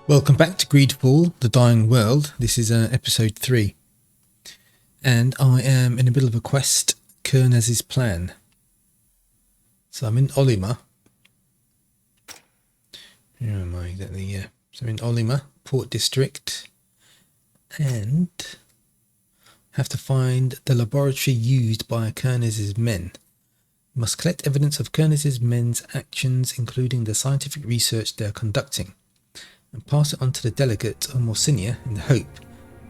Welcome back to Greedfall, The Dying World. This is episode 3. And I am in the middle of a quest, Kernez's Plan. So I'm in Olimar. Where am I exactly? Yeah. So I'm in Olimar, Port District. And have to find the laboratory used by Kernez's men. You must collect evidence of Kernez's men's actions, including the scientific research they are conducting, and pass it on to the delegate or more senior in the hope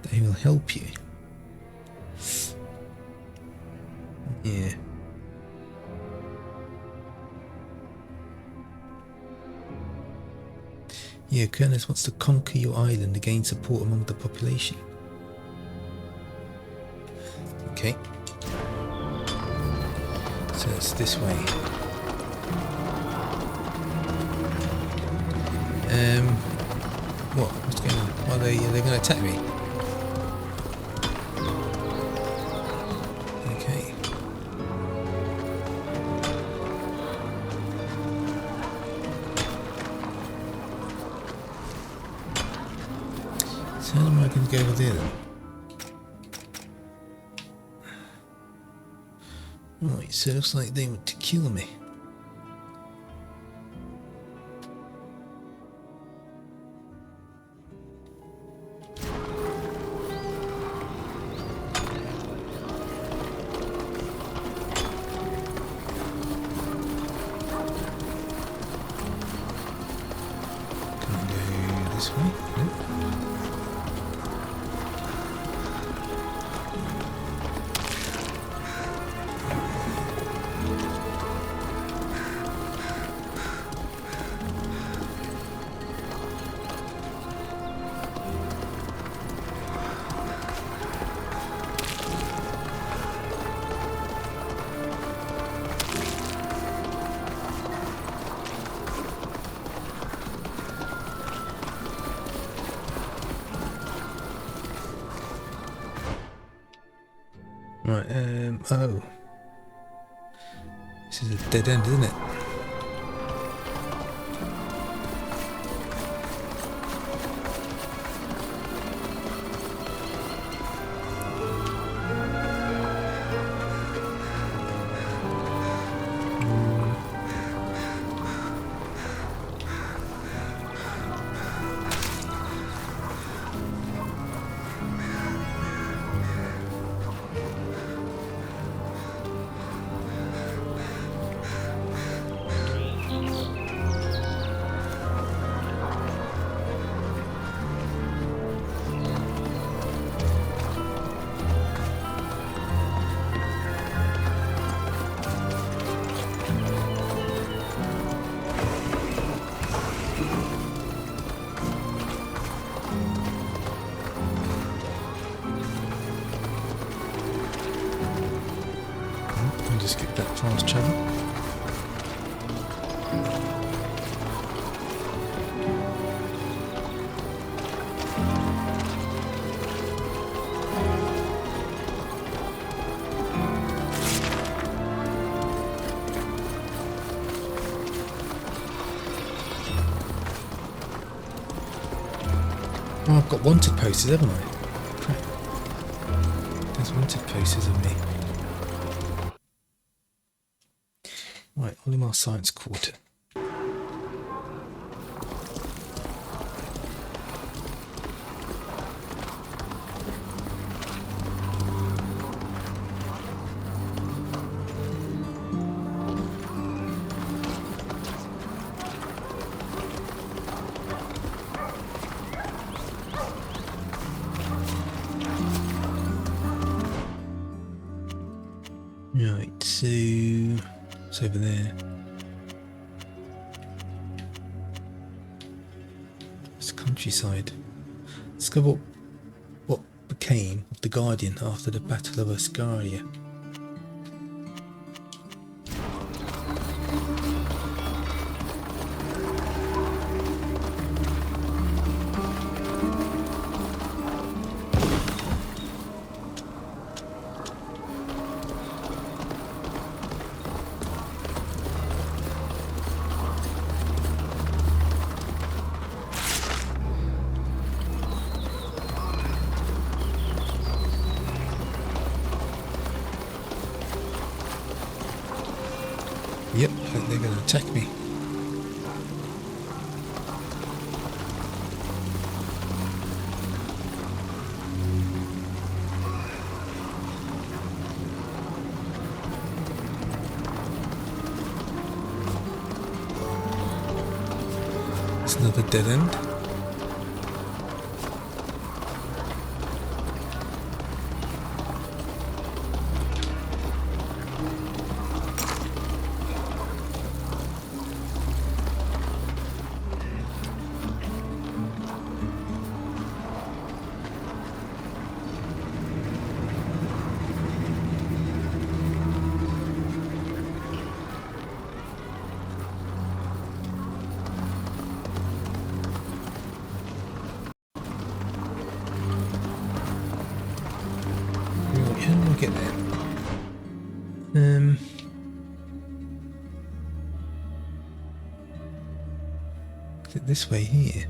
that he will help you. Yeah. Yeah, Kernez wants to conquer your island and gain support among the population. Okay. So it's this way. What? What's going on? Are they going to attack me? Okay. So how am I going to go over there then? Right, so it looks like they want to kill me. Right, oh. This is a dead end, isn't it? Just get that fast travel. Oh, I've got wanted posters, haven't I? Crap. There's wanted posters of me. Right, Olimar Science Quarter. Right, so it's over there. It's countryside. Discover what became of the Guardian after the Battle of Oscaria. Yep, they're going to attack me. It's another dead end. How do I get there? Is it this way here?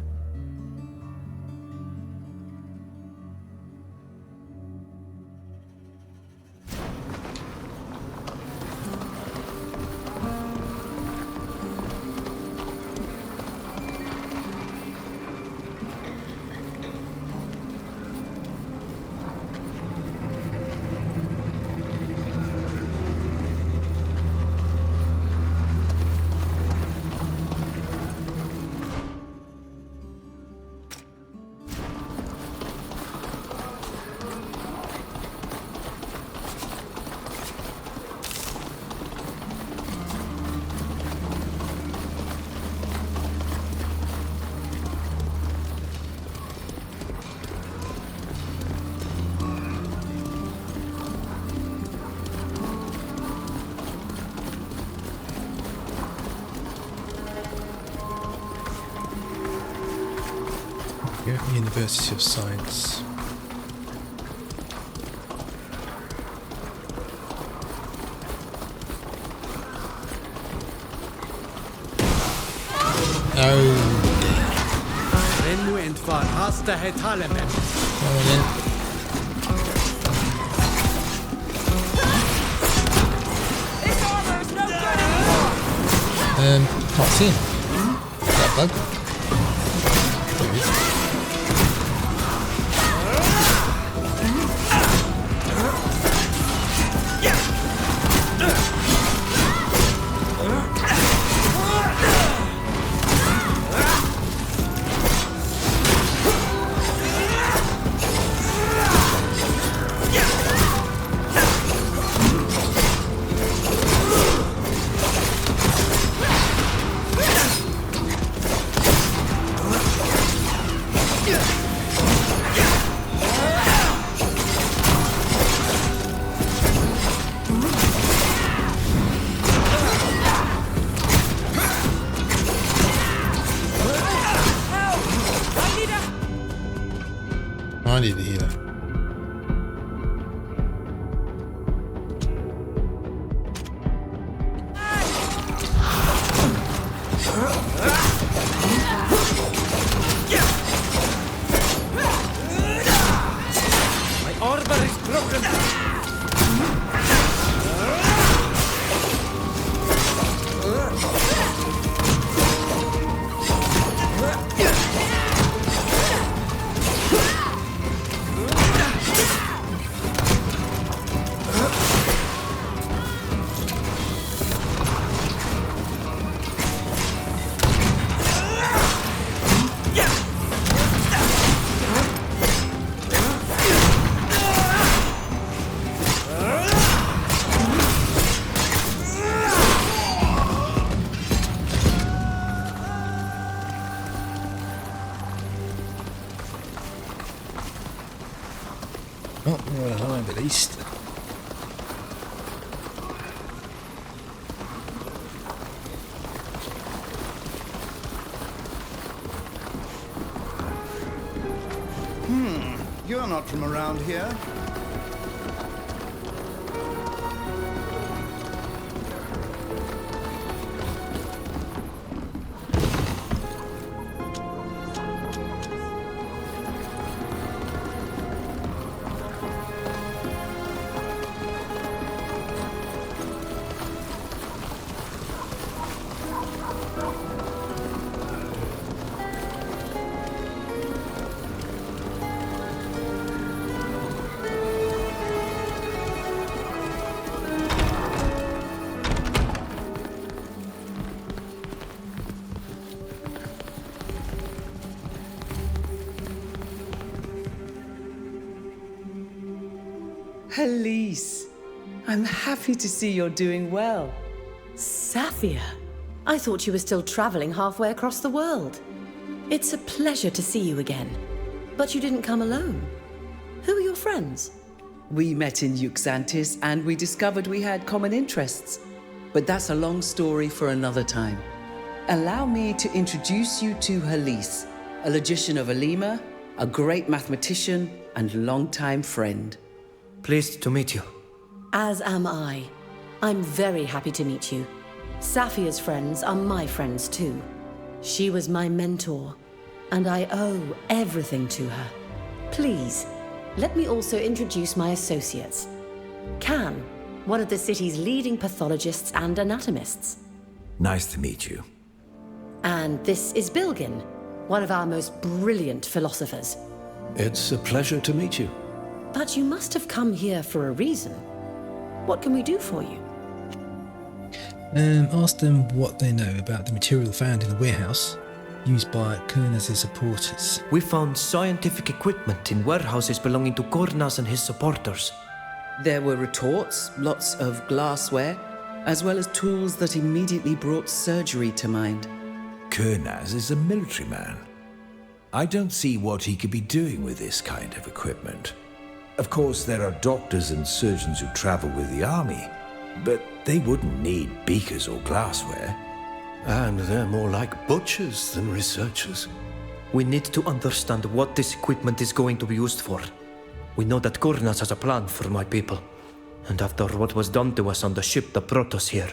University of Science. Oh. Can't see him. That bug. There he is. I need a healer. My order is broken. Oh, we're alive at least. You're not from around here. Elise, I'm happy to see you're doing well. Safia, I thought you were still traveling halfway across the world. It's a pleasure to see you again. But you didn't come alone. Who are your friends? We met in Euxantis and we discovered we had common interests. But that's a long story for another time. Allow me to introduce you to Elise, a logician of Alima, a great mathematician and longtime friend. Pleased to meet you. As am I. I'm very happy to meet you. Safia's friends are my friends too. She was my mentor, and I owe everything to her. Please, let me also introduce my associates. Can, one of the city's leading pathologists and anatomists. Nice to meet you. And this is Bilgin, one of our most brilliant philosophers. It's a pleasure to meet you. But you must have come here for a reason. What can we do for you? Ask them what they know about the material found in the warehouse used by Kurnas' supporters. We found scientific equipment in warehouses belonging to Kornas and his supporters. There were retorts, lots of glassware, as well as tools that immediately brought surgery to mind. Kurnas is a military man. I don't see what he could be doing with this kind of equipment. Of course, there are doctors and surgeons who travel with the army, but they wouldn't need beakers or glassware. And they're more like butchers than researchers. We need to understand what this equipment is going to be used for. We know that Kornas has a plan for my people. And after what was done to us on the ship that brought us here,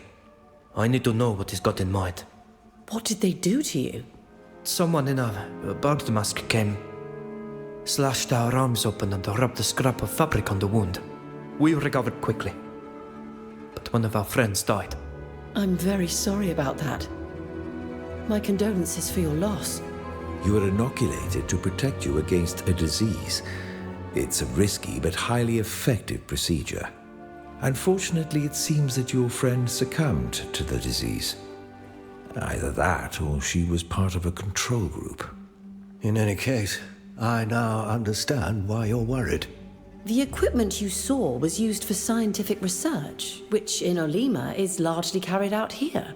I need to know what he's got in mind. What did they do to you? Someone in a bird mask came, slashed our arms open and rubbed a scrap of fabric on the wound. We recovered quickly, but one of our friends died. I'm very sorry about that. My condolences for your loss. You were inoculated to protect you against a disease. It's a risky but highly effective procedure. Unfortunately, it seems that your friend succumbed to the disease. Either that, or she was part of a control group. In any case, I now understand why you're worried. The equipment you saw was used for scientific research, which in Olima is largely carried out here.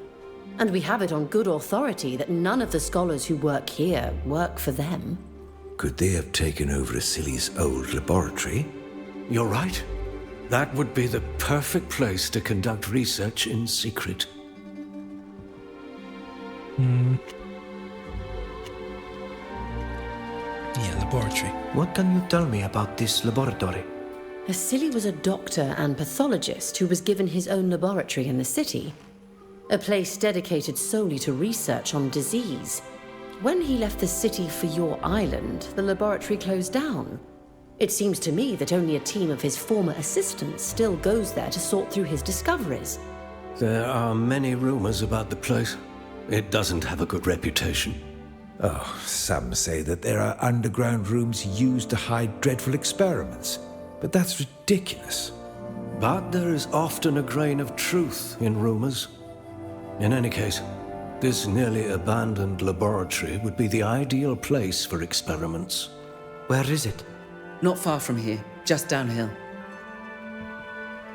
And we have it on good authority that none of the scholars who work here work for them. Could they have taken over Asili's old laboratory? You're right. That would be the perfect place to conduct research in secret. Yeah, laboratory. What can you tell me about this laboratory? Asili was a doctor and pathologist who was given his own laboratory in the city. A place dedicated solely to research on disease. When he left the city for your island, the laboratory closed down. It seems to me that only a team of his former assistants still goes there to sort through his discoveries. There are many rumors about the place. It doesn't have a good reputation. Oh, some say that there are underground rooms used to hide dreadful experiments. But that's ridiculous. But there is often a grain of truth in rumors. In any case, this nearly abandoned laboratory would be the ideal place for experiments. Where is it? Not far from here, just downhill.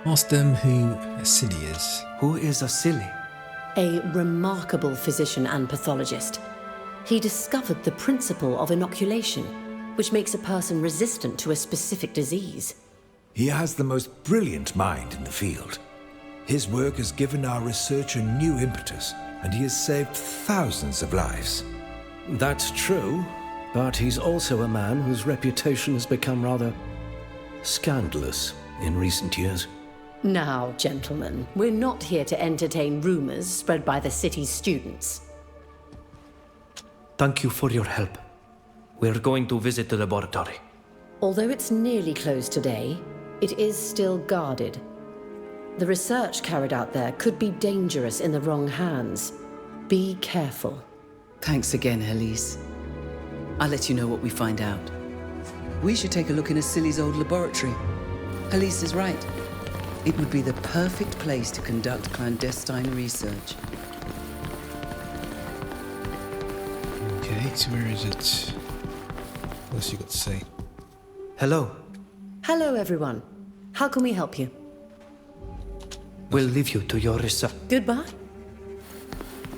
Ask them who Asili is. Who is Asili? A remarkable physician and pathologist. He discovered the principle of inoculation, which makes a person resistant to a specific disease. He has the most brilliant mind in the field. His work has given our research a new impetus, and he has saved thousands of lives. That's true, but he's also a man whose reputation has become rather scandalous in recent years. Now, gentlemen, we're not here to entertain rumors spread by the city's students. Thank you for your help. We're going to visit the laboratory. Although it's nearly closed today, it is still guarded. The research carried out there could be dangerous in the wrong hands. Be careful. Thanks again, Elise. I'll let you know what we find out. We should take a look in Asili's old laboratory. Elise is right. It would be the perfect place to conduct clandestine research. Okay, so where is it? What else you got to say? Hello. Hello, everyone. How can we help you? We'll leave you to your research. Goodbye.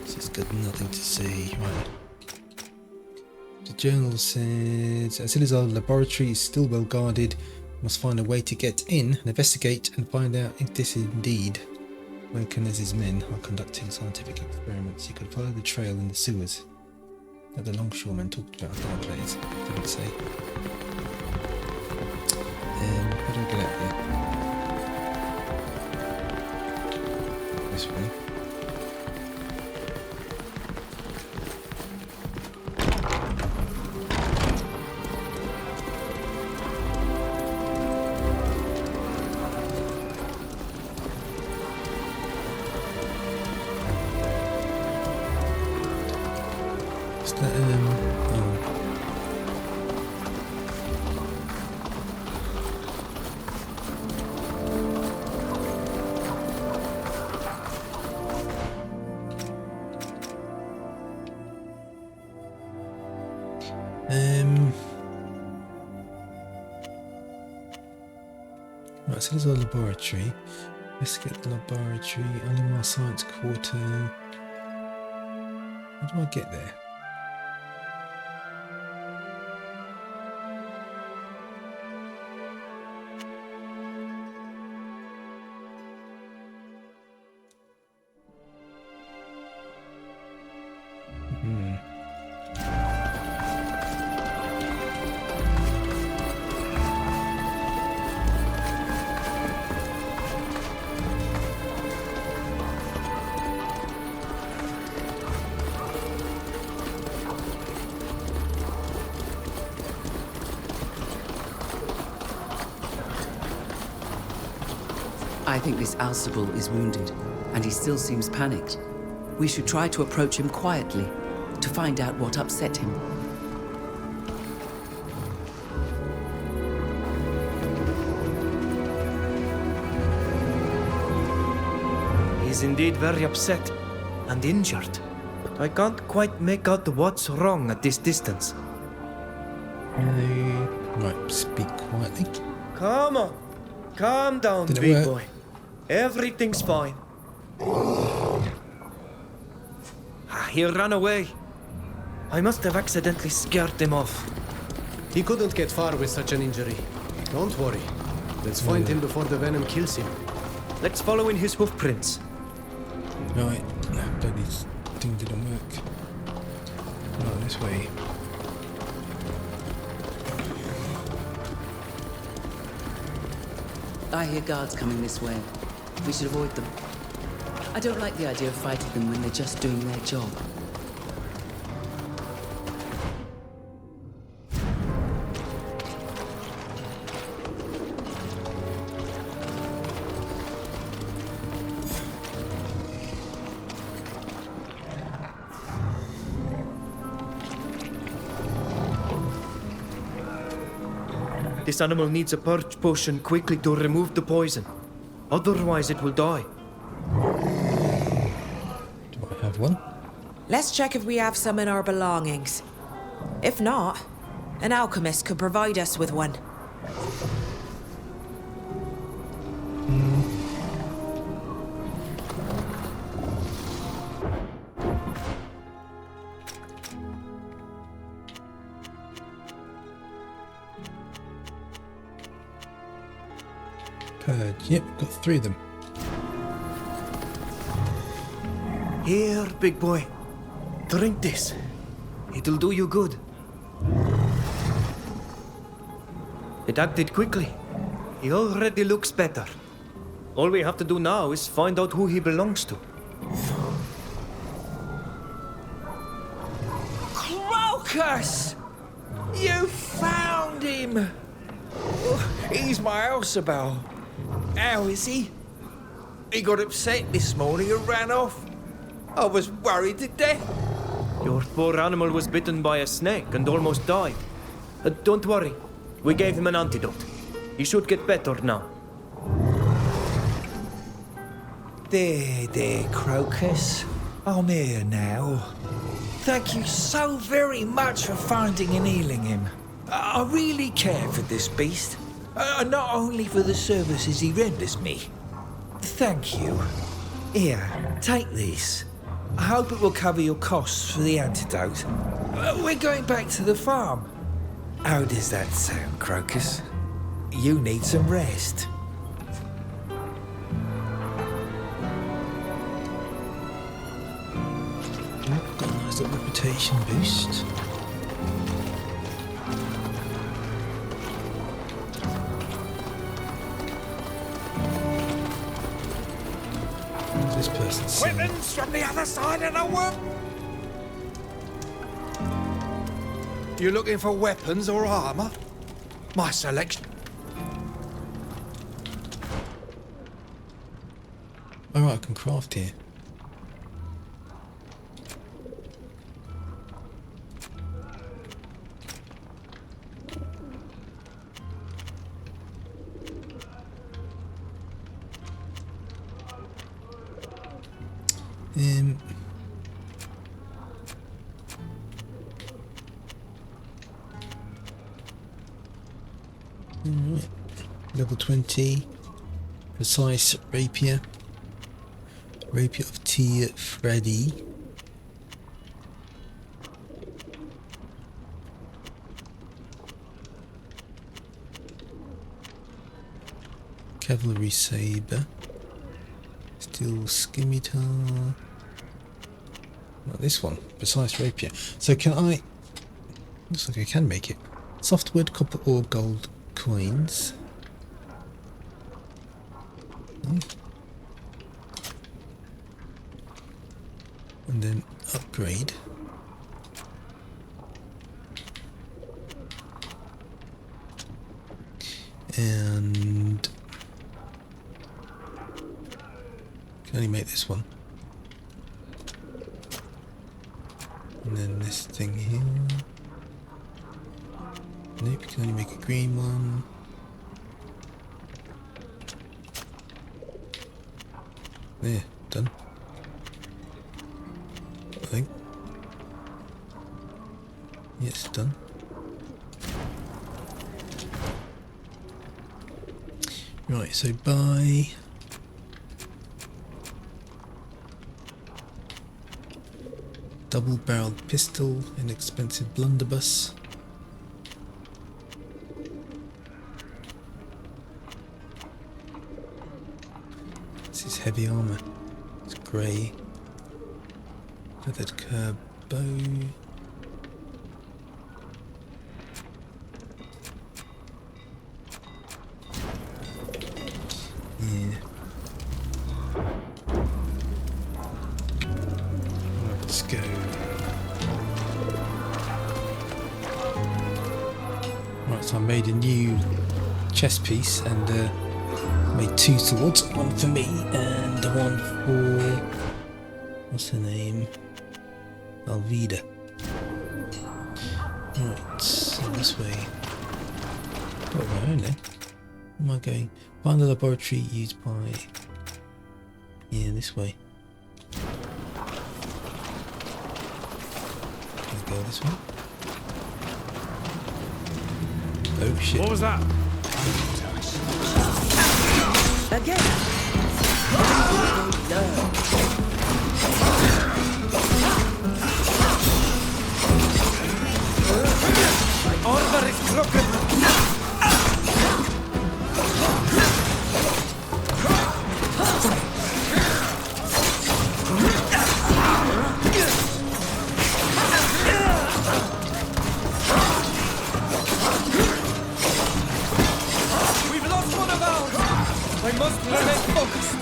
This has got nothing to say. Right. The journal says, as Salazar laboratory is still well guarded, we must find a way to get in and investigate and find out if this is indeed where Canez's men are conducting scientific experiments. You could follow the trail in the sewers that the longshoremen talked about. Other players didn't say. How do I get out there? This way. Is that, oh. Right, so there's our laboratory. Investigate the laboratory, Animal Science Quarter. How do I get there? I think this Alcible is wounded, and he still seems panicked. We should try to approach him quietly, to find out what upset him. He's indeed very upset and injured. I can't quite make out what's wrong at this distance. Right, speak quietly. Come on. Calm down, Did it big work? boy. Everything's fine. He ran away. I must have accidentally scared him off. He couldn't get far with such an injury. Don't worry. Let's find him before the venom kills him. Let's follow in his hoofprints. Right, no, bloody thing didn't work. Right, this way. I hear guards coming this way. We should avoid them. I don't like the idea of fighting them when they're just doing their job. This animal needs a purge potion quickly to remove the poison. Otherwise it will die. Do I have one? Let's check if we have some in our belongings. If not, an alchemist could provide us with one. Purge. Yep, got 3 of them. Here, big boy. Drink this. It'll do you good. It acted quickly. He already looks better. All we have to do now is find out who he belongs to. Crocus! You found him! Oh, he's my Alcible. How is he? He got upset this morning and ran off. I was worried to death. Your poor animal was bitten by a snake and almost died. Don't worry. We gave him an antidote. He should get better now. There, Crocus. I'm here now. Thank you so very much for finding and healing him. I really care for this beast. Not only for the services he renders me. Thank you. Here, take this. I hope it will cover your costs for the antidote. We're going back to the farm. How does that sound, Crocus? You need some rest. Got a nice little reputation boost. This person's saying? Weapons from the other side of the world. You looking for weapons or armor? My selection. Alright, I can craft here. Alright. Level 20. Precise rapier. Rapier of Teer Fradee. Cavalry saber. Steel scimitar. Not this one. Precise rapier. So can I? Looks like I can make it. Softwood, copper ore, gold coins. And then upgrade. And can only make this one. And then this thing here. Nope, you can only make a green one. There, done. I think. Yes, done. Right, so buy double-barreled pistol, inexpensive blunderbuss. This is heavy armor. It's grey. Feathered curb bow. Yeah. Let's go. Right, so I made a new chest piece and made two swords, one for me and one for, what's her name? Alvida. Right, so this way. Oh, my own then. Where am I going? Find the laboratory used by... Yeah, this way. Can I go this way? Oh shit. What was that? Again. My order is crooked. We've lost one of ours! I must remain focused!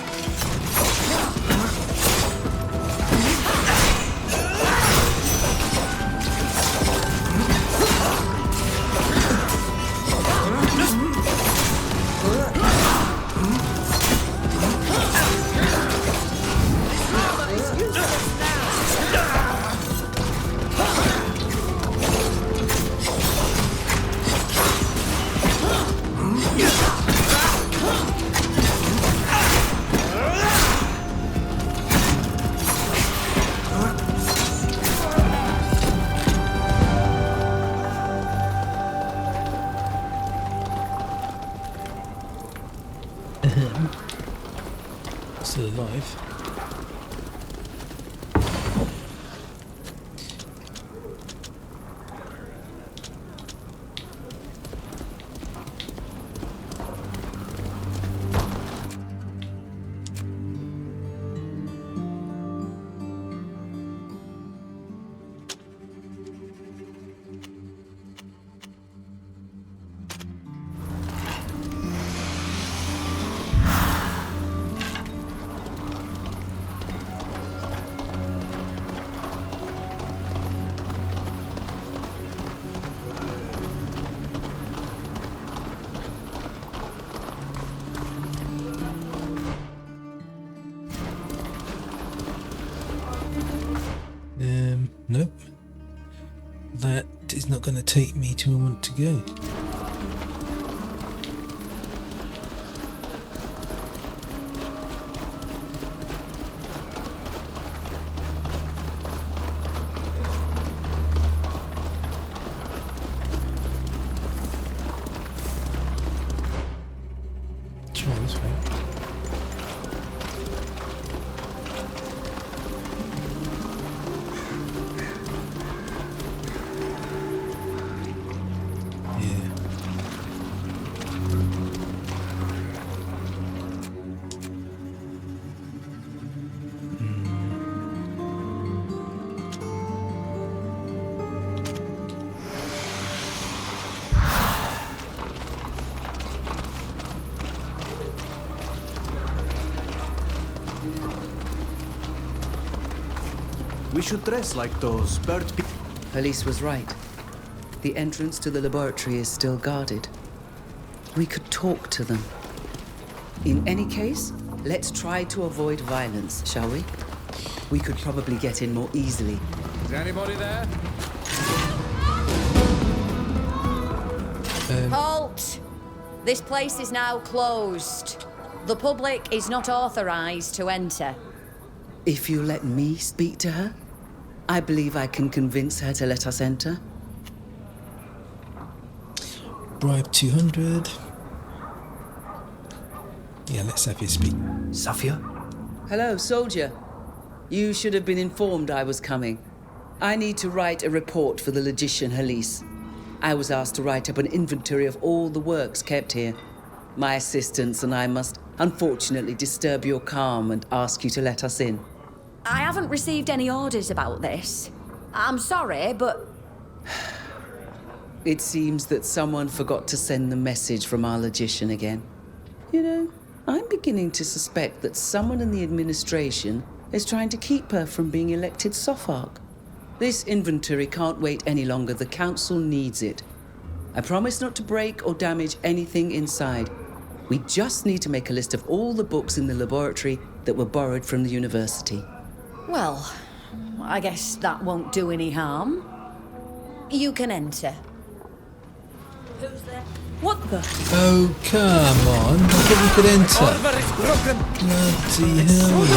Still alive. Nope. That is not going to take me to where I want to go. Try this way. We should dress like those bird people. Police was right. The entrance to the laboratory is still guarded. We could talk to them. In any case, let's try to avoid violence, shall we? We could probably get in more easily. Is anybody there? Halt! This place is now closed. The public is not authorized to enter. If you let me speak to her, I believe I can convince her to let us enter. Bribe 200. Yeah, let Safia speak. Safia? Hello, soldier. You should have been informed I was coming. I need to write a report for the logician Halise. I was asked to write up an inventory of all the works kept here. My assistants and I must unfortunately disturb your calm and ask you to let us in. I haven't received any orders about this. I'm sorry, but... It seems that someone forgot to send the message from our logician again. You know, I'm beginning to suspect that someone in the administration is trying to keep her from being elected Sopharch. This inventory can't wait any longer. The council needs it. I promise not to break or damage anything inside. We just need to make a list of all the books in the laboratory that were borrowed from the university. Well, I guess that won't do any harm. You can enter. Who's there? What the? Oh, come on. I thought we could enter. Bloody hell, man.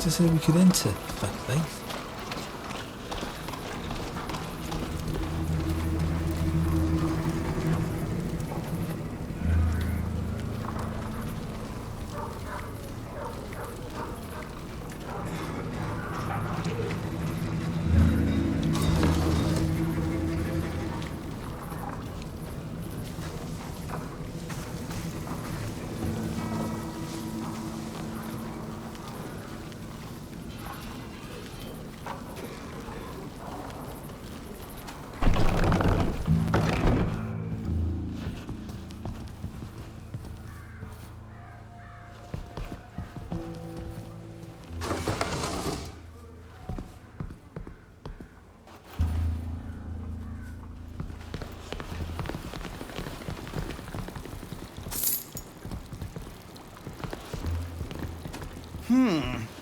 Just said we could enter. Fuck things.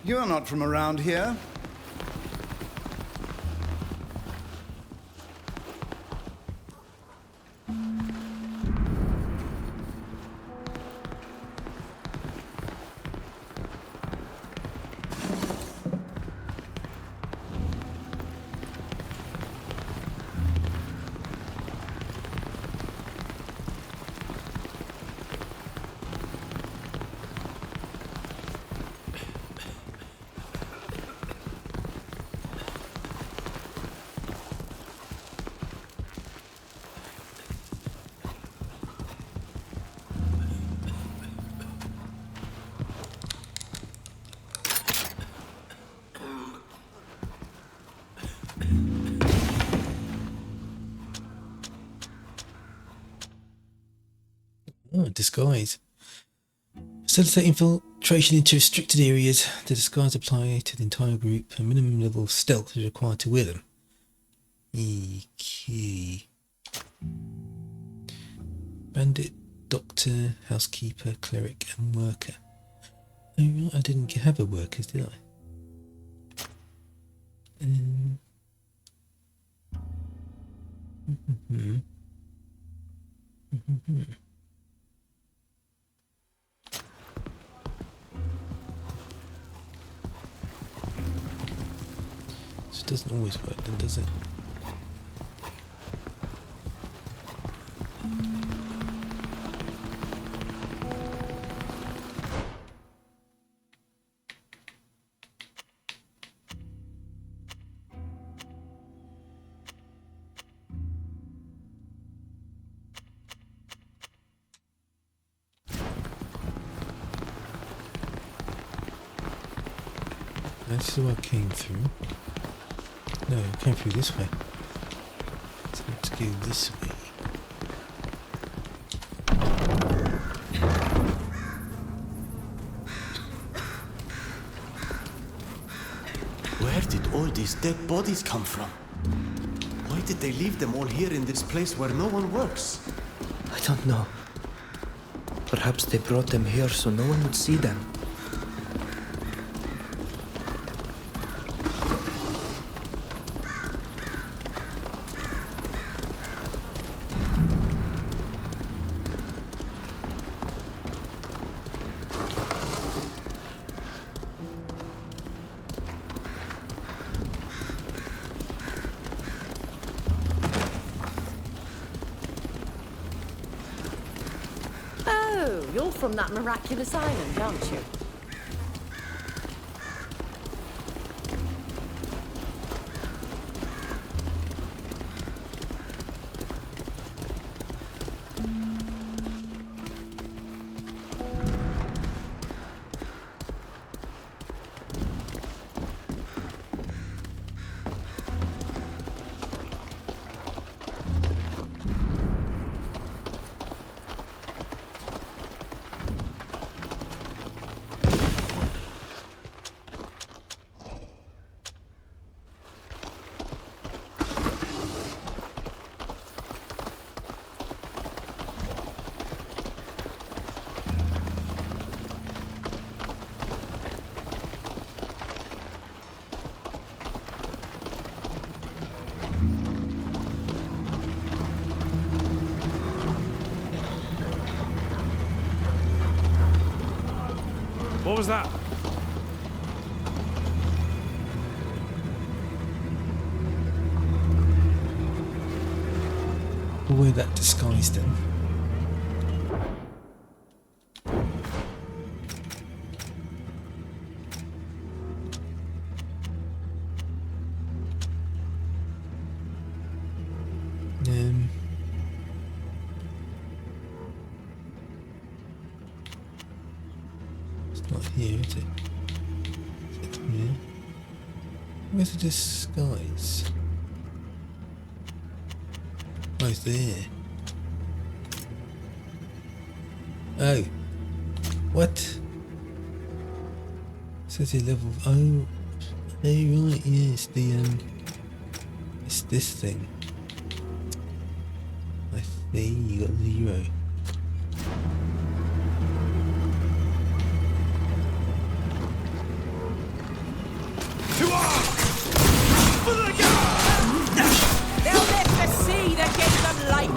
You're not from around here. disguise. Facilitate infiltration into restricted areas. The disguise apply to the entire group. A minimum level of stealth is required to wear them. Okay. Bandit, doctor, housekeeper, cleric, and worker. Oh, right, I didn't have a workers, did I? So it doesn't always work then, does it? This is what I came through. No, I came through this way. So let's go this way. Where did all these dead bodies come from? Why did they leave them all here in this place where no one works? I don't know. Perhaps they brought them here so no one would see them. You're from that miraculous island, aren't you? What was that? We'll wear that disguise then. It's not here, is it? Is it here? Where's the disguise? Oh, it's there. Oh. What? It says here level. Oh. Hey, right, yeah, it's the, it's this thing. I see, you got 0. They'll live to see that gives them life.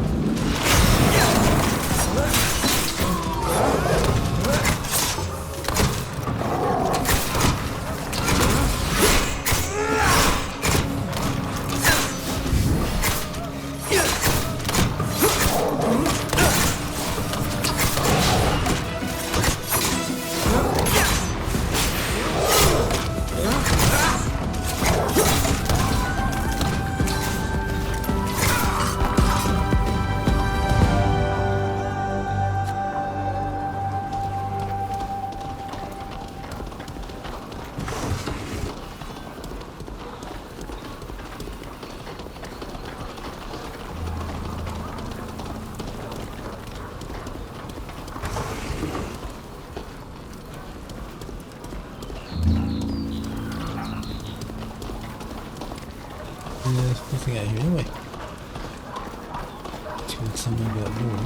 There's nothing out here anyway. Just gonna climb over that wall.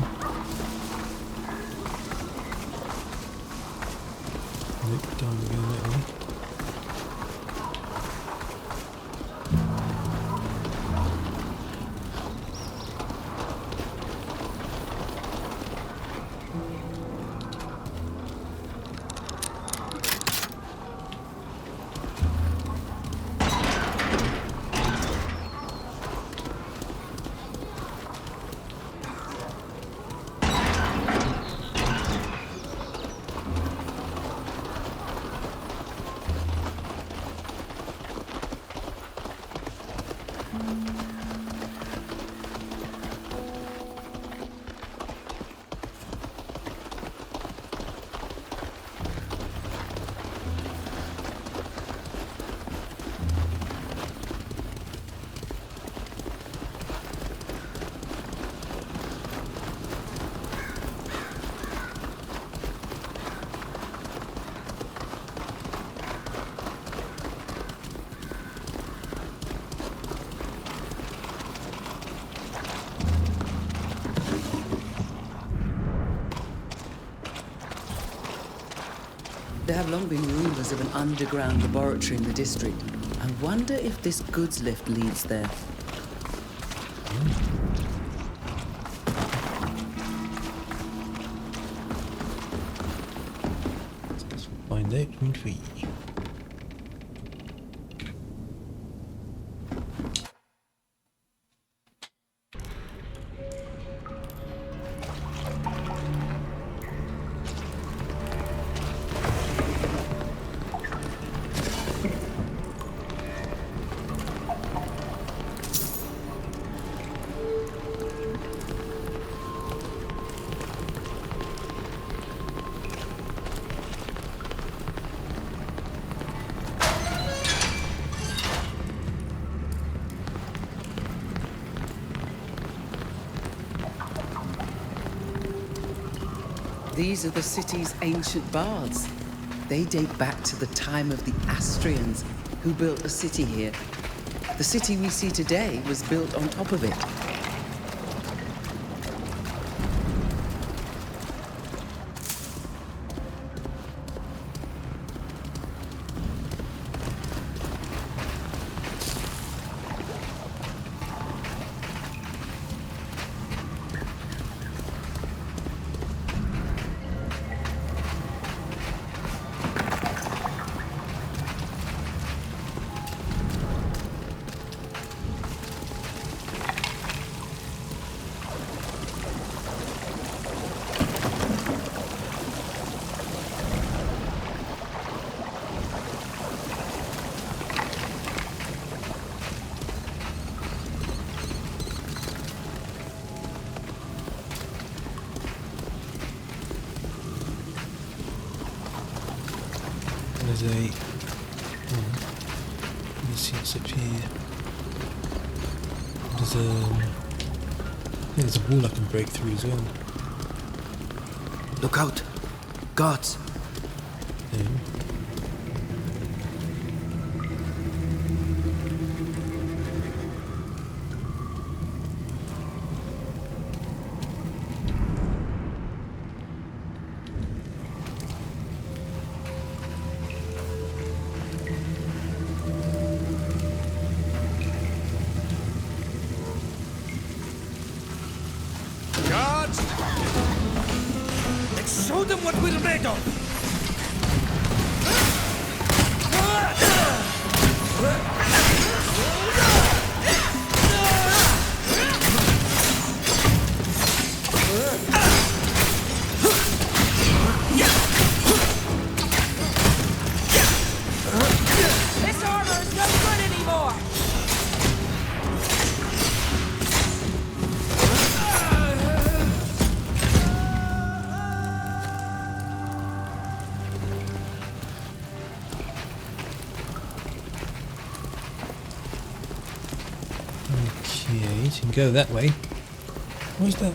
Nope, don't want to go that way. There have long been rumors of an underground laboratory in the district. I wonder if this goods lift leads there. Let's find out when free. These are the city's ancient baths. They date back to the time of the Astrians, who built a city here. The city we see today was built on top of it. There's a... let's see what's up here. There's a... I think there's a wall I can break through as well. Look out! Guards! Guards! Let's show them what we're made of! This armor is no good anymore! Okay, so you can go that way. What's that?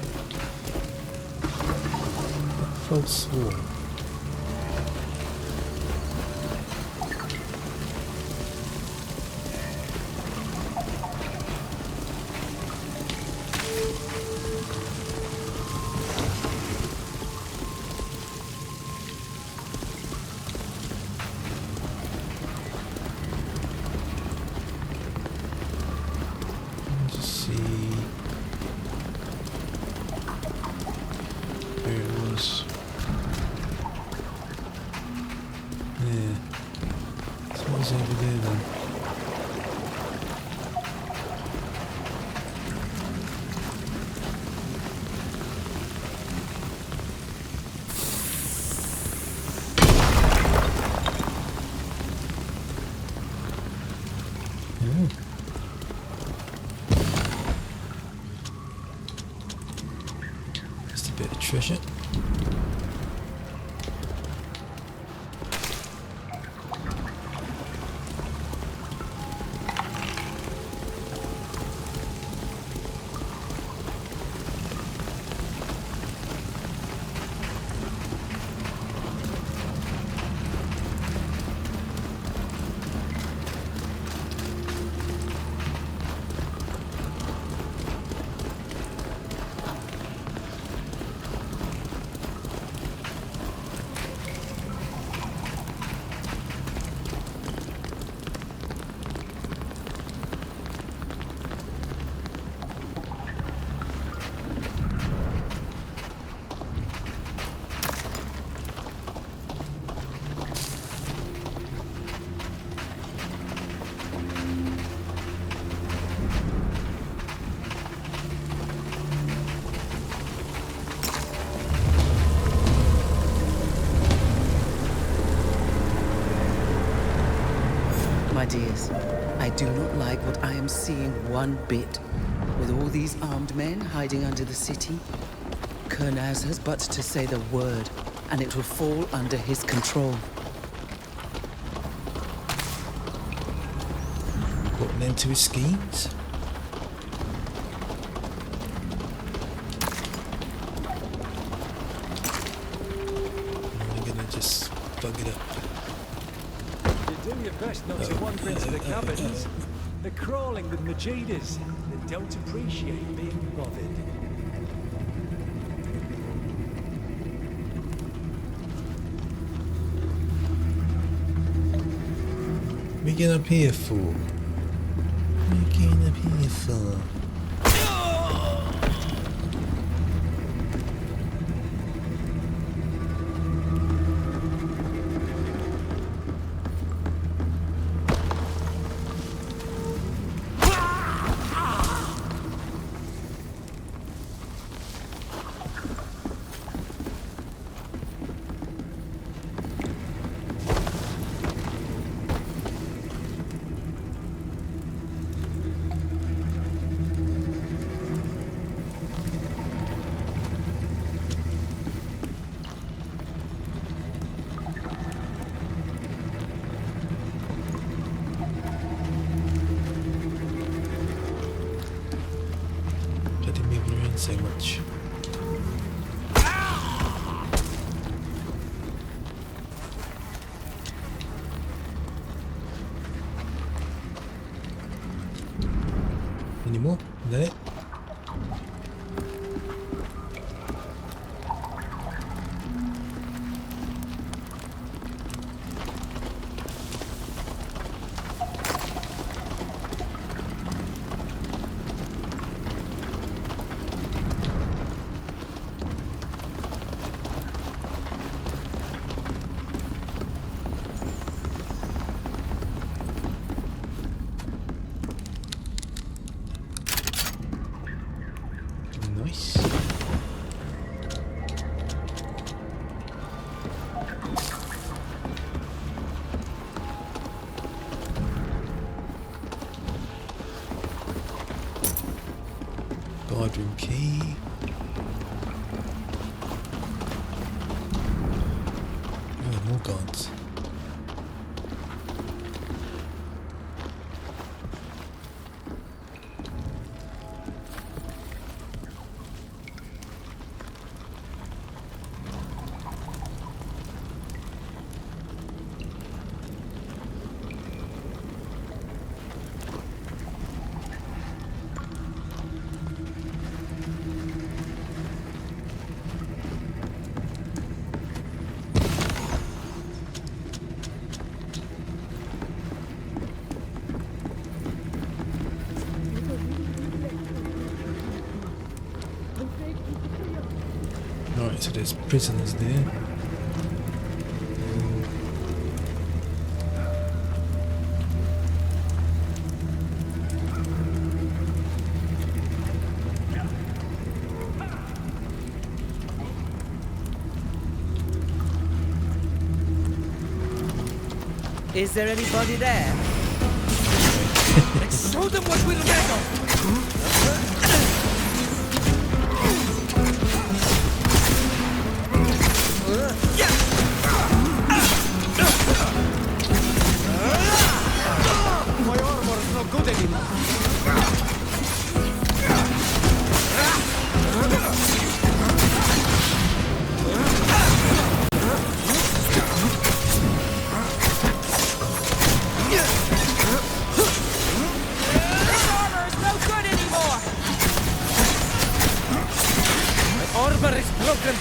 False wall. Yeah. So what's over there then? Just a bit of treasure. My dears, I do not like what I am seeing one bit. With all these armed men hiding under the city, Kernaz has but to say the word, and it will fall under his control. Got an end to his schemes. I'm gonna just bug it up. Do your best not to wander into the cabins. They're crawling with Majidas that don't appreciate being bothered. What are you getting up here for? What are you getting up here for? So much. Any more? Is that it? Nice. Guardroom key. Oh, more guards. Right, so there's prisoners there. Is there anybody there? Let's show them what we're made of! My armor's not good anymore. Armor is broken!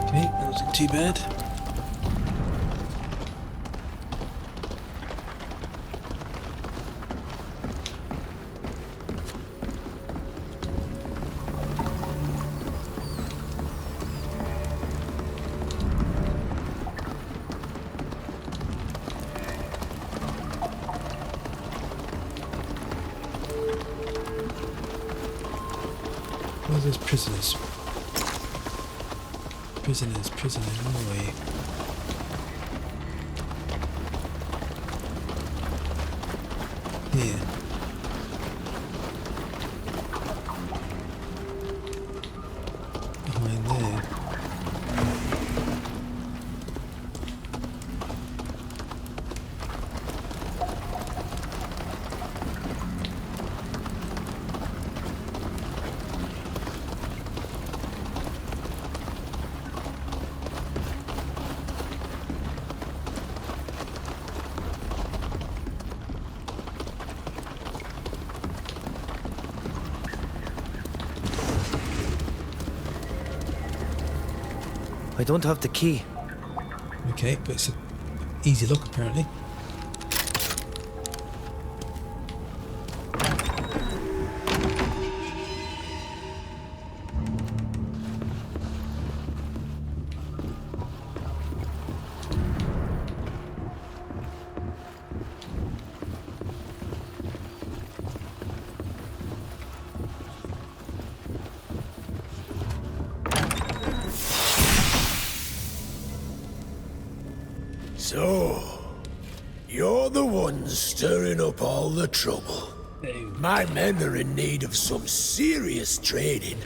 Okay, that wasn't too bad. Where's those prisoners? Prisoners, run away. Here. Behind there. I don't have the key. Okay, but it's an easy lock apparently. So, you're the ones stirring up all the trouble. My men are in need of some serious training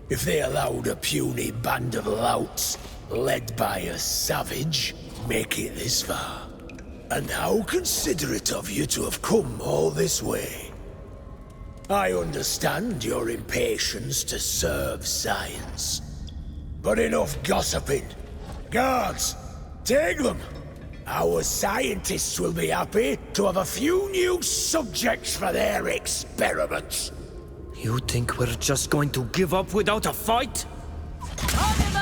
if they allowed a puny band of louts, led by a savage, make it this far. And how considerate of you to have come all this way. I understand your impatience to serve science. But enough gossiping. Guards, take them! Our scientists will be happy to have a few new subjects for their experiments. You think we're just going to give up without a fight? How many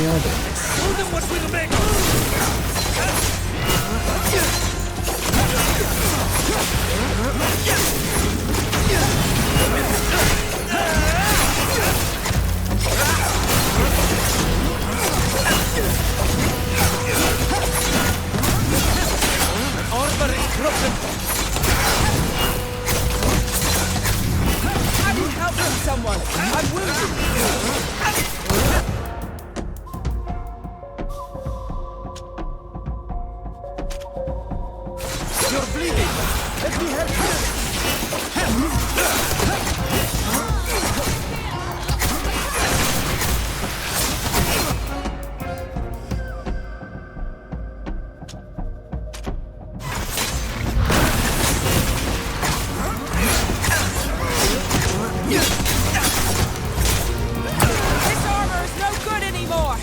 are there? Show them what we're made of! Armor is broken. I need help from someone. I'm wounded. You're bleeding. Let me help you. This armor is no good anymore!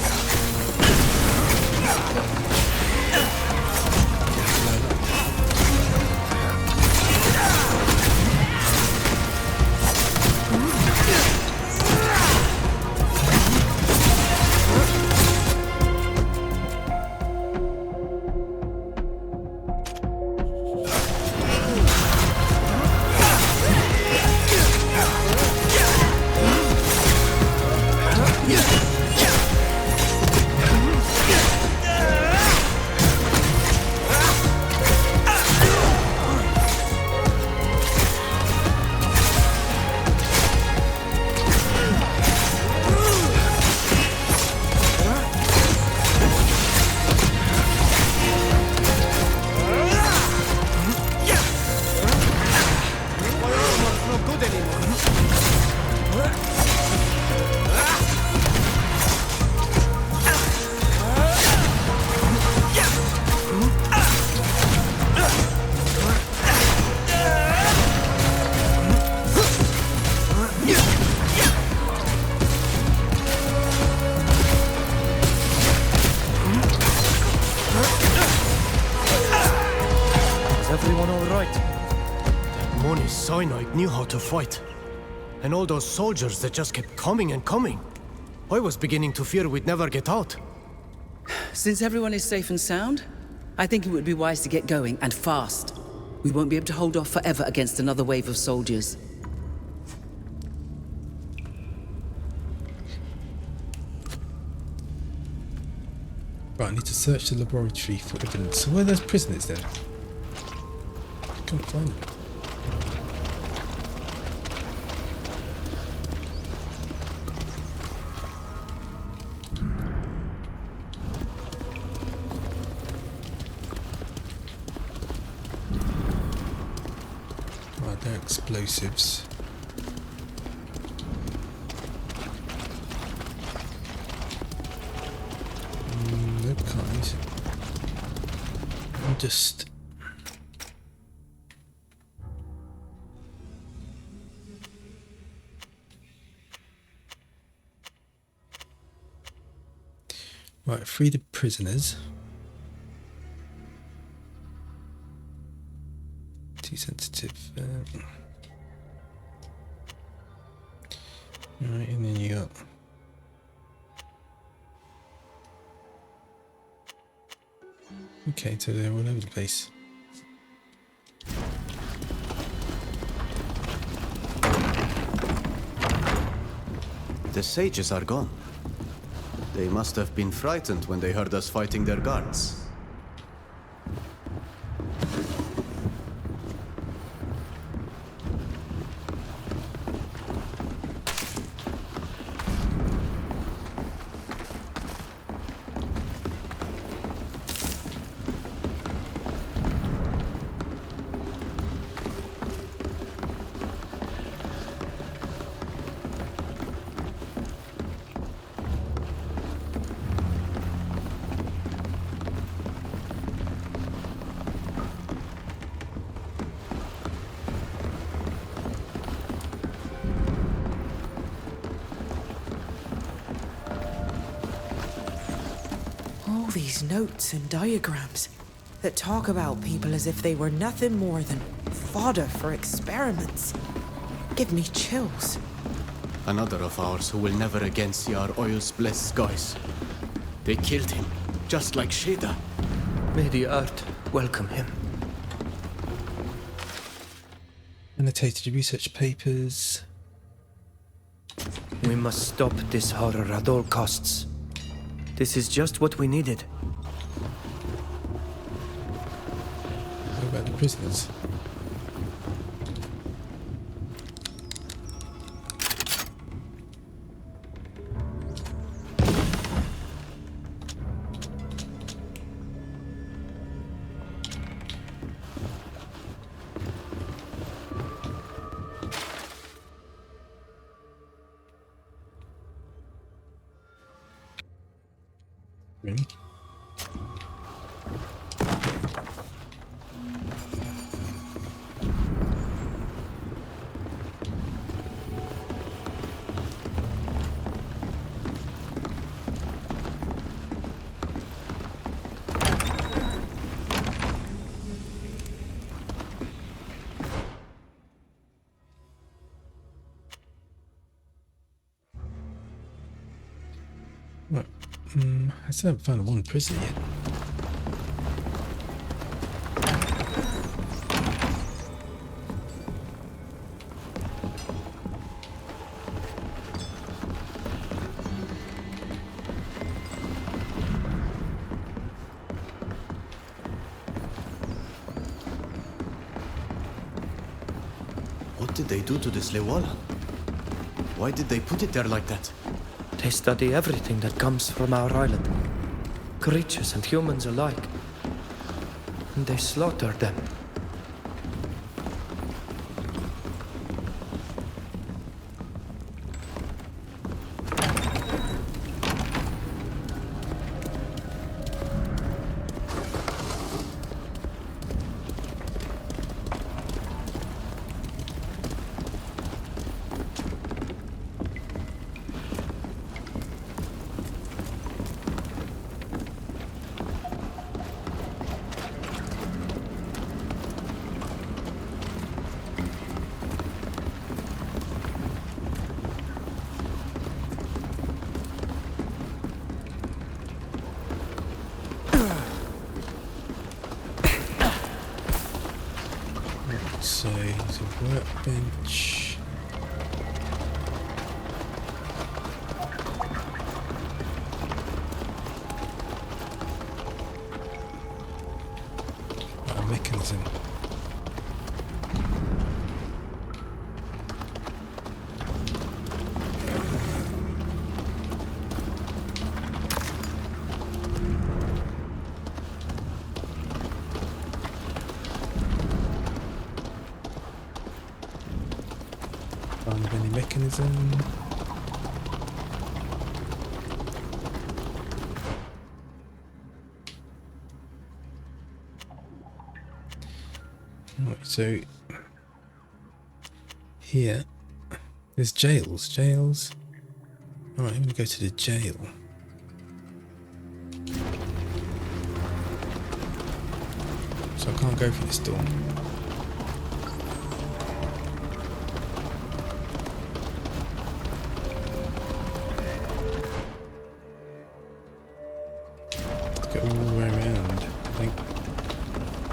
Is everyone all right? Moni Cyanide knew how to fight. And all those soldiers that just kept coming and coming. I was beginning to fear we'd never get out. Since everyone is safe and sound, I think it would be wise to get going, and fast. We won't be able to hold off forever against another wave of soldiers. Right, I need to search the laboratory for evidence. So where are those prisoners then? I can't find them. Right, they're explosives. Just right, free the prisoners. Too sensitive. Right, and then you got okay, so they're all over the place. The sages are gone. They must have been frightened when they heard us fighting their guards. All these notes and diagrams that talk about people as if they were nothing more than fodder for experiments give me chills. Another of ours who will never again see our oil's blessed skies. They killed him, just like Sheda. May the earth welcome him. Annotated research papers. We must stop this horror at all costs. This is just what we needed. What about the prisoners? Brink. Right. I still haven't found one prison yet. What did they do to this Lewala? Why did they put it there like that? They study everything that comes from our island. Creatures and humans alike. And they slaughter them. Workbench. Oh, mechanism. Find any mechanism. Right, so here there's jails. Alright, I'm gonna go to the jail. So I can't go through this door. Go all the way around, I think.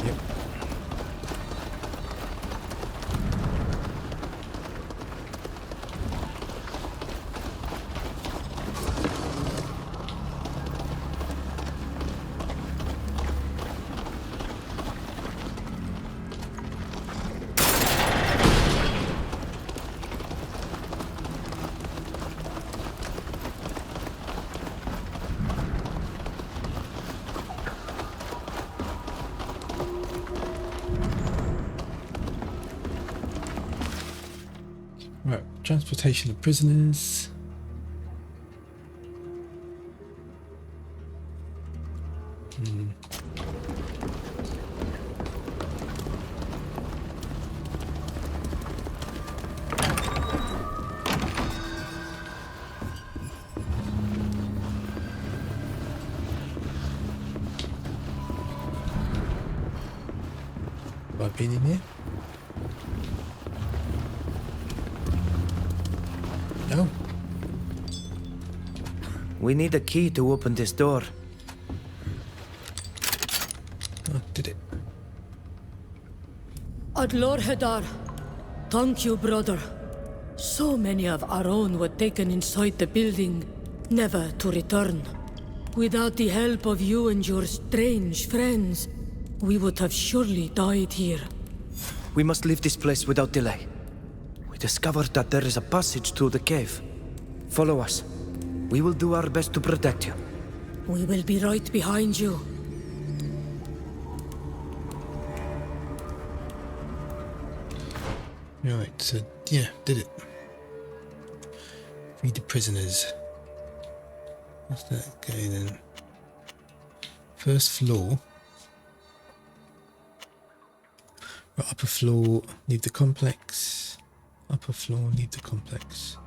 Yep. Right, transportation of prisoners. Have I been in here? No. We need a key to open this door. Oh, did it? Adlor Hadar, thank you, brother. So many of our own were taken inside the building, never to return. Without the help of you and your strange friends, we would have surely died here. We must leave this place without delay. We discovered that there is a passage through the cave. Follow us. We will do our best to protect you. We will be right behind you. Right, so yeah, did it. Free the prisoners. What's that? Okay then. First floor. Right, upper floor, leave the complex. Upper floor, leave the complex.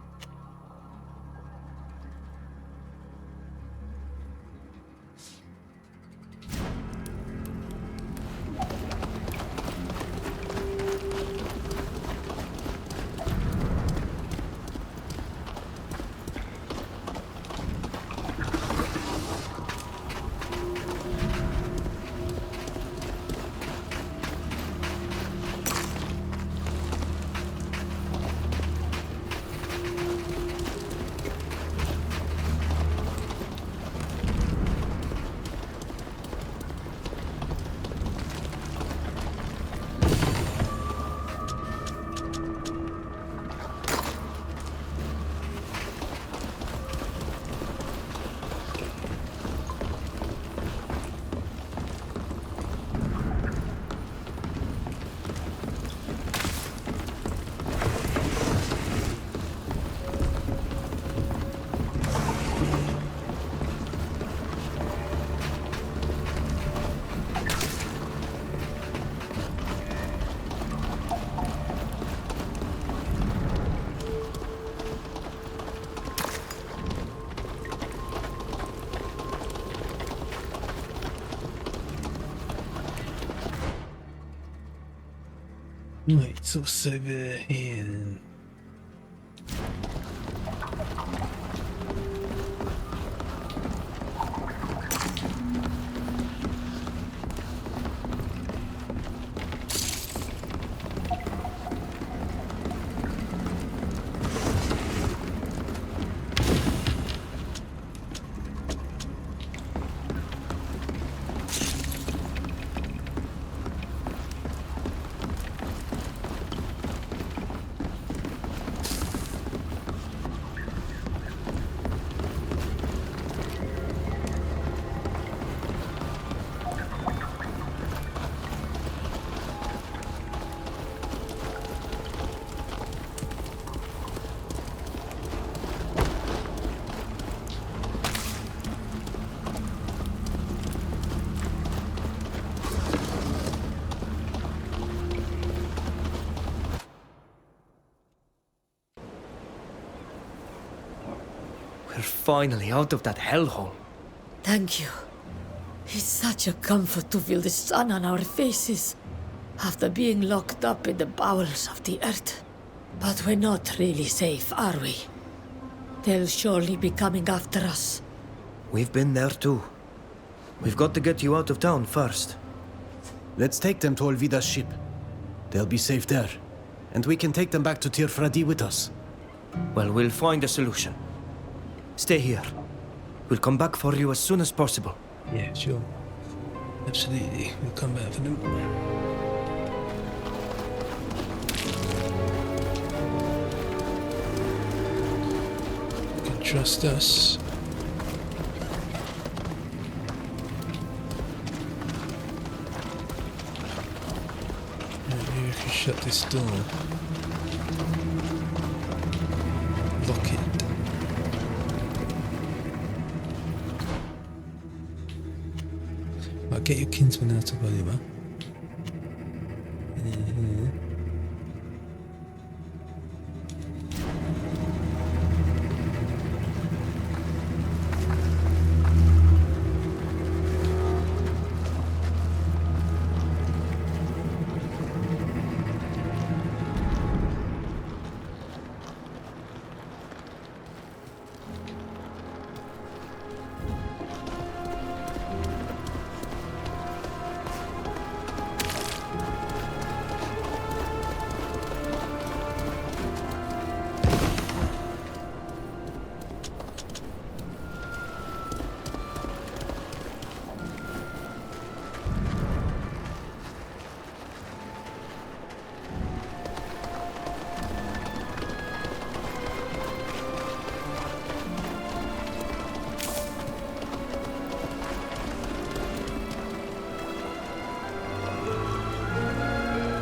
Right, so what's over here then? We're finally out of that hellhole. Thank you. It's such a comfort to feel the sun on our faces after being locked up in the bowels of the earth. But we're not really safe, are we? They'll surely be coming after us. We've been there too. We've got to get you out of town first. Let's take them to Olvida's ship. They'll be safe there. And we can take them back to Teer Fradee with us. Well, we'll find a solution. Stay here. We'll come back for you as soon as possible. Yeah, sure. Absolutely. We'll come back for them. You can trust us. Maybe we can shut this door. Lock it. Right, get your kinsman out of Oliver.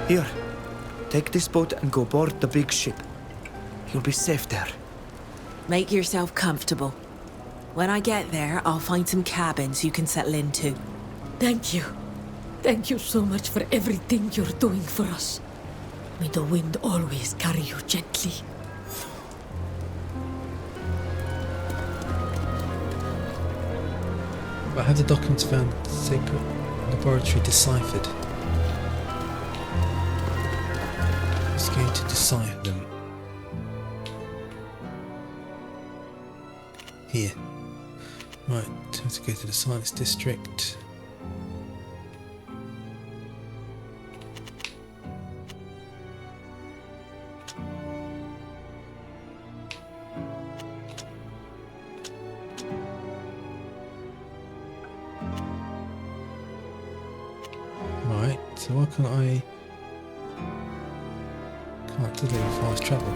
Here, take this boat and go board the big ship. You'll be safe there. Make yourself comfortable. When I get there, I'll find some cabins you can settle into. Thank you. Thank you so much for everything you're doing for us. May the wind always carry you gently. But have the documents found sacred laboratory deciphered? It's going to decipher them. Here. Right, time to go to the science district. Right, so why can't I... Can't deliver fast travel.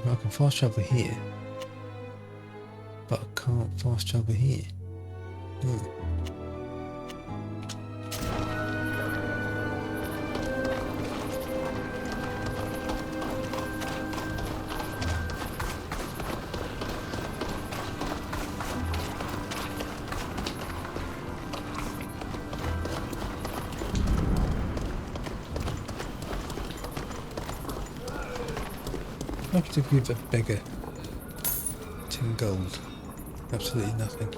I can fast travel here, but I can't fast travel here. I have to give a beggar 10 gold. Absolutely nothing.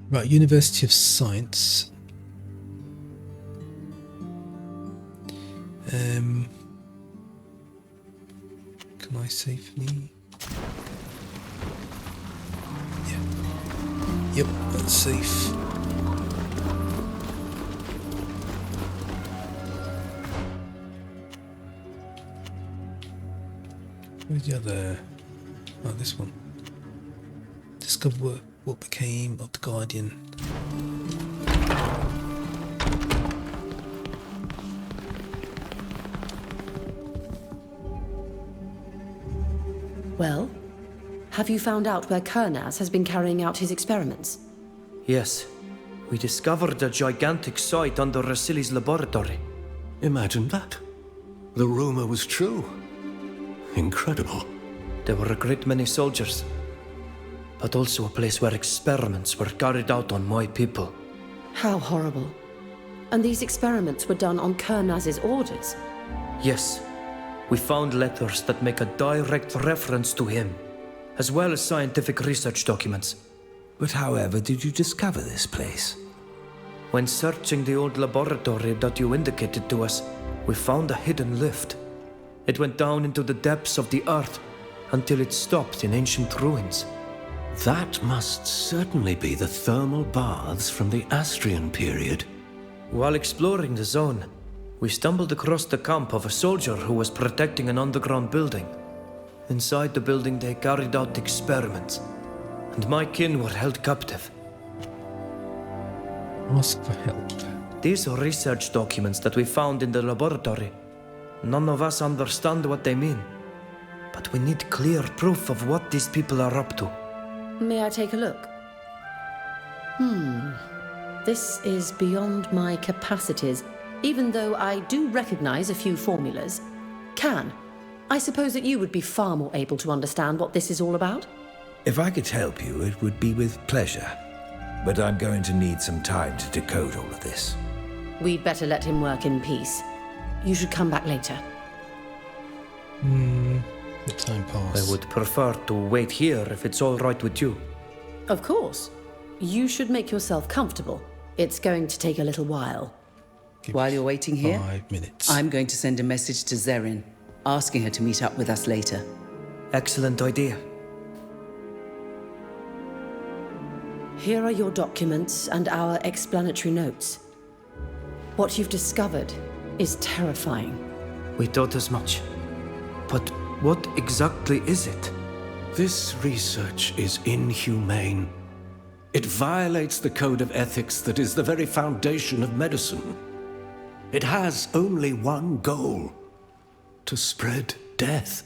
Right, University of Science. Can I safely? Yeah. Yep, that's safe. Where's the other? Oh, this one. Discover what became of the Guardian. Well, have you found out where Kernaz has been carrying out his experiments? Yes. We discovered a gigantic site under Rasili's laboratory. Imagine that. The rumor was true. Incredible. There were a great many soldiers, but also a place where experiments were carried out on my people. How horrible. And these experiments were done on Kernaz's orders? Yes. We found letters that make a direct reference to him, as well as scientific research documents. But however did you discover this place? When searching the old laboratory that you indicated to us, we found a hidden lift. It went down into the depths of the earth until it stopped in ancient ruins. That must certainly be the thermal baths from the Astrian period. While exploring the zone, we stumbled across the camp of a soldier who was protecting an underground building. Inside the building they carried out experiments, and my kin were held captive. Ask for help. These are research documents that we found in the laboratory. None of us understand what they mean, but we need clear proof of what these people are up to. May I take a look? This is beyond my capacities, even though I do recognize a few formulas. I suppose that you would be far more able to understand what this is all about? If I could help you, it would be with pleasure. But I'm going to need some time to decode all of this. We'd better let him work in peace. You should come back later. The time passed. I would prefer to wait here if it's all right with you. Of course. You should make yourself comfortable. It's going to take a little while. While you're waiting here, 5 minutes. I'm going to send a message to Zerrin, asking her to meet up with us later. Excellent idea. Here are your documents and our explanatory notes. What you've discovered is terrifying. We thought as much. But what exactly is it? This research is inhumane. It violates the code of ethics that is the very foundation of medicine. It has only one goal: to spread death.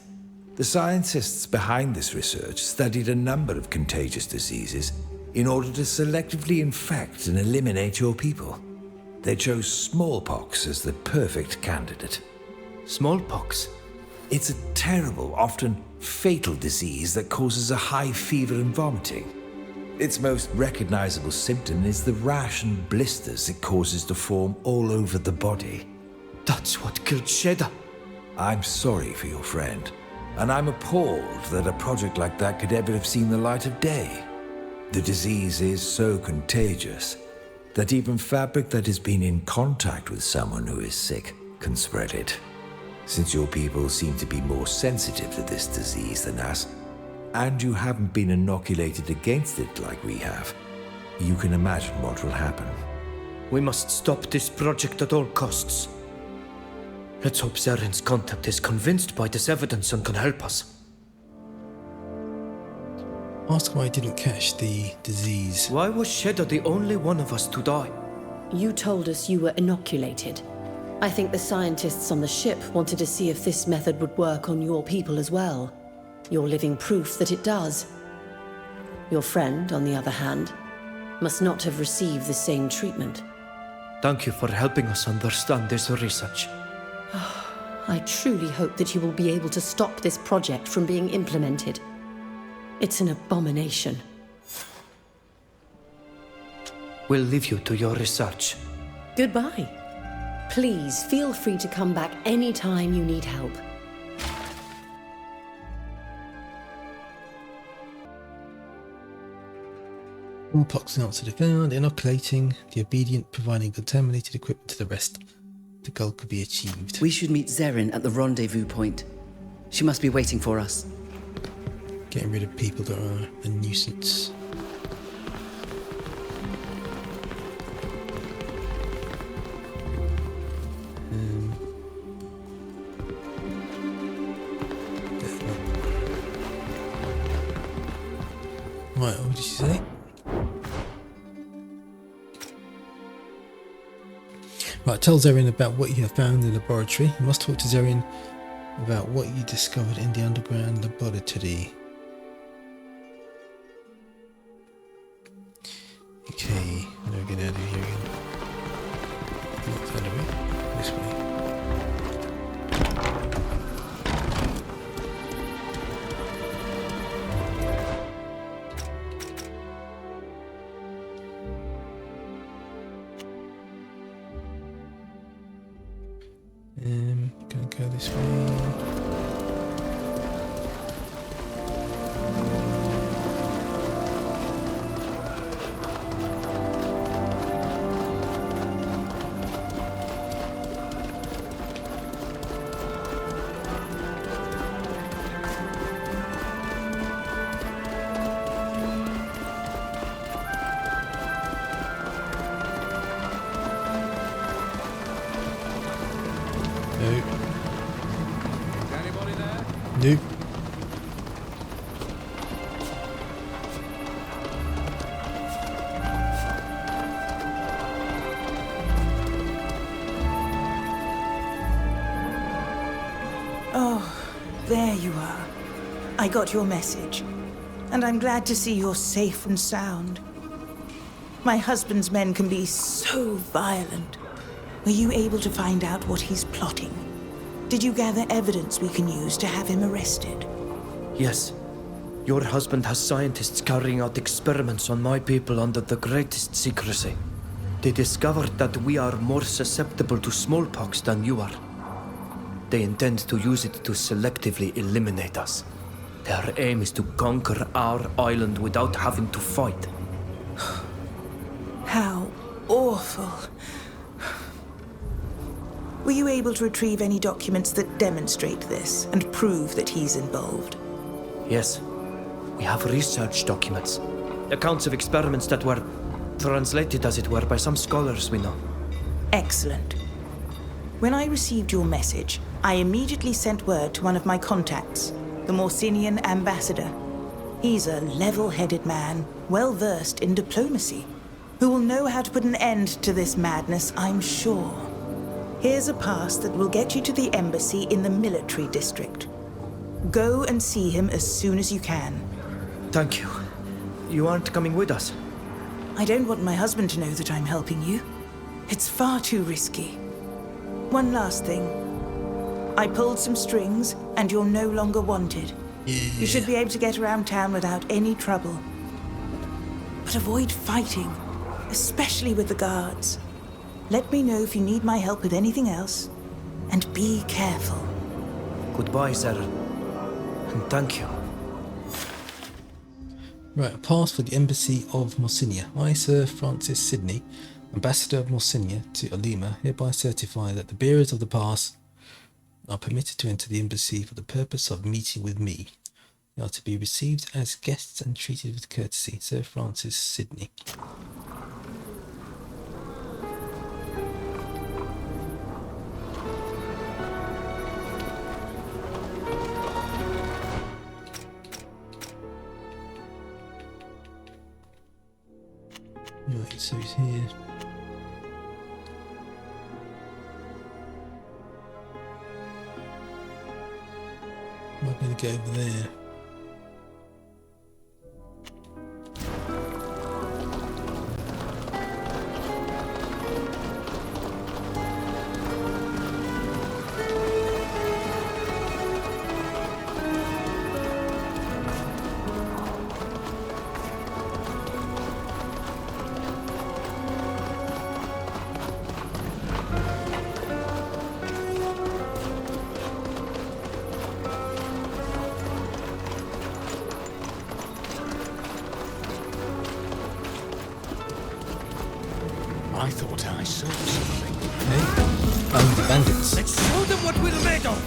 The scientists behind this research studied a number of contagious diseases in order to selectively infect and eliminate your people. They chose smallpox as the perfect candidate. Smallpox? It's a terrible, often fatal disease that causes a high fever and vomiting. Its most recognizable symptom is the rash and blisters it causes to form all over the body. That's what killed Sheda. I'm sorry for your friend, and I'm appalled that a project like that could ever have seen the light of day. The disease is so contagious that even fabric that has been in contact with someone who is sick can spread it. Since your people seem to be more sensitive to this disease than us, and you haven't been inoculated against it like we have, you can imagine what will happen. We must stop this project at all costs. Let's hope Zerrin's contact is convinced by this evidence and can help us. Ask why I didn't catch the disease. Why was Sheda the only one of us to die? You told us you were inoculated. I think the scientists on the ship wanted to see if this method would work on your people as well. You're living proof that it does. Your friend, on the other hand, must not have received the same treatment. Thank you for helping us understand this research. I truly hope that you will be able to stop this project from being implemented. It's an abomination. We'll leave you to your research. Goodbye. Please feel free to come back anytime you need help. Smallpox answer to found, inoculating, the obedient providing contaminated equipment to the rest. The goal could be achieved. We should meet Zerrin at the rendezvous point. She must be waiting for us. Getting rid of people that are a nuisance. Right, what did she say? Right, tell Zerrin about what you have found in the laboratory. You must talk to Zerrin about what you discovered in the underground laboratory. Okay, how do we get out of here again? Not that way. This way. Gonna go this way. Nope. Oh, there you are. I got your message, and I'm glad to see you're safe and sound. My husband's men can be so violent. Were you able to find out what he's plotting? Did you gather evidence we can use to have him arrested? Yes. Your husband has scientists carrying out experiments on my people under the greatest secrecy. They discovered that we are more susceptible to smallpox than you are. They intend to use it to selectively eliminate us. Their aim is to conquer our island without having to fight. How awful. Were you able to retrieve any documents that demonstrate this and prove that he's involved? Yes. We have research documents. Accounts of experiments that were translated, as it were, by some scholars we know. Excellent. When I received your message, I immediately sent word to one of my contacts, the Morsinian ambassador. He's a level-headed man, well-versed in diplomacy, who will know how to put an end to this madness, I'm sure. Here's a pass that will get you to the embassy in the military district. Go and see him as soon as you can. Thank you. You aren't coming with us? I don't want my husband to know that I'm helping you. It's far too risky. One last thing. I pulled some strings, and you're no longer wanted. Yeah. You should be able to get around town without any trouble. But avoid fighting, especially with the guards. Let me know if you need my help with anything else, and be careful. Goodbye, sir. And thank you. Right, a pass for the Embassy of Morsinia. I, Sir Francis Sidney, Ambassador of Morsinia to Olima, hereby certify that the bearers of the pass are permitted to enter the embassy for the purpose of meeting with me. They are to be received as guests and treated with courtesy. Sir Francis Sidney. Right, so he's here. Am I going to go over there? I thought I saw something. Hey, found the bandits. Let's show them what we're made of!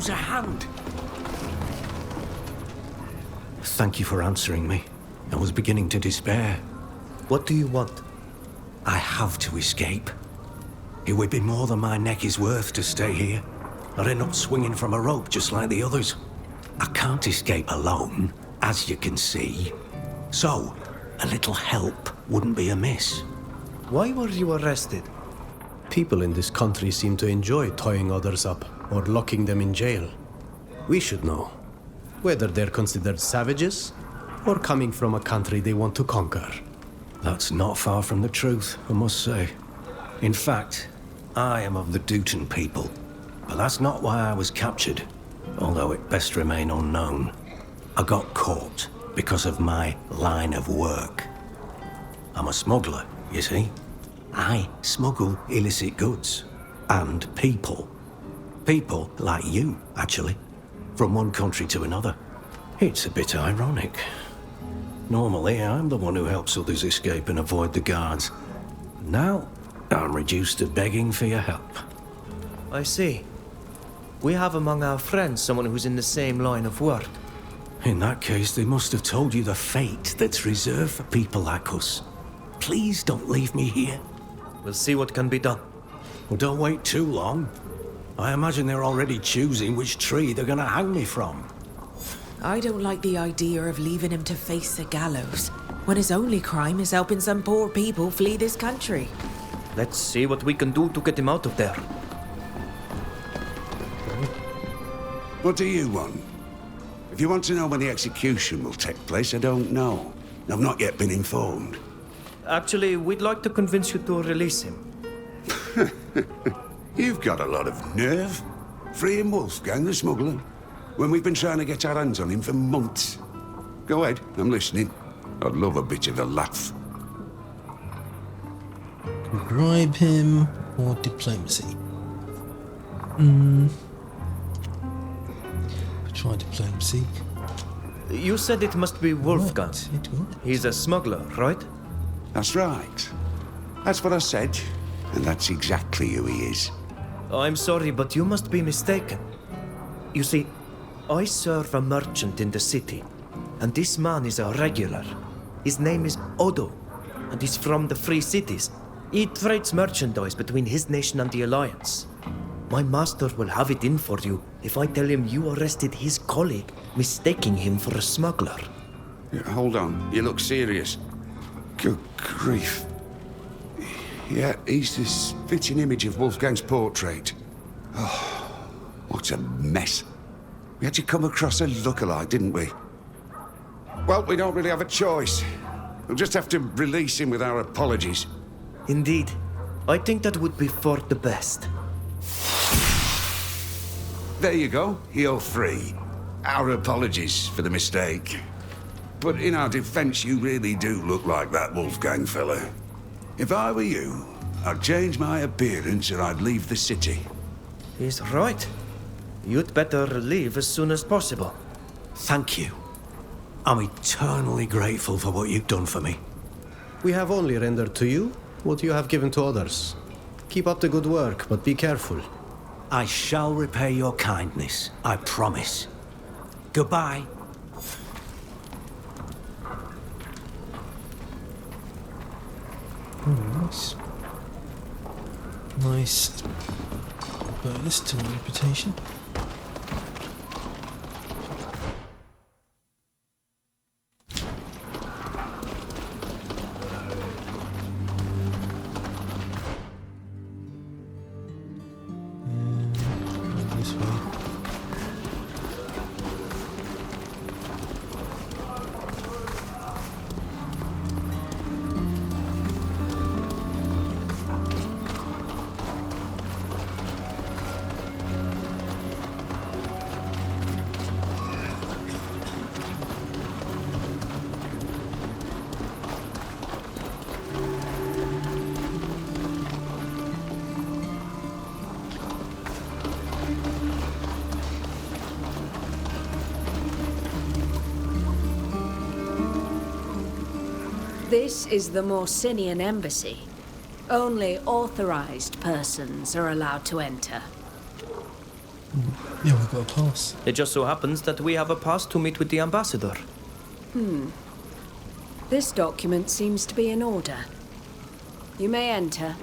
use a hand. Thank you for answering me. I was beginning to despair. What do you want? I have to escape. It would be more than my neck is worth to stay here. I'd end up swinging from a rope just like the others. I can't escape alone, as you can see. So, a little help wouldn't be amiss. Why were you arrested? People in this country seem to enjoy tying others up or locking them in jail. We should know whether they're considered savages or coming from a country they want to conquer. That's not far from the truth, I must say. In fact, I am of the Dutan people, but that's not why I was captured, although it best remain unknown. I got caught because of my line of work. I'm a smuggler, you see. I smuggle illicit goods and people. People like you, actually, from one country to another. It's a bit ironic. Normally, I'm the one who helps others escape and avoid the guards. Now, I'm reduced to begging for your help. I see. We have among our friends someone who's in the same line of work. In that case, they must have told you the fate that's reserved for people like us. Please don't leave me here. We'll see what can be done. Well, don't wait too long. I imagine they're already choosing which tree they're gonna hang me from. I don't like the idea of leaving him to face the gallows, when his only crime is helping some poor people flee this country. Let's see what we can do to get him out of there. What do you want? If you want to know when the execution will take place, I don't know. I've not yet been informed. Actually, we'd like to convince you to release him. You've got a lot of nerve. Freeing Wolfgang, the smuggler, when we've been trying to get our hands on him for months. Go ahead, I'm listening. I'd love a bit of a laugh. Bribe him or diplomacy? Try diplomacy. You said it must be Wolfgang. He's a smuggler, right? That's right. That's what I said, and that's exactly who he is. I'm sorry, but you must be mistaken. You see, I serve a merchant in the city, and this man is a regular. His name is Odo, and he's from the Free Cities. He trades merchandise between his nation and the Alliance. My master will have it in for you if I tell him you arrested his colleague, mistaking him for a smuggler. Hold on, you look serious. Good grief. Yeah, he's the spitting image of Wolfgang's portrait. Oh, what a mess. We had to come across a lookalike, didn't we? Well, we don't really have a choice. We'll just have to release him with our apologies. Indeed. I think that would be for the best. There you go, you're free. Our apologies for the mistake. But in our defense, you really do look like that Wolfgang fella. If I were you, I'd change my appearance or I'd leave the city. He's right. You'd better leave as soon as possible. Thank you. I'm eternally grateful for what you've done for me. We have only rendered to you what you have given to others. Keep up the good work, but be careful. I shall repay your kindness, I promise. Goodbye. Nice. Nice bonus to reputation. This way. This is the Morsinian embassy. Only authorized persons are allowed to enter. Yeah, we've got a pass. It just so happens that we have a pass to meet with the ambassador. This document seems to be in order. You may enter.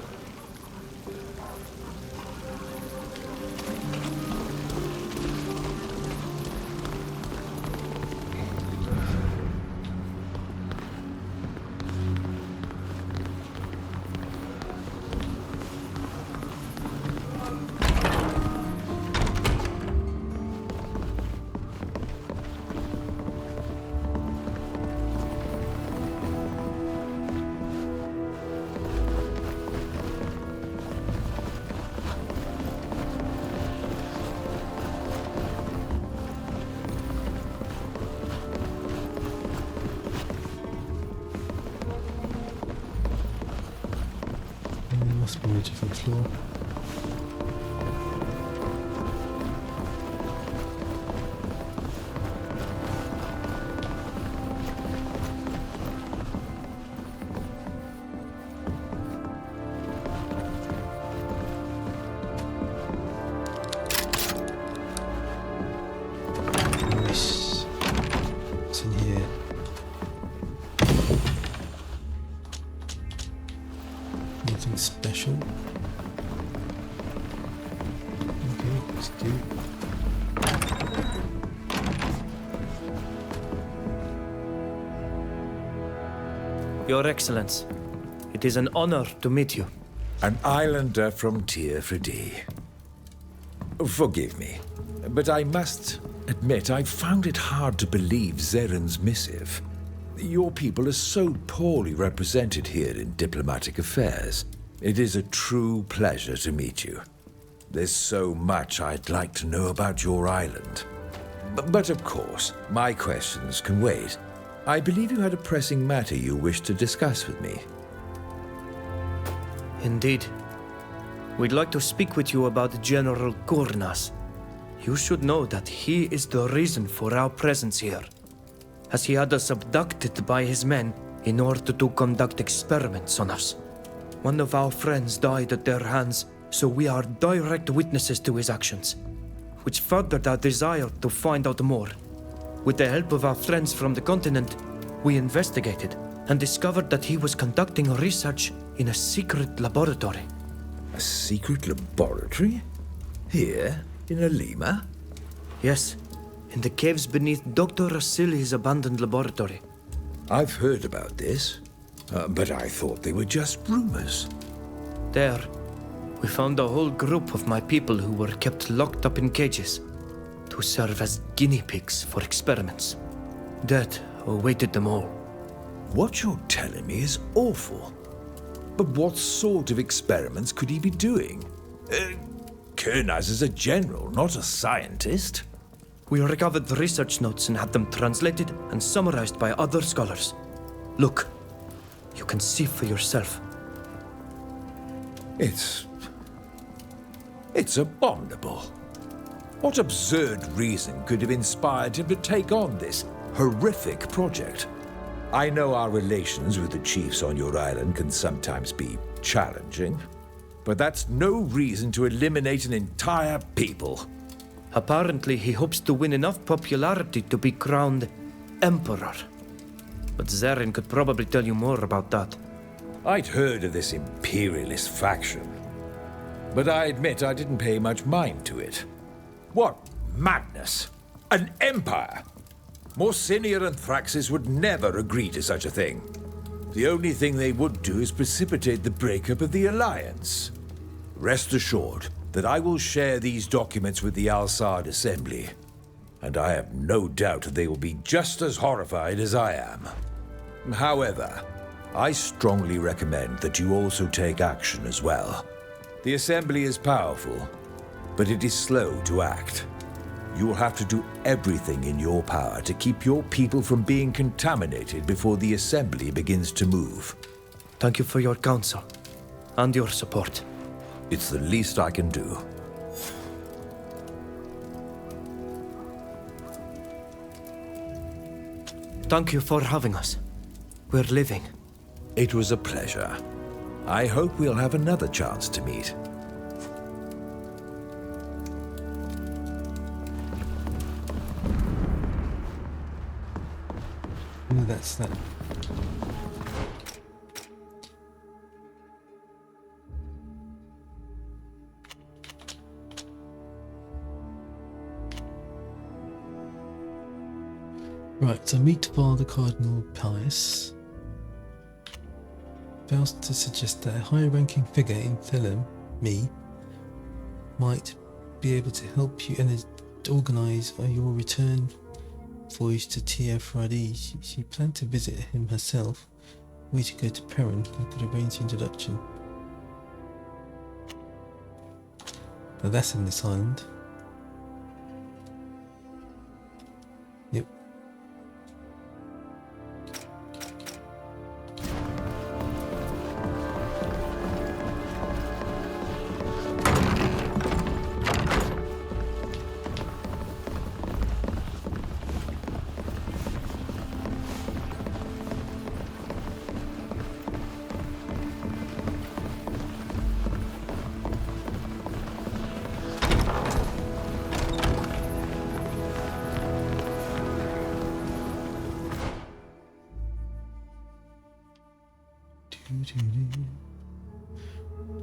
Must be a different floor. Nice. What's in here? Anything special? Okay, let's do. Your Excellence, it is an honor to meet you. An islander from Teer Fradee. Forgive me, but I must admit I found it hard to believe Zeren's missive. Your people are so poorly represented here in diplomatic affairs. It is a true pleasure to meet you. There's so much I'd like to know about your island. But of course, my questions can wait. I believe you had a pressing matter you wished to discuss with me. Indeed. We'd like to speak with you about General Gurnas. You should know that he is the reason for our presence here, as he had us abducted by his men in order to conduct experiments on us. One of our friends died at their hands, so we are direct witnesses to his actions, which furthered our desire to find out more. With the help of our friends from the continent, we investigated and discovered that he was conducting research in a secret laboratory. A secret laboratory? Here, in Alima? Yes, in the caves beneath Dr. Rasili's abandoned laboratory. I've heard about this, but I thought they were just rumors. There, we found a whole group of my people who were kept locked up in cages to serve as guinea pigs for experiments. Death awaited them all. What you're telling me is awful. But what sort of experiments could he be doing? Kurnaz is a general, not a scientist. We recovered the research notes and had them translated and summarized by other scholars. Look, you can see for yourself. It's abominable. What absurd reason could have inspired him to take on this horrific project? I know our relations with the chiefs on your island can sometimes be challenging, but that's no reason to eliminate an entire people. Apparently, he hopes to win enough popularity to be crowned Emperor. But Zeren could probably tell you more about that. I'd heard of this imperialist faction, but I admit I didn't pay much mind to it. What madness! An empire! Morsinia and Thraxis would never agree to such a thing. The only thing they would do is precipitate the breakup of the Alliance. Rest assured that I will share these documents with the Al-Sad Assembly, and I have no doubt they will be just as horrified as I am. However, I strongly recommend that you also take action as well. The Assembly is powerful, but it is slow to act. You will have to do everything in your power to keep your people from being contaminated before the Assembly begins to move. Thank you for your counsel and your support. It's the least I can do. Thank you for having us. We're leaving. It was a pleasure. I hope we'll have another chance to meet. No, that's that. Right, so meet Father Cardinal Pius. Fails to suggest that a high-ranking figure in Thelem, me, might be able to help you and organise your return voyage to Teer Fradee. She planned to visit him herself. We to go to Perrin and could arrange the introduction. Now that's in this island. Yep.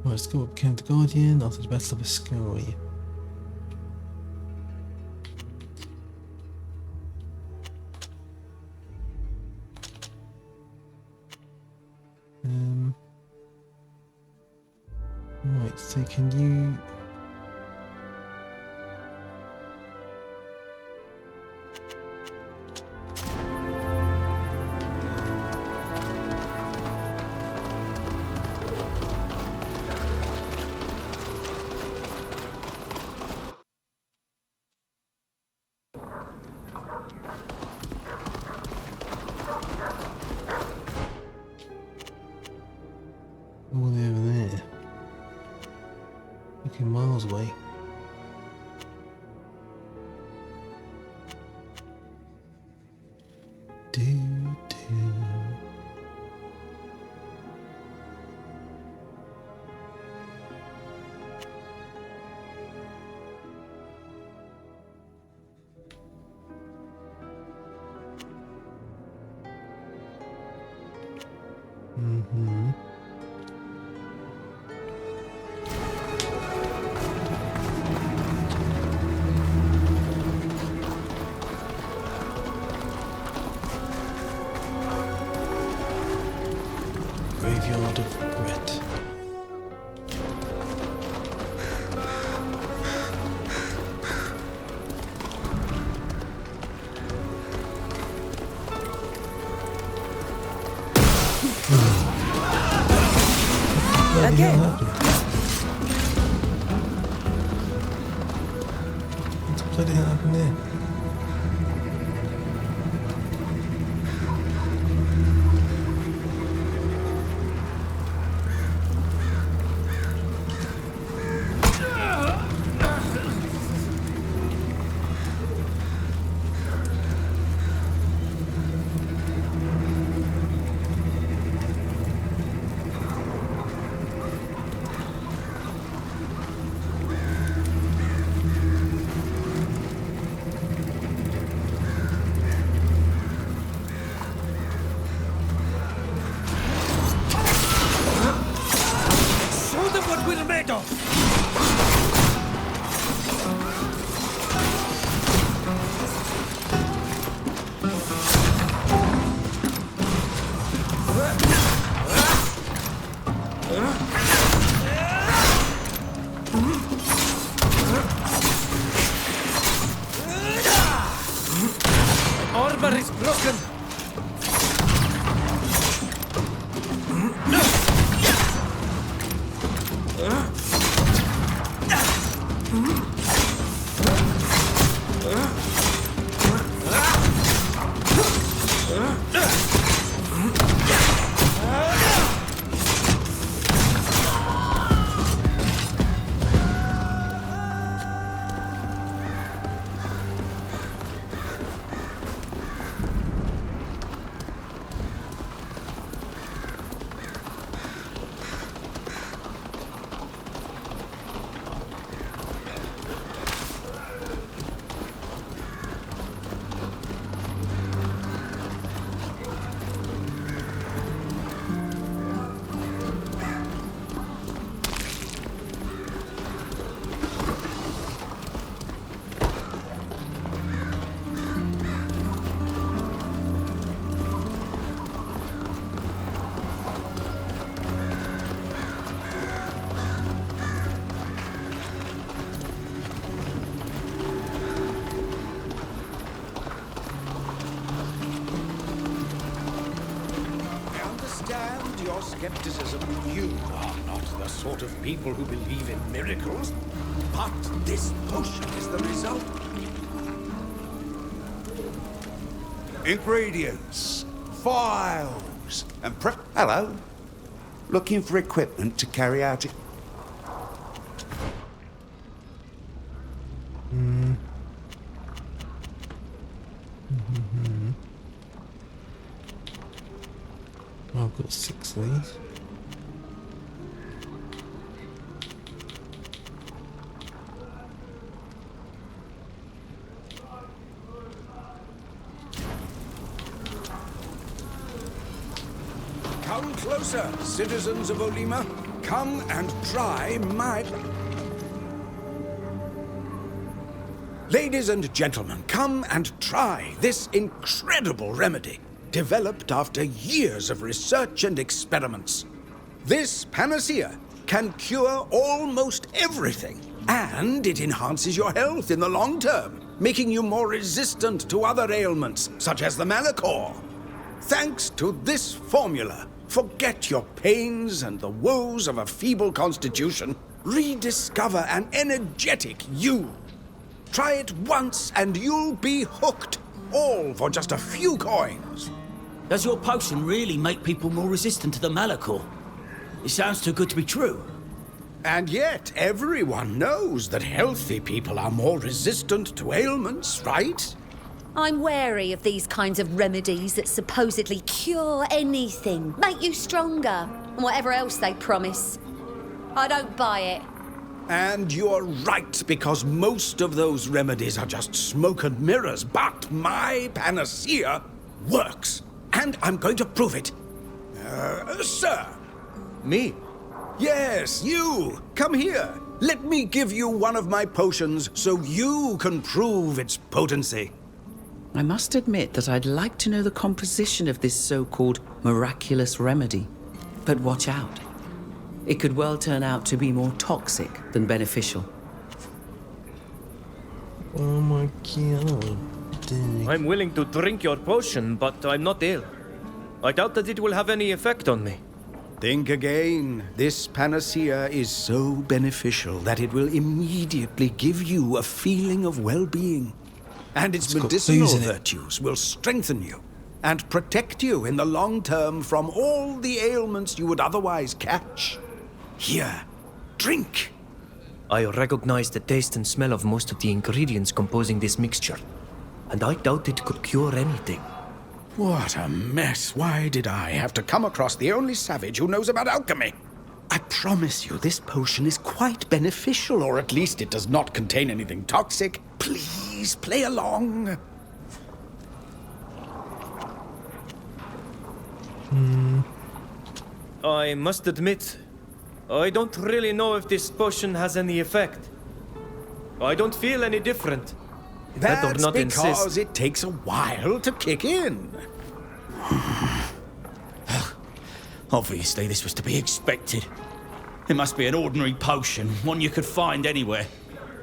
Right, let's go up Camp the Guardian after the Battle of Ascari. Right, so can you... all the way over there. Looking miles away. Mm-hmm. Graveyard of Regret. Again. What the bloody hell happened there? understand your skepticism. You are not the sort of people who believe in miracles. But this potion is the result. Ingredients, files, and Hello. Looking for equipment to carry out it. I've got 6 of these. Come closer, citizens of Olima. Come and try my... Ladies and gentlemen, come and try this incredible remedy, developed after years of research and experiments. This panacea can cure almost everything, and it enhances your health in the long term, making you more resistant to other ailments, such as the Malichor. Thanks to this formula, forget your pains and the woes of a feeble constitution. Rediscover an energetic you. Try it once and you'll be hooked, all for just a few coins. Does your potion really make people more resistant to the Malichor? It sounds too good to be true. And yet, everyone knows that healthy people are more resistant to ailments, right? I'm wary of these kinds of remedies that supposedly cure anything, make you stronger, and whatever else they promise. I don't buy it. And you're right, because most of those remedies are just smoke and mirrors, but my panacea works. And I'm going to prove it. Sir. Me? Yes, you. Come here. Let me give you one of my potions so you can prove its potency. I must admit that I'd like to know the composition of this so-called miraculous remedy. But watch out. It could well turn out to be more toxic than beneficial. Oh my god. I'm willing to drink your potion, but I'm not ill. I doubt that it will have any effect on me. Think again. This panacea is so beneficial that it will immediately give you a feeling of well-being. And its medicinal virtues will strengthen you and protect you in the long term from all the ailments you would otherwise catch. Here, drink. I recognize the taste and smell of most of the ingredients composing this mixture, and I doubt it could cure anything. What a mess. Why did I have to come across the only savage who knows about alchemy? I promise you this potion is quite beneficial, or at least it does not contain anything toxic. Please, play along. I must admit, I don't really know if this potion has any effect. I don't feel any different. That's because it takes a while to kick in. Obviously, this was to be expected. It must be an ordinary potion, one you could find anywhere.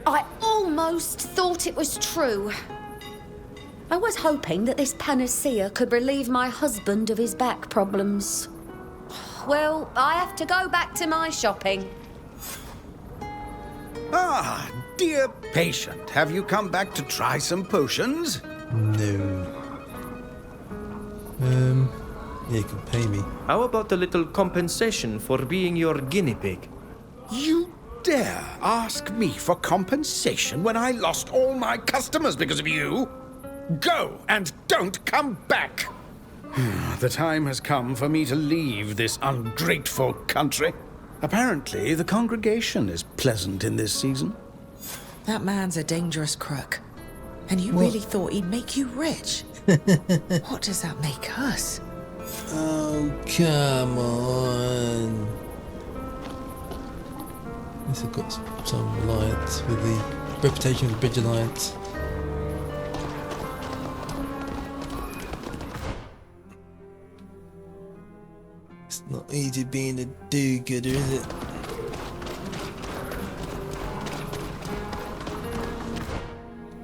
I almost thought it was true. I was hoping that this panacea could relieve my husband of his back problems. Well, I have to go back to my shopping. Ah, dear patient, have you come back to try some potions? No. Yeah, you can pay me. How about a little compensation for being your guinea pig? You dare ask me for compensation when I lost all my customers because of you? Go and don't come back! The time has come for me to leave this ungrateful country. Apparently, the congregation is pleasant in this season. That man's a dangerous crook. And you really thought he'd make you rich? What does that make us? Oh, come on. At least I've got some alliance with the reputation of the Bridge Alliance. It's not easy being a do-gooder, is it?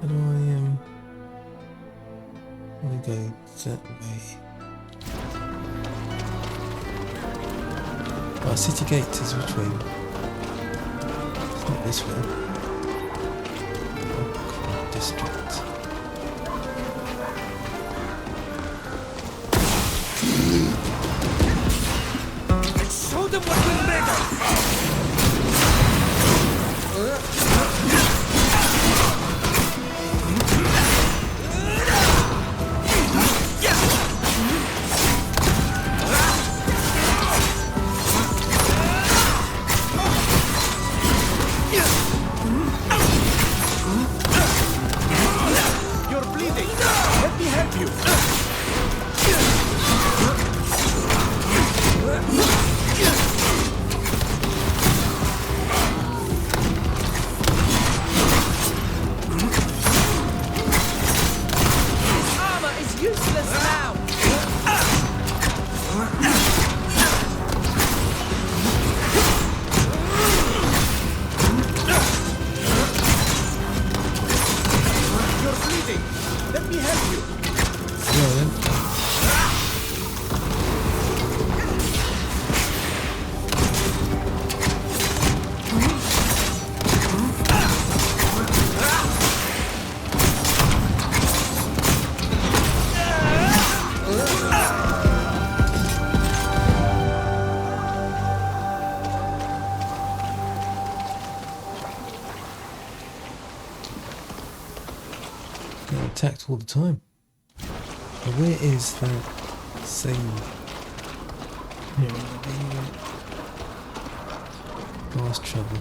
How do I go that way? Our city gate is which way? It's not this way. Oh, district. Show them what we're made of! You're bleeding! Let me help you! Armor is useless now! You're bleeding! Let me help you! Yeah, then. Getting attacked all the time. But where is that save? Here, past travel.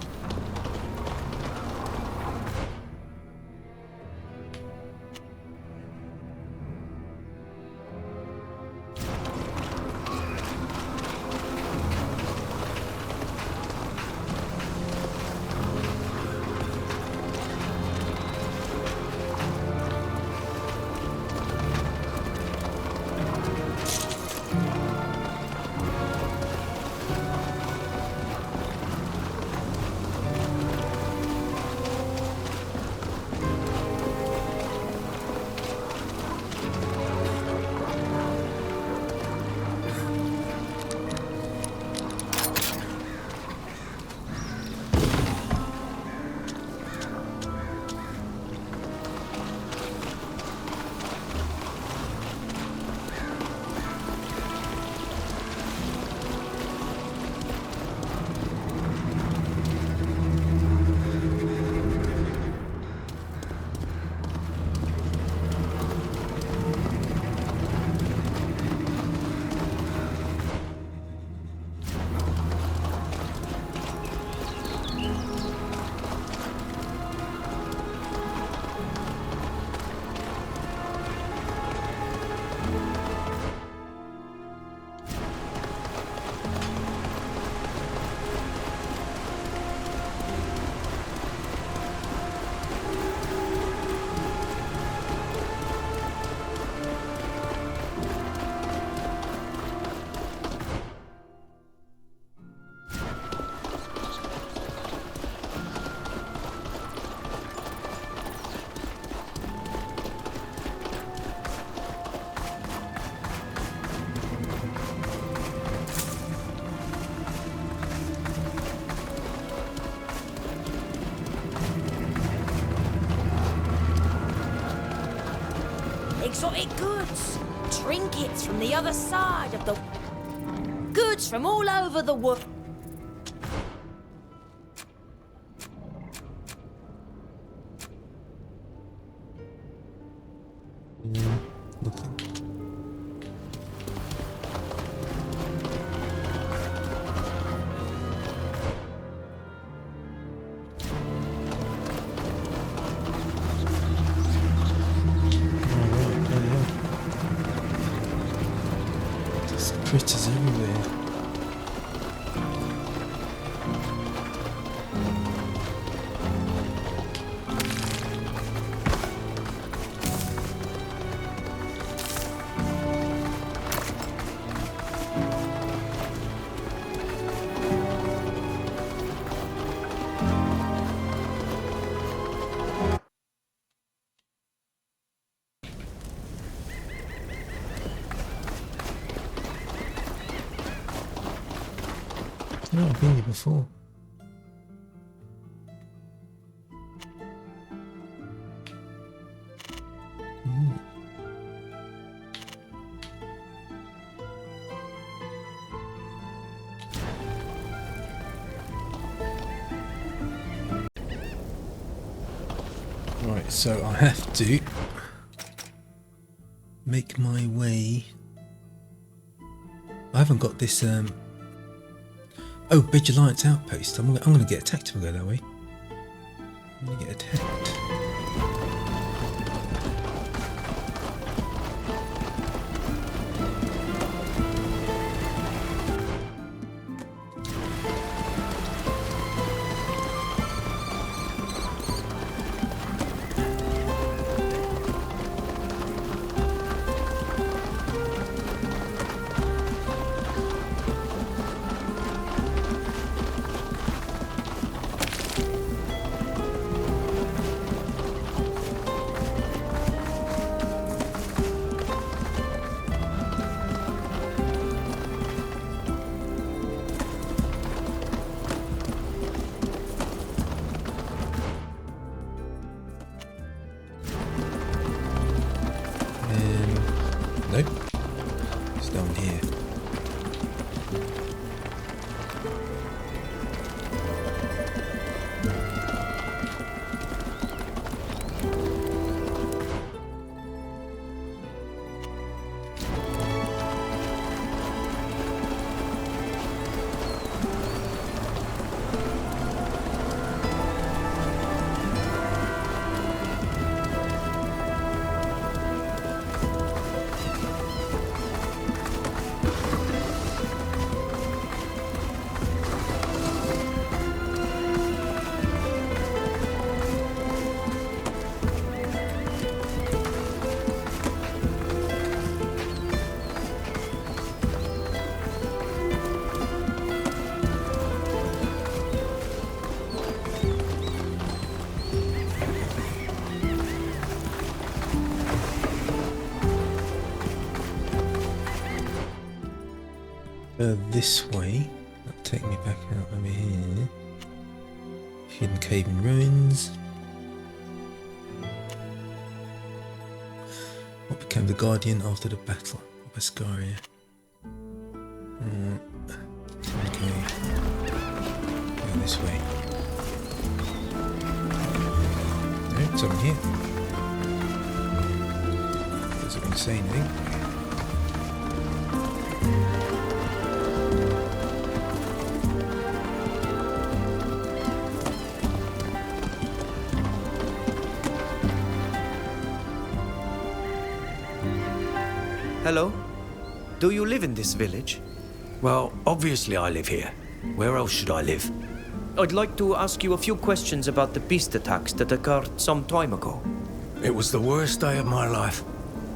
Exotic goods, trinkets from the other side of the... Goods from all over the world. Critters everywhere. No, I've been here before. Right, so I have to make my way. I haven't got this. Oh, vigilance outpost. I'm gonna get attacked if I go that way. I'm gonna get attacked. Nope. It's down here. This way. That'll take me back out over here. Hidden cave and ruins. What became the guardian after the battle of Ascaria? Okay. Go this way. No, it's over here. Doesn't want to say anything. Hello? Do you live in this village? Well, obviously I live here. Where else should I live? I'd like to ask you a few questions about the beast attacks that occurred some time ago. It was the worst day of my life,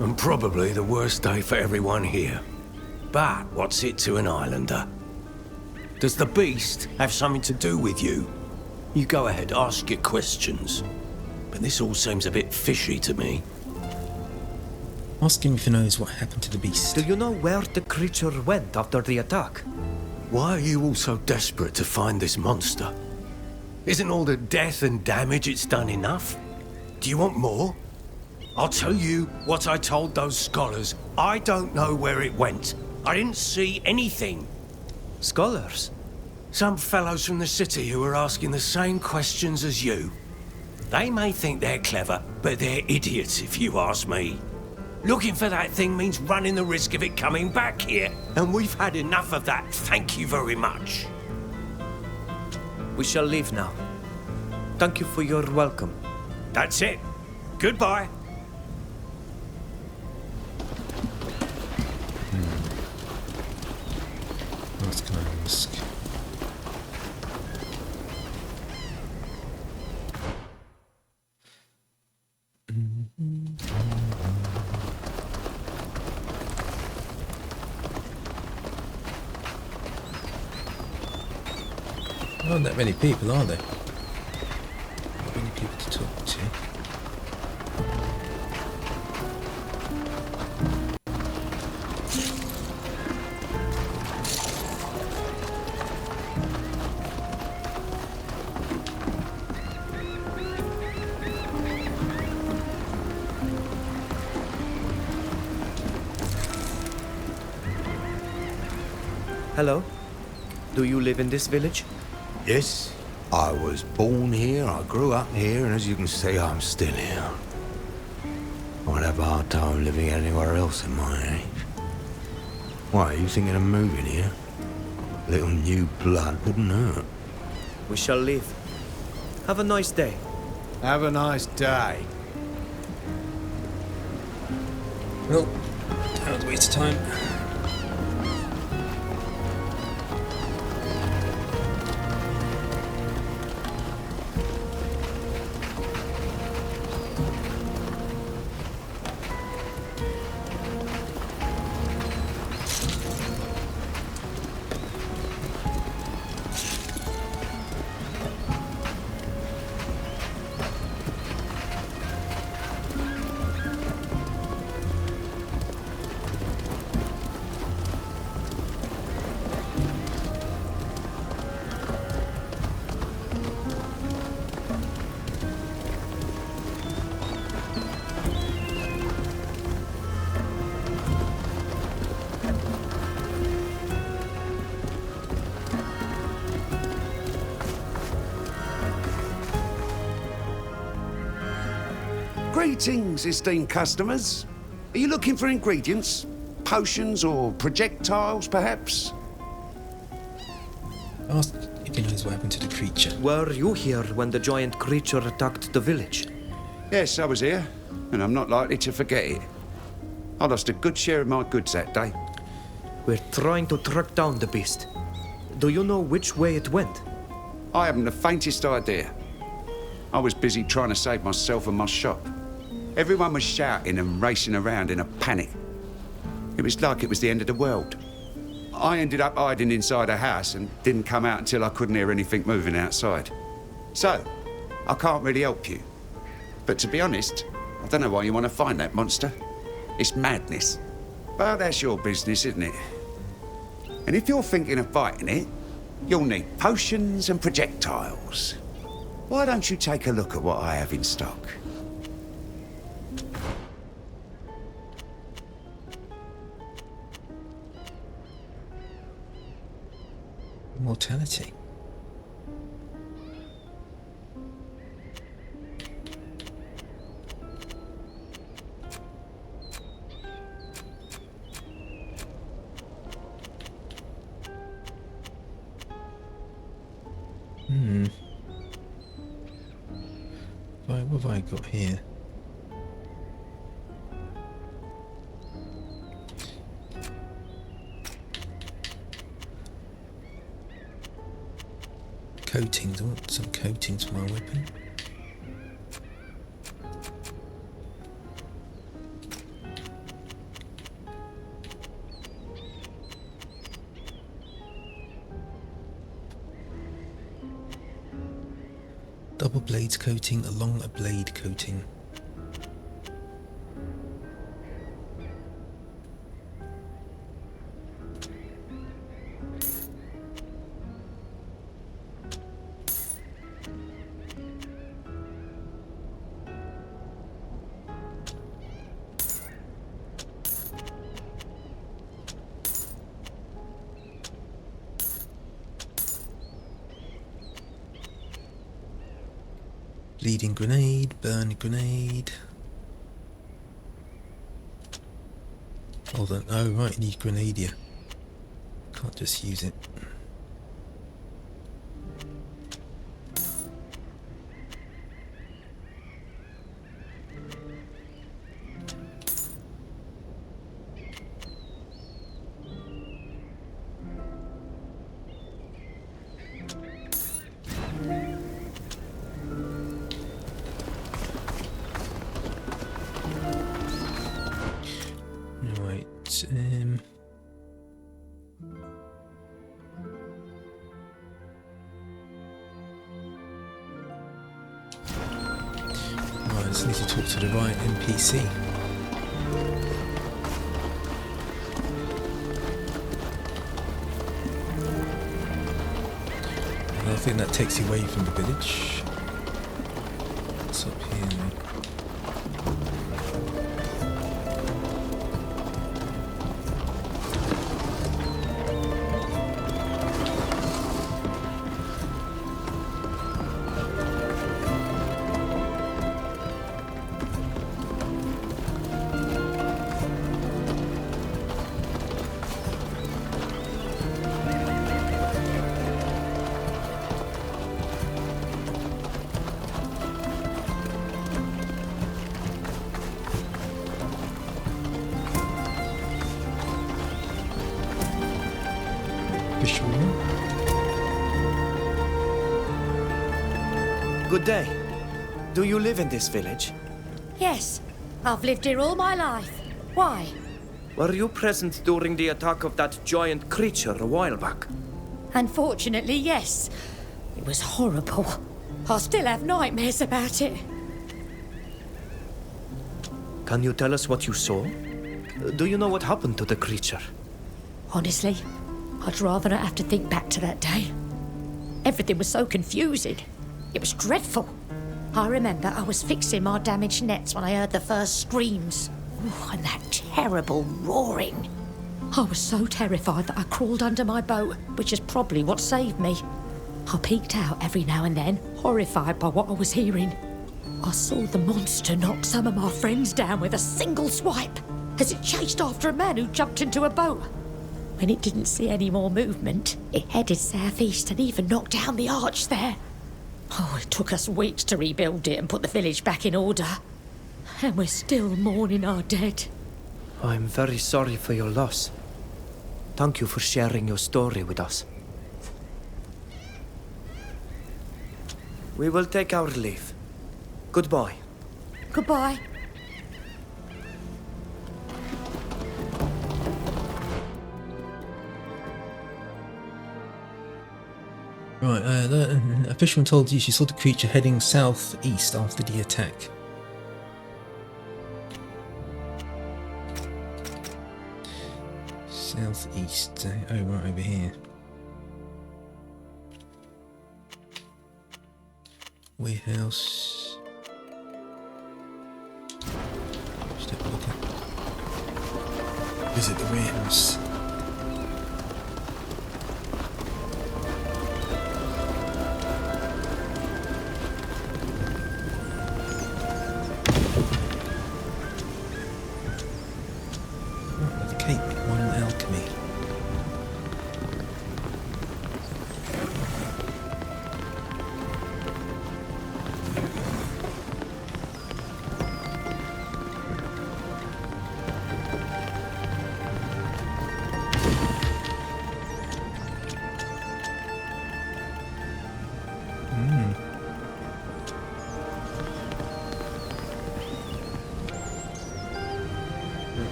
and probably the worst day for everyone here. But what's it to an islander? Does the beast have something to do with you? You go ahead, ask your questions. But this all seems a bit fishy to me. Ask him if he knows what happened to the beast. Do you know where the creature went after the attack? Why are you all so desperate to find this monster? Isn't all the death and damage it's done enough? Do you want more? I'll tell you what I told those scholars. I don't know where it went. I didn't see anything. Scholars? Some fellows from the city who are asking the same questions as you. They may think they're clever, but they're idiots if you ask me. Looking for that thing means running the risk of it coming back here. And we've had enough of that, thank you very much. We shall leave now. Thank you for your welcome. That's it. Goodbye. What can I ask? There aren't that many people, are there? Not many people to talk to. Hello. Do you live in this village? Yes, I was born here, I grew up here, and as you can see, I'm still here. I'd have a hard time living anywhere else in my age. Why, are you thinking of moving here? A little new blood wouldn't hurt. We shall leave. Have a nice day. Have a nice day. Well, that was a waste of time. Greetings, esteemed customers. Are you looking for ingredients? Potions or projectiles, perhaps? Ask if he knows what happened to the creature. Were you here when the giant creature attacked the village? Yes, I was here, and I'm not likely to forget it. I lost a good share of my goods that day. We're trying to track down the beast. Do you know which way it went? I haven't the faintest idea. I was busy trying to save myself and my shop. Everyone was shouting and racing around in a panic. It was like it was the end of the world. I ended up hiding inside a house and didn't come out until I couldn't hear anything moving outside. So, I can't really help you. But to be honest, I don't know why you want to find that monster. It's madness. But that's your business, isn't it? And if you're thinking of fighting it, you'll need potions and projectiles. Why don't you take a look at what I have in stock? Mortality. What have I got here? Coatings. I want some coatings for my weapon. Double blades coating along a blade coating. Bleeding grenade, burn grenade. Hold on, oh right, you need grenadier. Can't just use it. I just need to talk to the right NPC. And I think that takes you away from the village. What's up here? fisherman. Good day. Do you live in this village? Yes, I've lived here all my life. Why? Were you present during the attack of that giant creature a while back? Unfortunately, yes. It was horrible. I still have nightmares about it. Can you tell us what you saw? Do you know what happened to the creature? Honestly, I'd rather not have to think back to that day. Everything was so confusing. It was dreadful. I remember I was fixing my damaged nets when I heard the first screams. Ooh, and that terrible roaring. I was so terrified that I crawled under my boat, which is probably what saved me. I peeked out every now and then, horrified by what I was hearing. I saw the monster knock some of my friends down with a single swipe, as it chased after a man who jumped into a boat. When it didn't see any more movement, it headed southeast and even knocked down the arch there. Oh, it took us weeks to rebuild it and put the village back in order. And we're still mourning our dead. I'm very sorry for your loss. Thank you for sharing your story with us. We will take our leave. Goodbye. Goodbye. Right, a fisherman told you she saw the creature heading southeast after the attack. Southeast. Oh, right over here. Warehouse. Just have a look at. Visit the warehouse.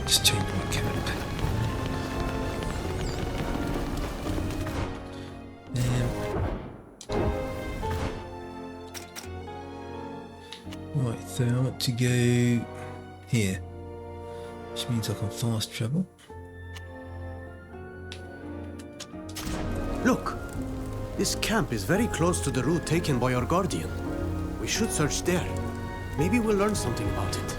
Just change my cap. Right, so I want to go here, which means I can fast travel. Look! This camp is very close to the route taken by our guardian. We should search there. Maybe we'll learn something about it.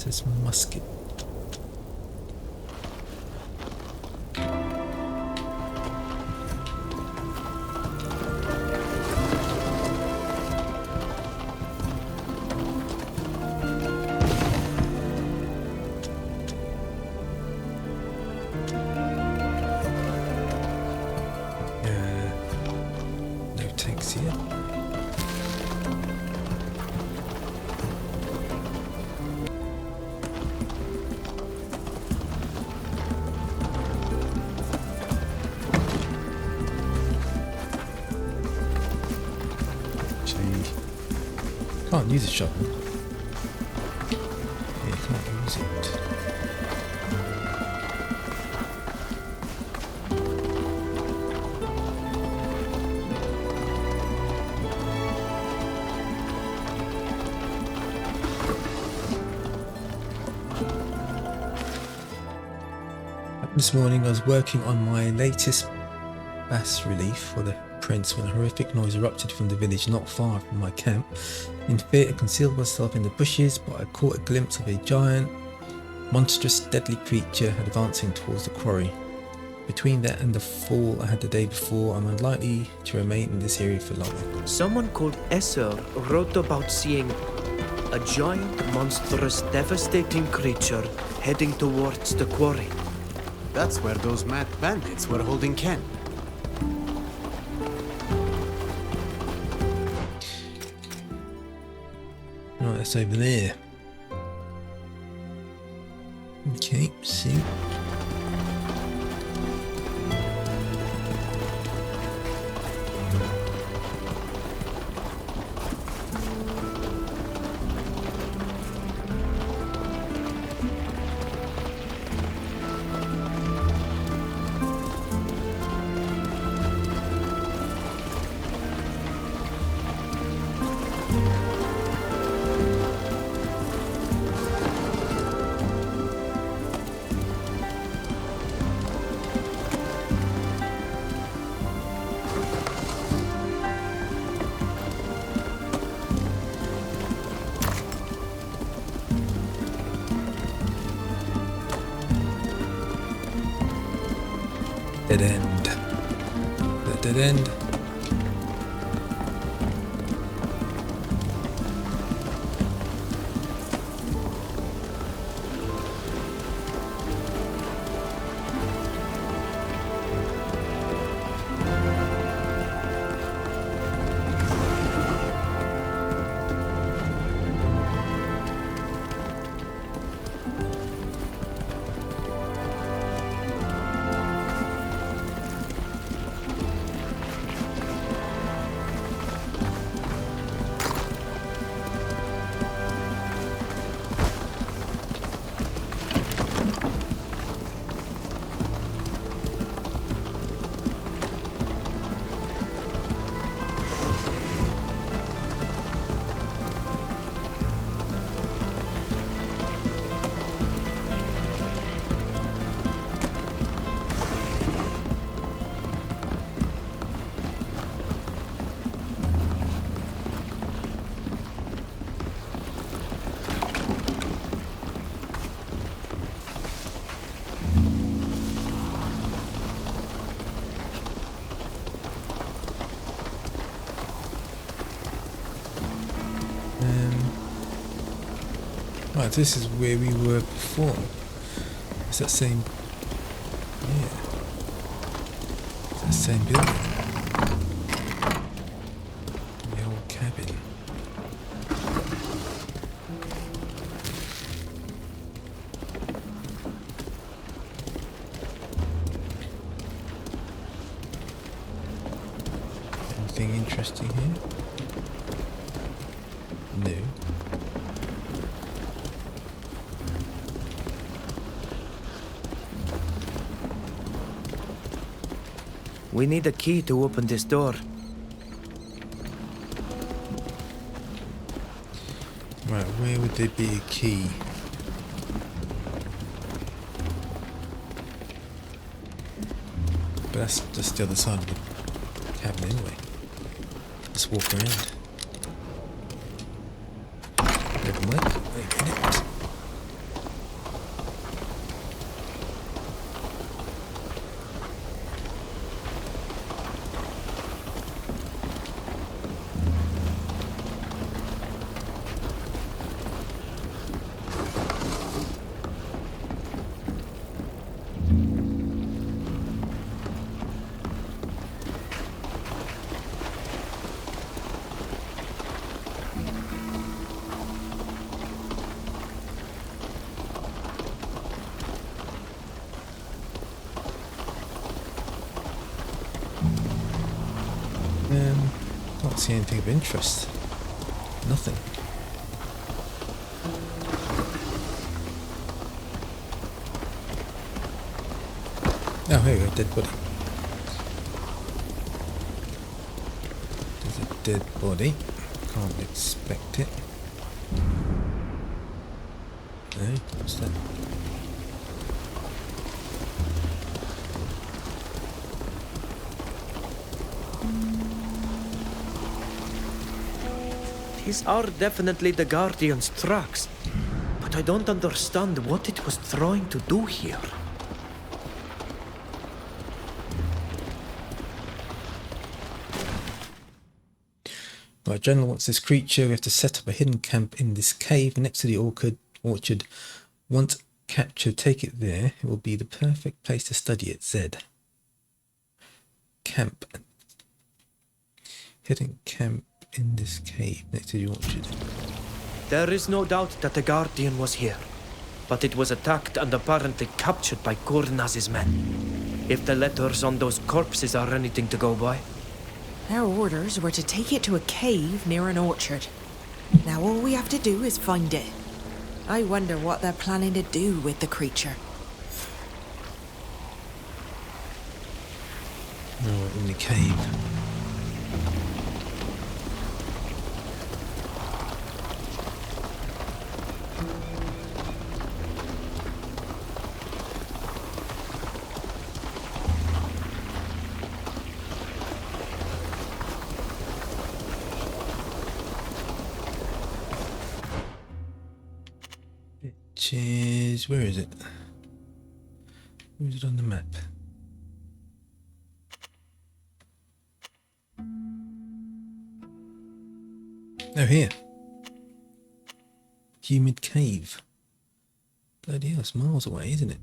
This musket. No tanks here. Can't use a shovel. Yeah, can't use it. This morning I was working on my latest bas relief for the prince when a horrific noise erupted from the village not far from my camp. In fear I concealed myself in the bushes, but I caught a glimpse of a giant, monstrous, deadly creature advancing towards the quarry. Between that and the fall I had the day before, I'm unlikely to remain in this area for long. Someone called Esser wrote about seeing a giant, monstrous, devastating creature heading towards the quarry. That's where those mad bandits were holding Ken. Right, that's over there. Okay, see. Dead end. That dead end. Right, this is where we were before. It's that same... yeah. It's that same building. The old cabin. Anything interesting here? No. We need a key to open this door. Right, where would there be a key? But that's just the other side of the cabin anyway. Let's walk around. Never mind. Wait a minute. Can't see anything of interest. Nothing. Oh, here we go, dead body. There's a dead body. Can't expect it. No, what's that? These are definitely the Guardian's tracks, but I don't understand what it was trying to do here. Right, General wants this creature. We have to set up a hidden camp in this cave next to the orchard. Once captured, take it there. It will be the perfect place to study it. Z. Camp. Hidden camp in this cave next to the orchard. There is no doubt that the Guardian was here, but it was attacked and apparently captured by Gurnaz's men. If the letters on those corpses are anything to go by. Their orders were to take it to a cave near an orchard. Now all we have to do is find it. I wonder what they're planning to do with the creature. Oh, in the cave. Where is it? Where is it on the map? Oh, here. Humid cave. Bloody hell, it's miles away, isn't it?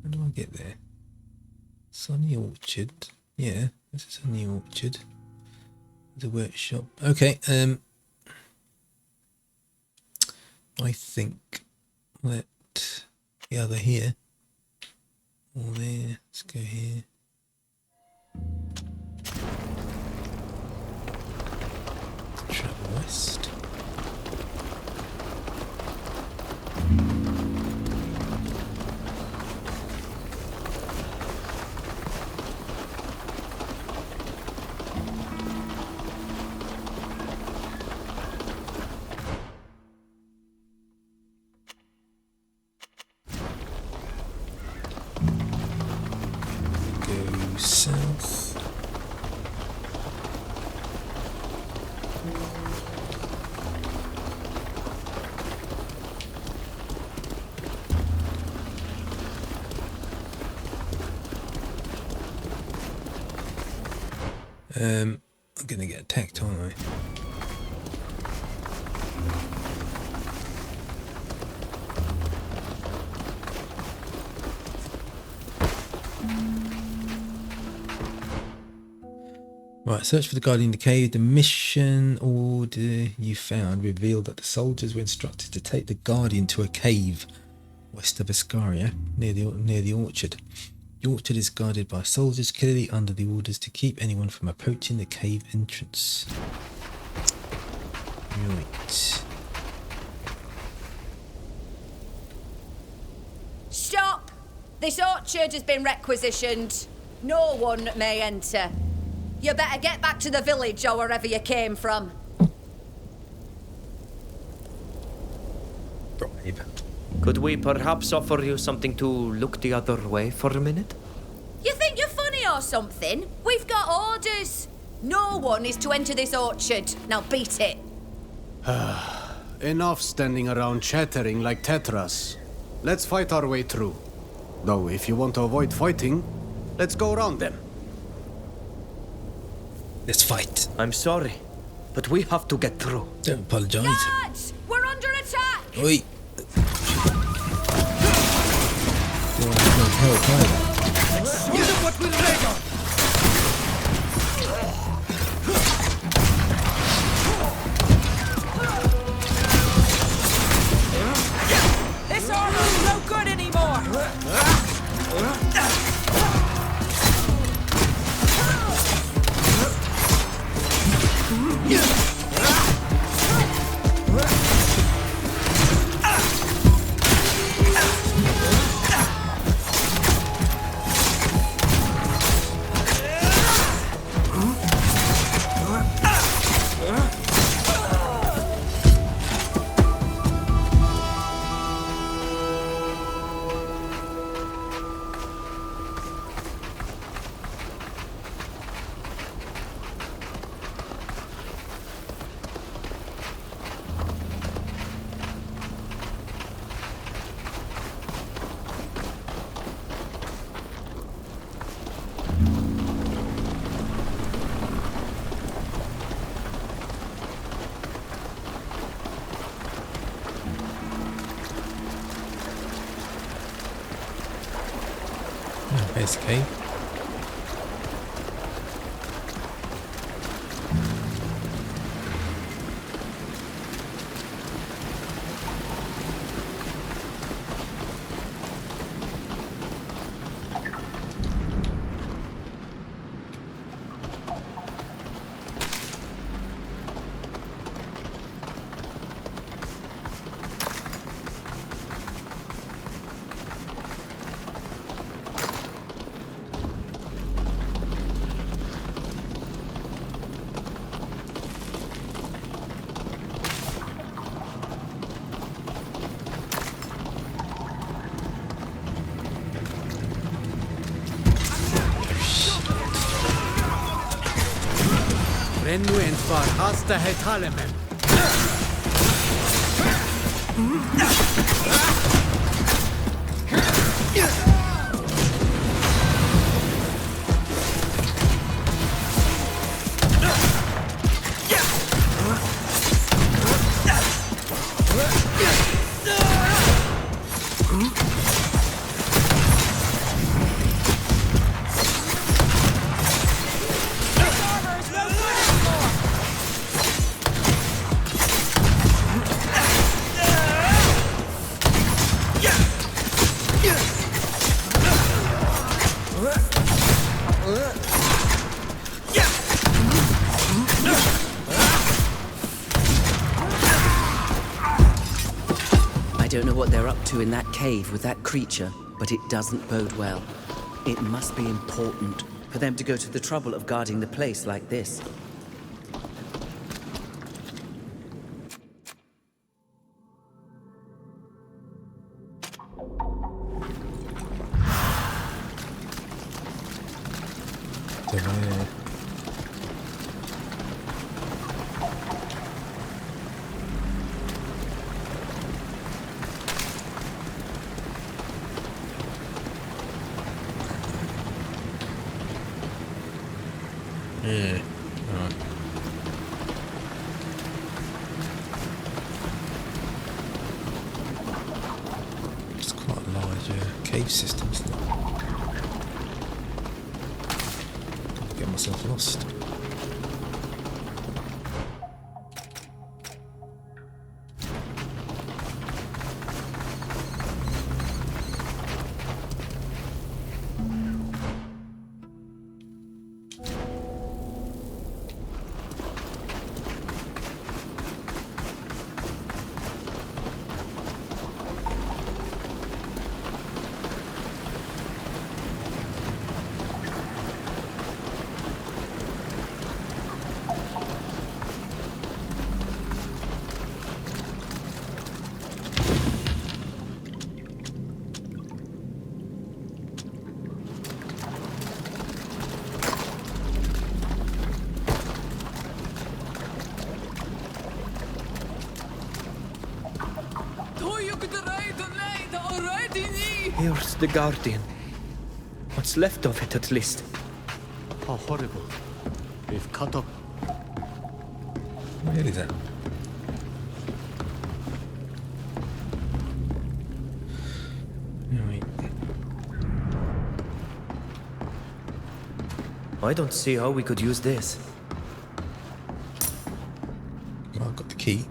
How do I get there? Sunny Orchard. Yeah, this is Sunny Orchard. The workshop. Okay, I think let the other here or there. Let's go here. Travel west. South. I'm gonna get attacked, aren't I? Right, search for the Guardian in the cave. The mission order you found revealed that the soldiers were instructed to take the Guardian to a cave west of Ascaria, near the orchard. The orchard is guarded by soldiers, clearly under the orders to keep anyone from approaching the cave entrance. Right. Stop! This orchard has been requisitioned. No one may enter. You better get back to the village or wherever you came from. Bribe. Could we perhaps offer you something to look the other way for a minute? You think you're funny or something? We've got orders. No one is to enter this orchard. Now beat it. Enough standing around chattering like tetras. Let's fight our way through. Though if you want to avoid fighting, let's go around them. Let's fight. I'm sorry, but we have to get through. Don't apologise. Guards! We're under attack! Oi! Show them what we're made of! This armor's no good anymore! There's the cave. Renwyn var hasta hetalemen. I don't know what they're up to in that cave with that creature, but it doesn't bode well. It must be important for them to go to the trouble of guarding the place like this. Yeah, right. It's quite a large cave system, isn't it? I'll get myself lost. Here's the Guardian. What's left of it, at least. How horrible. We've cut up. Where is that? Right. I don't see how we could use this. Well, I've got the key.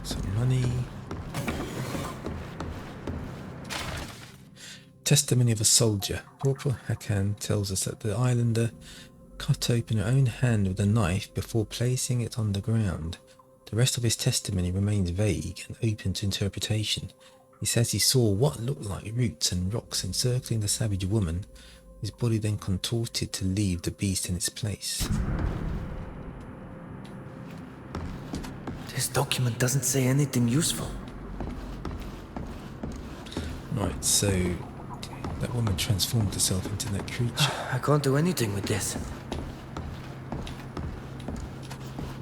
Some money. Testimony of a soldier. Corporal Hakan tells us that the islander cut open her own hand with a knife before placing it on the ground. The rest of his testimony remains vague and open to interpretation. He says he saw what looked like roots and rocks encircling the savage woman. His body then contorted to leave the beast in its place. This document doesn't say anything useful. Right, so that woman transformed herself into that creature. I can't do anything with this.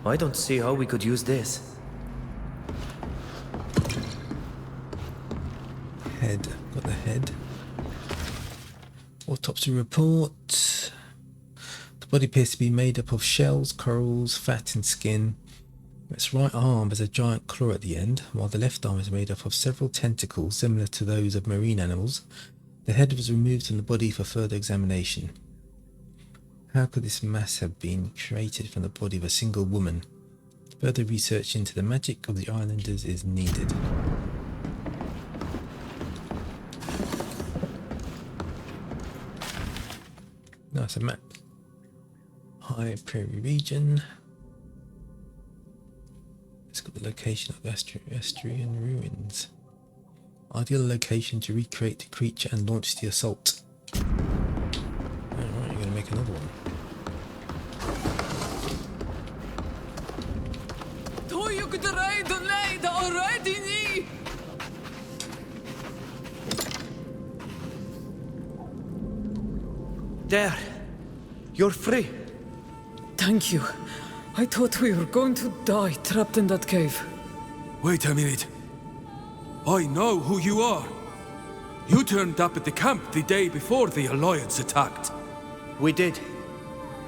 I don't see how we could use this. Head. Got the head. Autopsy report. The body appears to be made up of shells, corals, fat and skin. Its right arm has a giant claw at the end, while the left arm is made up of several tentacles similar to those of marine animals. The head was removed from the body for further examination. How could this mass have been created from the body of a single woman? Further research into the magic of the islanders is needed. Nice, a map. High Prairie region. It's got the location of Estrian ruins. Ideal location to recreate the creature and launch the assault. Alright, you're gonna make another one. There. You're free. Thank you. I thought we were going to die trapped in that cave. Wait a minute. I know who you are. You turned up at the camp the day before the Alliance attacked. We did.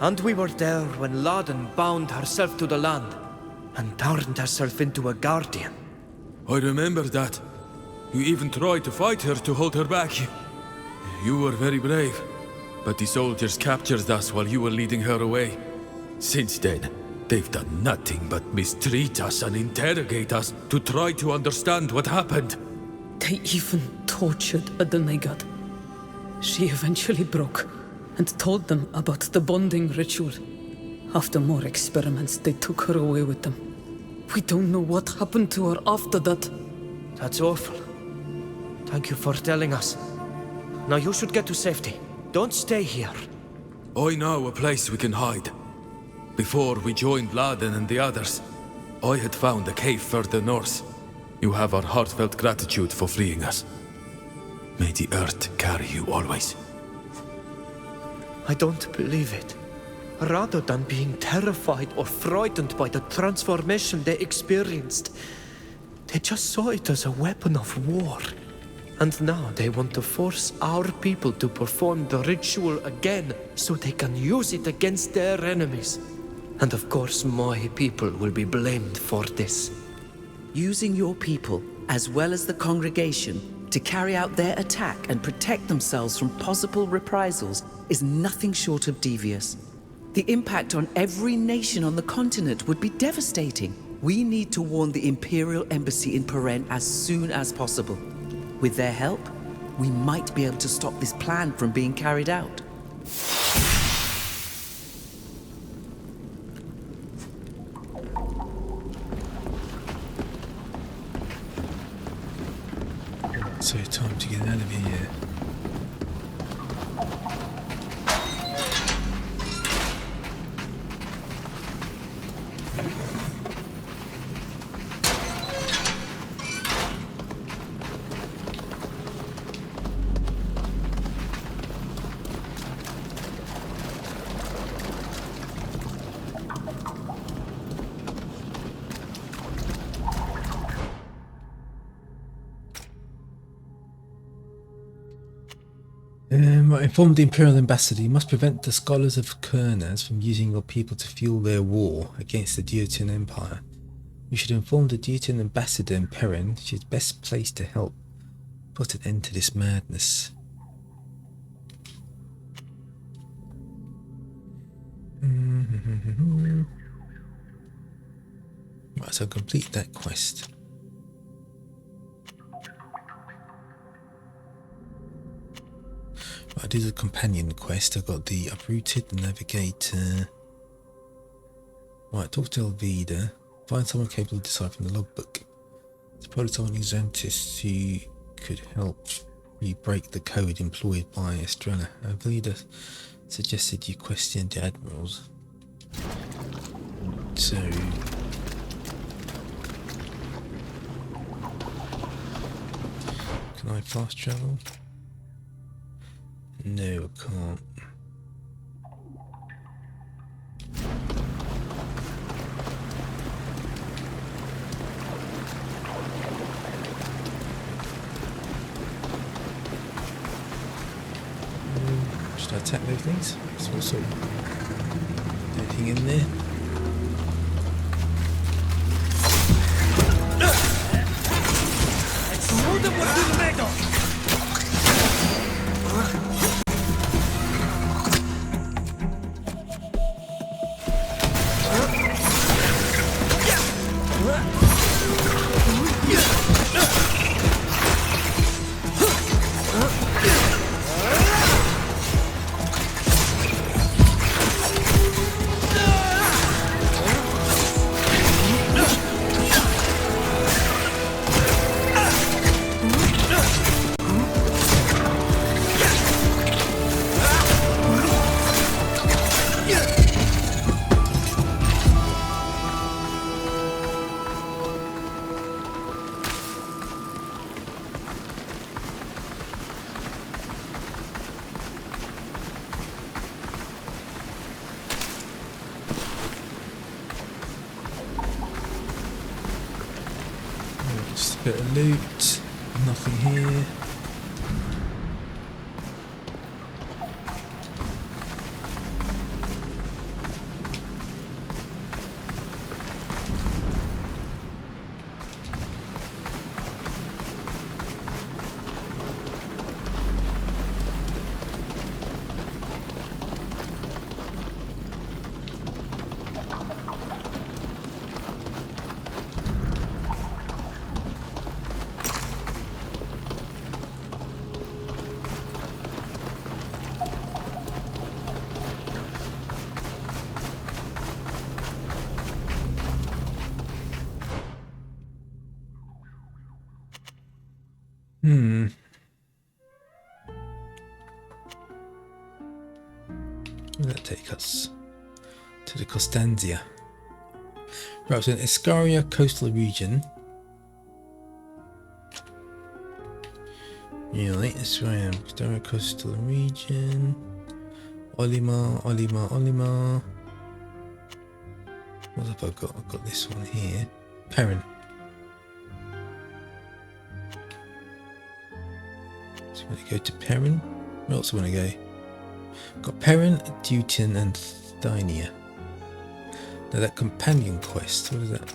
And we were there when Laden bound herself to the land and turned herself into a guardian. I remember that. You even tried to fight her to hold her back. You were very brave. But the soldiers captured us while you were leading her away. Since then, they've done nothing but mistreat us and interrogate us to try to understand what happened. They even tortured a demigod. She eventually broke and told them about the bonding ritual. After more experiments, they took her away with them. We don't know what happened to her after that. That's awful. Thank you for telling us. Now you should get to safety. Don't stay here. I know a place we can hide. Before we joined Laden and the others, I had found a cave further north. You have our heartfelt gratitude for freeing us. May the earth carry you always. I don't believe it. Rather than being terrified or frightened by the transformation they experienced, they just saw it as a weapon of war. And now they want to force our people to perform the ritual again so they can use it against their enemies. And of course my people will be blamed for this. Using your people, as well as the congregation, to carry out their attack and protect themselves from possible reprisals is nothing short of devious. The impact on every nation on the continent would be devastating. We need to warn the Imperial Embassy in Peren as soon as possible. With their help, we might be able to stop this plan from being carried out. So time to get out of here. Inform the Imperial Ambassador. You must prevent the scholars of Kurnaz from using your people to fuel their war against the Deuterian Empire. You should inform the Deuterian Ambassador in Peren. She is best placed to help put an end to this madness. Right, so complete that quest. Right, I did a companion quest. I got the Uprooted, the Navigator. Right, talk to Elvida. Find someone capable of deciphering the logbook. Suppose someone Xantis who could help you break the code employed by Estrella. Elvida suggested you question the admirals. So can I fast travel? No, I can't. Should I attack those things? There's also anything in there. Just a bit of loot, nothing here. Where does that take us? To the Costanza. Right, so in Iscaria coastal region. Yeah, that's where I am. Iscaria coastal region. Olimar. What have I got? I've got this one here. Perrin. So I'm going to go to Perrin. Where else do I want to go? I've got Perrin, Dutin and Thynia. Now that companion quest, what is that?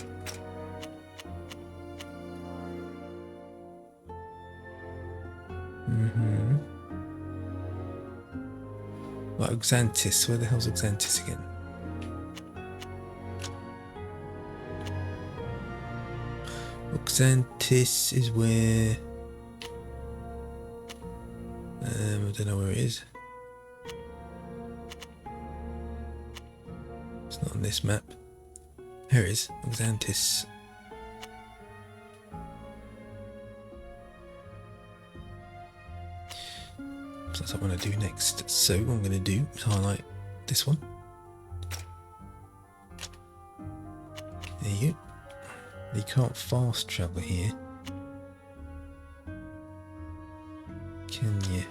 Right, Xantis. Where the hell's Xantis again? Xantis is where... I don't know where it is. It's not on this map. Here it is, Xantis. So that's what I want to do next. So what I'm going to do is highlight this one. There you go. You can't fast travel here. Can you?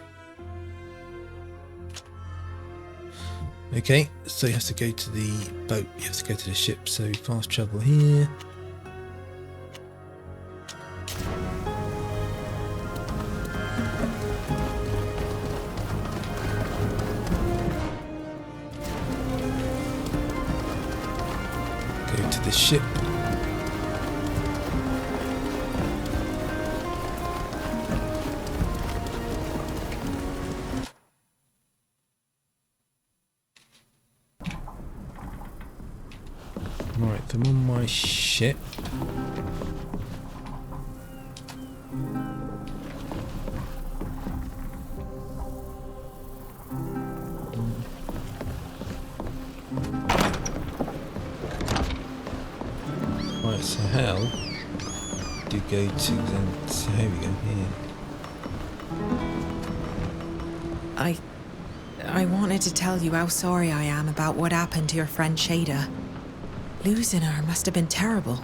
Okay, so you have to go to the boat, you have to go to the ship, so fast travel here. Go to the ship. Right, I'm on my ship. Right, so how do you go to so here we go here. I wanted to tell you how sorry I am about what happened to your friend Shada. Losing her must have been terrible.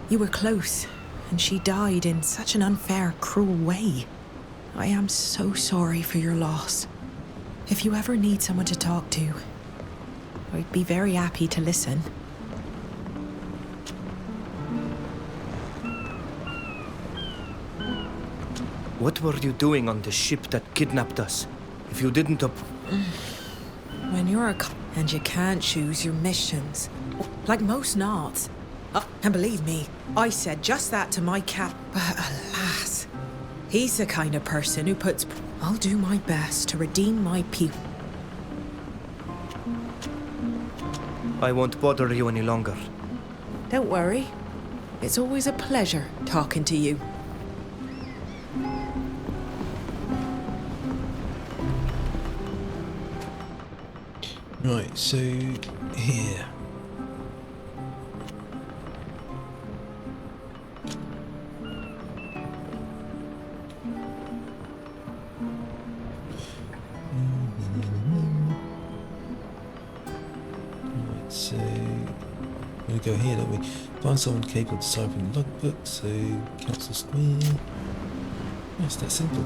You were close, and she died in such an unfair, cruel way. I am so sorry for your loss. If you ever need someone to talk to, I'd be very happy to listen. What were you doing on the ship that kidnapped us? If you didn't When you're a and you can't choose your missions, like most Nods. And believe me, I said just that to my cap, but alas, he's the kind of person who puts... I'll do my best to redeem my people. I won't bother you any longer. Don't worry. It's always a pleasure talking to you. Right, so here. Right, so we're gonna go here, don't we? Find someone capable of deciphering the logbook, so Council Square. It's that simple.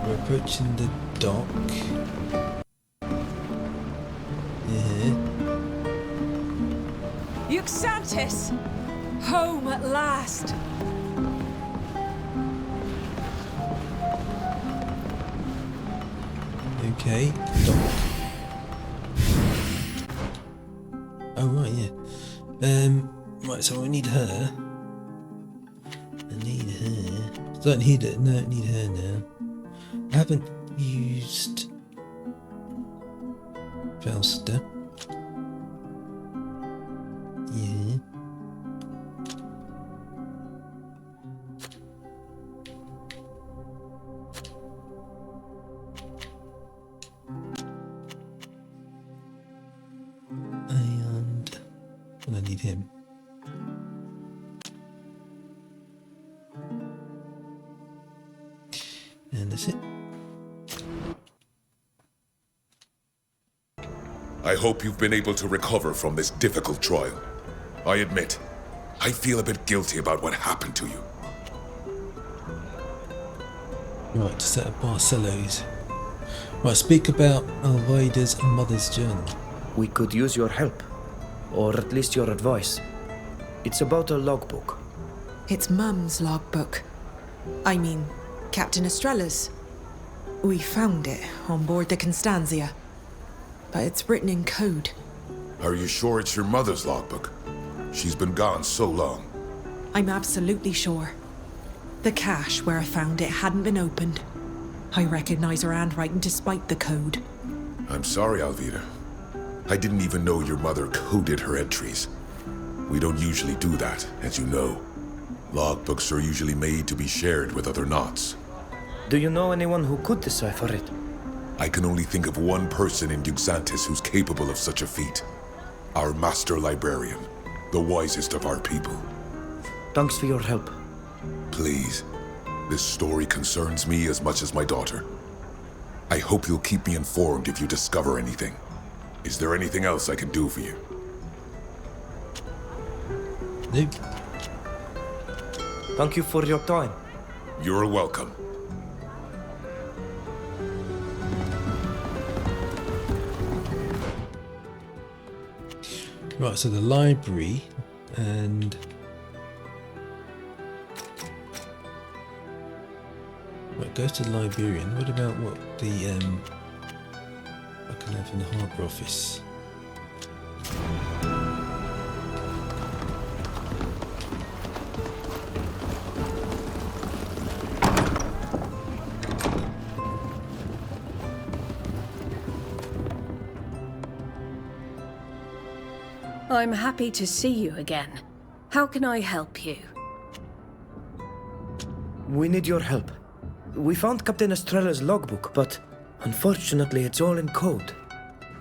We're approaching the dock. Yeah. Uxantis! Home at last! Okay, dock. Oh right, yeah. Right, so we need her. I need her. Don't need it. No, need her now. I haven't used Felster. Yeah. And I need him. And that's it. I hope you've been able to recover from this difficult trial. I admit, I feel a bit guilty about what happened to you. Right, just out of Barcelos. Right, speak about Alvaida's mother's journal. We could use your help, or at least your advice. It's about a logbook. It's Mum's logbook. I mean, Captain Estrella's. We found it on board the Constanzia, but it's written in code. Are you sure it's your mother's logbook? She's been gone so long. I'm absolutely sure. The cache where I found it hadn't been opened. I recognize her handwriting despite the code. I'm sorry, Alvida. I didn't even know your mother coded her entries. We don't usually do that, as you know. Logbooks are usually made to be shared with other knots. Do you know anyone who could decipher it? I can only think of one person in Uxantis who's capable of such a feat. Our master librarian, the wisest of our people. Thanks for your help. Please, this story concerns me as much as my daughter. I hope you'll keep me informed if you discover anything. Is there anything else I can do for you? Nope. Thank you for your time. You're welcome. Right, so the library and right, goes to the librarian. What about what the I can have in the harbour office? I'm happy to see you again. How can I help you? We need your help. We found Captain Estrella's logbook, but unfortunately it's all in code.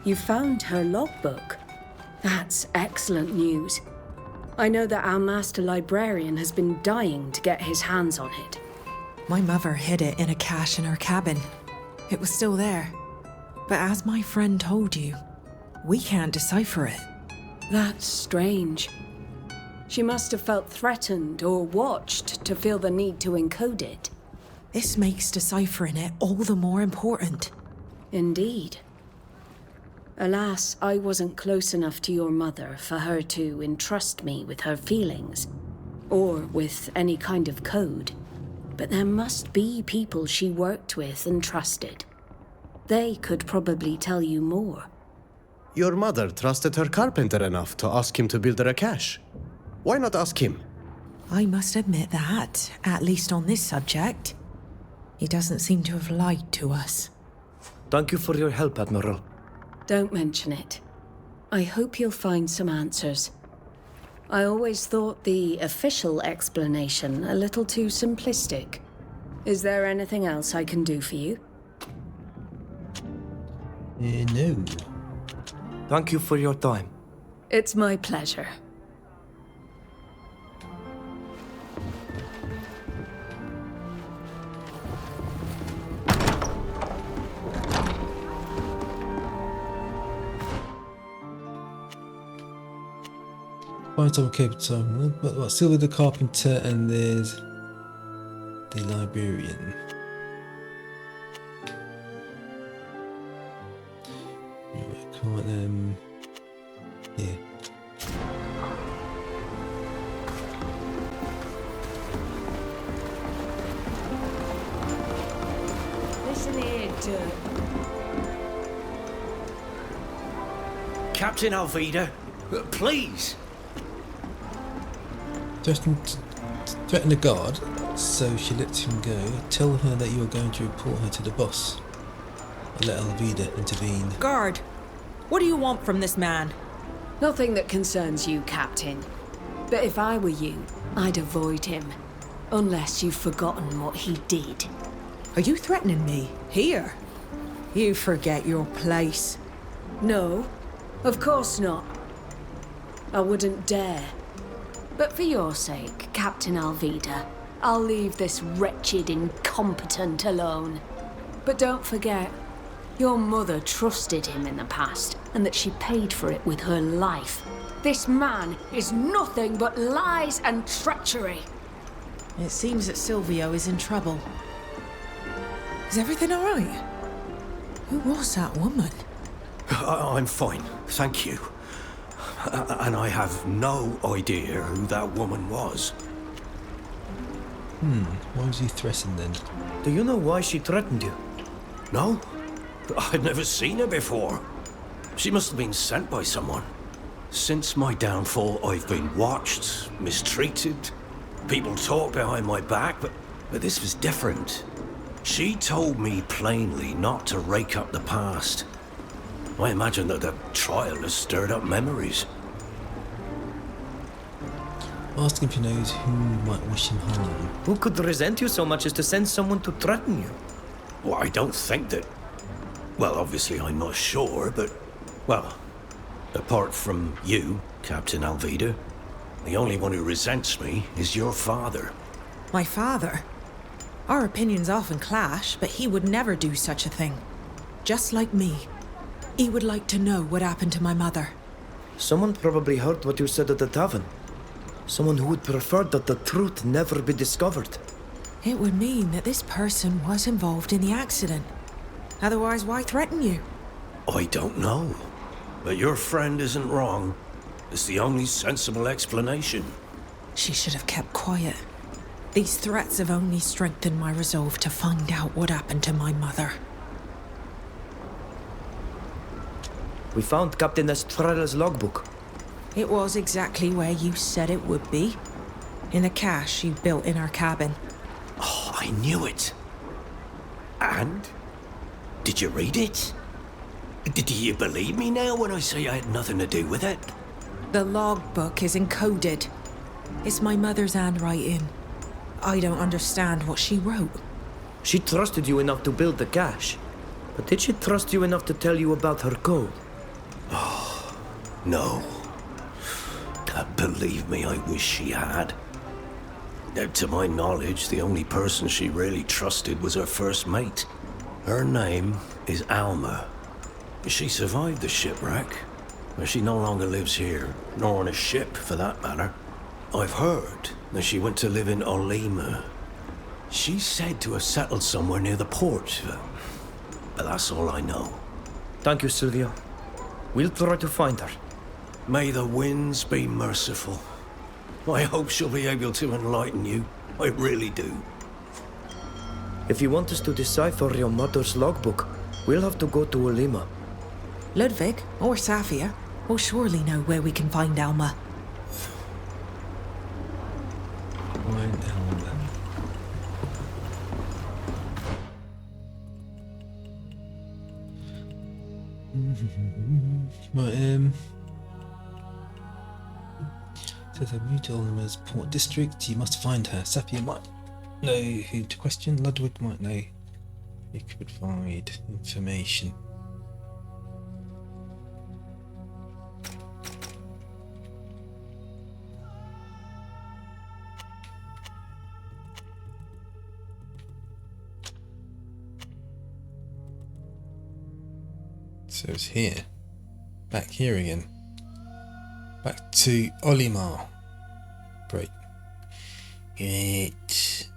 You found her logbook? That's excellent news. I know that our master librarian has been dying to get his hands on it. My mother hid it in a cache in her cabin. It was still there. But as my friend told you, we can't decipher it. That's strange. She must have felt threatened or watched to feel the need to encode it. This makes deciphering it all the more important. Indeed. Alas, I wasn't close enough to your mother for her to entrust me with her feelings, or with any kind of code. But there must be people she worked with and trusted. They could probably tell you more. Your mother trusted her carpenter enough to ask him to build her a cache. Why not ask him? I must admit that, at least on this subject, he doesn't seem to have lied to us. Thank you for your help, Admiral. Don't mention it. I hope you'll find some answers. I always thought the official explanation a little too simplistic. Is there anything else I can do for you? No. Thank you for your time. It's my pleasure. Find someone capable. What? Silver the carpenter, and there's the librarian. Can't yeah. Listen here, Dirk. Captain Alvida, please. Threaten the guard, so she lets him go. Tell her that you are going to report her to the boss. I'll let Alvida intervene. Guard, what do you want from this man? Nothing that concerns you, Captain. But if I were you, I'd avoid him. Unless you've forgotten what he did. Are you threatening me? Here? You forget your place. No, of course not. I wouldn't dare. But for your sake, Captain Alvida, I'll leave this wretched incompetent alone. But don't forget, your mother trusted him in the past, and that she paid for it with her life. This man is nothing but lies and treachery. It seems that Silvio is in trouble. Is everything all right? Who was that woman? I'm fine, thank you. And I have no idea who that woman was. Why was he threatened then? Do you know why she threatened you? No, I'd never seen her before. She must have been sent by someone. Since my downfall, I've been watched, mistreated. People talk behind my back, but this was different. She told me plainly not to rake up the past. I imagine that the trial has stirred up memories. Ask him if he knows who might wish him harm. Who could resent you so much as to send someone to threaten you? Well, I don't think that... Well, obviously I'm not sure, but... Well, apart from you, Captain Alvida, the only one who resents me is your father. My father? Our opinions often clash, but he would never do such a thing. Just like me. He would like to know what happened to my mother. Someone probably heard what you said at the tavern. Someone who would prefer that the truth never be discovered. It would mean that this person was involved in the accident. Otherwise, why threaten you? I don't know. But your friend isn't wrong. It's the only sensible explanation. She should have kept quiet. These threats have only strengthened my resolve to find out what happened to my mother. We found Captain Estrella's logbook. It was exactly where you said it would be. In the cache you built in our cabin. Oh, I knew it. And? Did you read it? Do you believe me now when I say I had nothing to do with it? The logbook is encoded. It's my mother's handwriting. I don't understand what she wrote. She trusted you enough to build the cache. But did she trust you enough to tell you about her code? Oh, no. Believe me, I wish she had. To my knowledge, the only person she really trusted was her first mate. Her name is Alma. She survived the shipwreck, but she no longer lives here, nor on a ship for that matter. I've heard that she went to live in Olima. She's said to have settled somewhere near the port, but that's all I know. Thank you, Silvio. We'll try to find her. May the winds be merciful. I hope she'll be able to enlighten you. I really do. If you want us to decipher your mother's logbook, we'll have to go to Olima. Ludwig, or Safia, will surely know where we can find Alma. Find Alma. Right, Says a new to Oliver's Port District. You must find her. Sapphire might know who to question. Ludwig might know who could provide information. So it's here. Back here again. Back to Olimar. Great. It's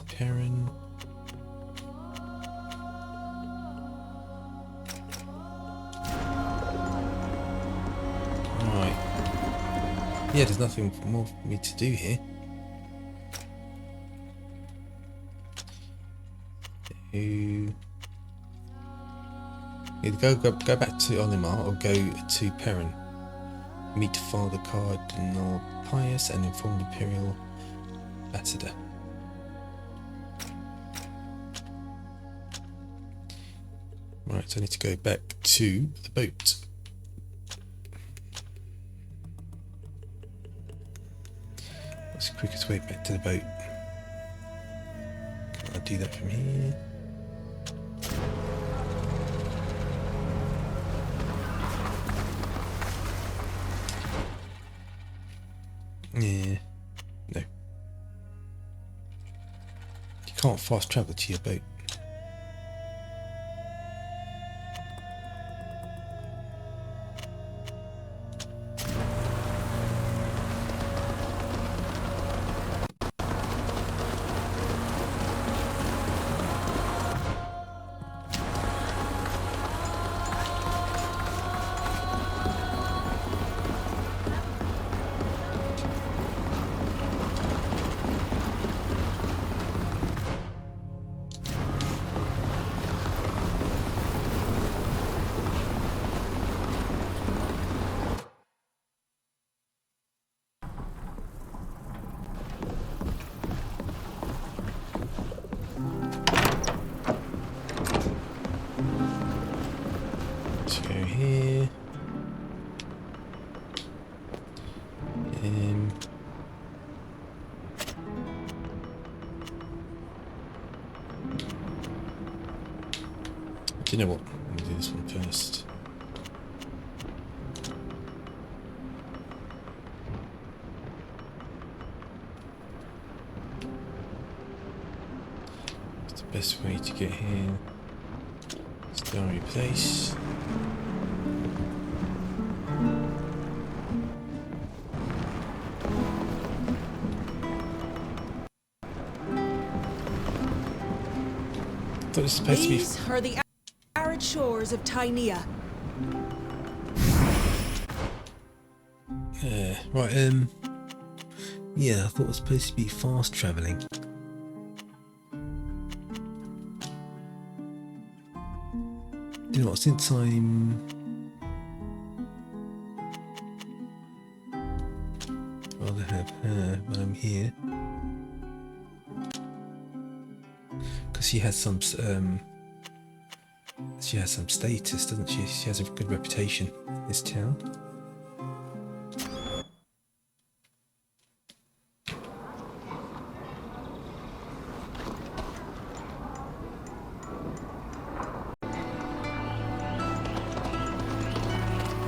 Perrin. Right. Yeah, there's nothing more for me to do here. Either go back to Olimar or go to Perrin. Meet Father Cardinal Pius and inform the Imperial Ambassador. Right, so I need to go back to the boat. What's the quickest way back to the boat? Can I do that from here? Yeah, no. You can't fast travel to your boat. Do you know what? I'm going to do this one first. What's the best way to get here? Starry Place. I thought it was supposed to be. These are the arid shores of Tynea. Right, yeah, I thought it was supposed to be fast travelling. You know what, since I'd rather have her when I'm here. Because she has some status, doesn't she? She has a good reputation in this town.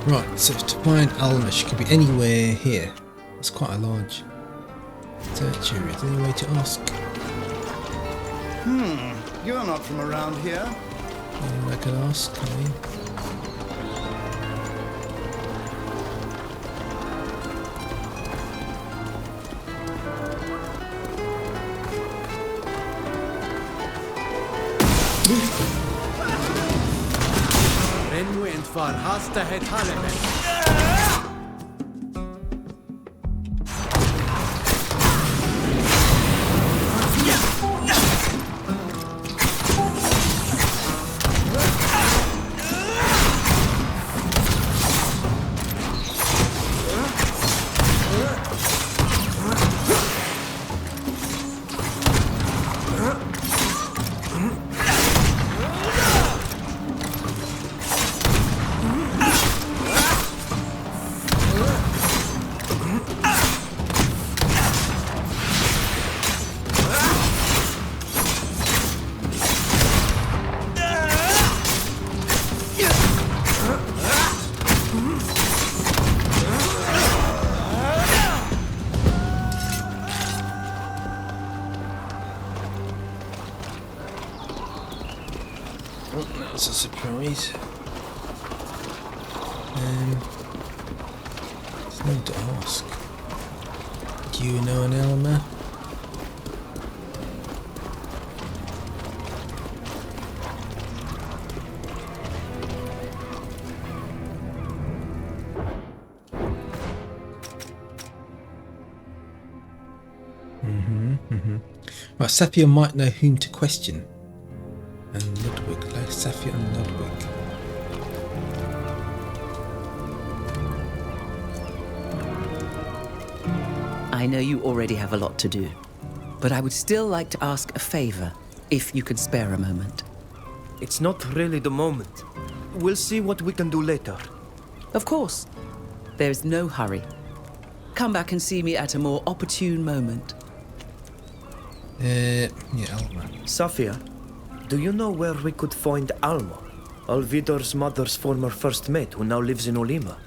Right, so to find Alma, she could be anywhere here. It's quite a large search area. Is there any way to ask? You're not from around here. I could ask, I mean. Renwent var hasta het hallemen. surprise. There's no need to ask. Do you know an Elmer? Right, Safia might know whom to question. And Ludwig, Safia and Ludwig. I know you already have a lot to do, but I would still like to ask a favor, if you could spare a moment. It's not really the moment. We'll see what we can do later. Of course. There's no hurry. Come back and see me at a more opportune moment. Yeah, Alma. Safia, do you know where we could find Alma, Alvidor's mother's former first mate who now lives in Olima?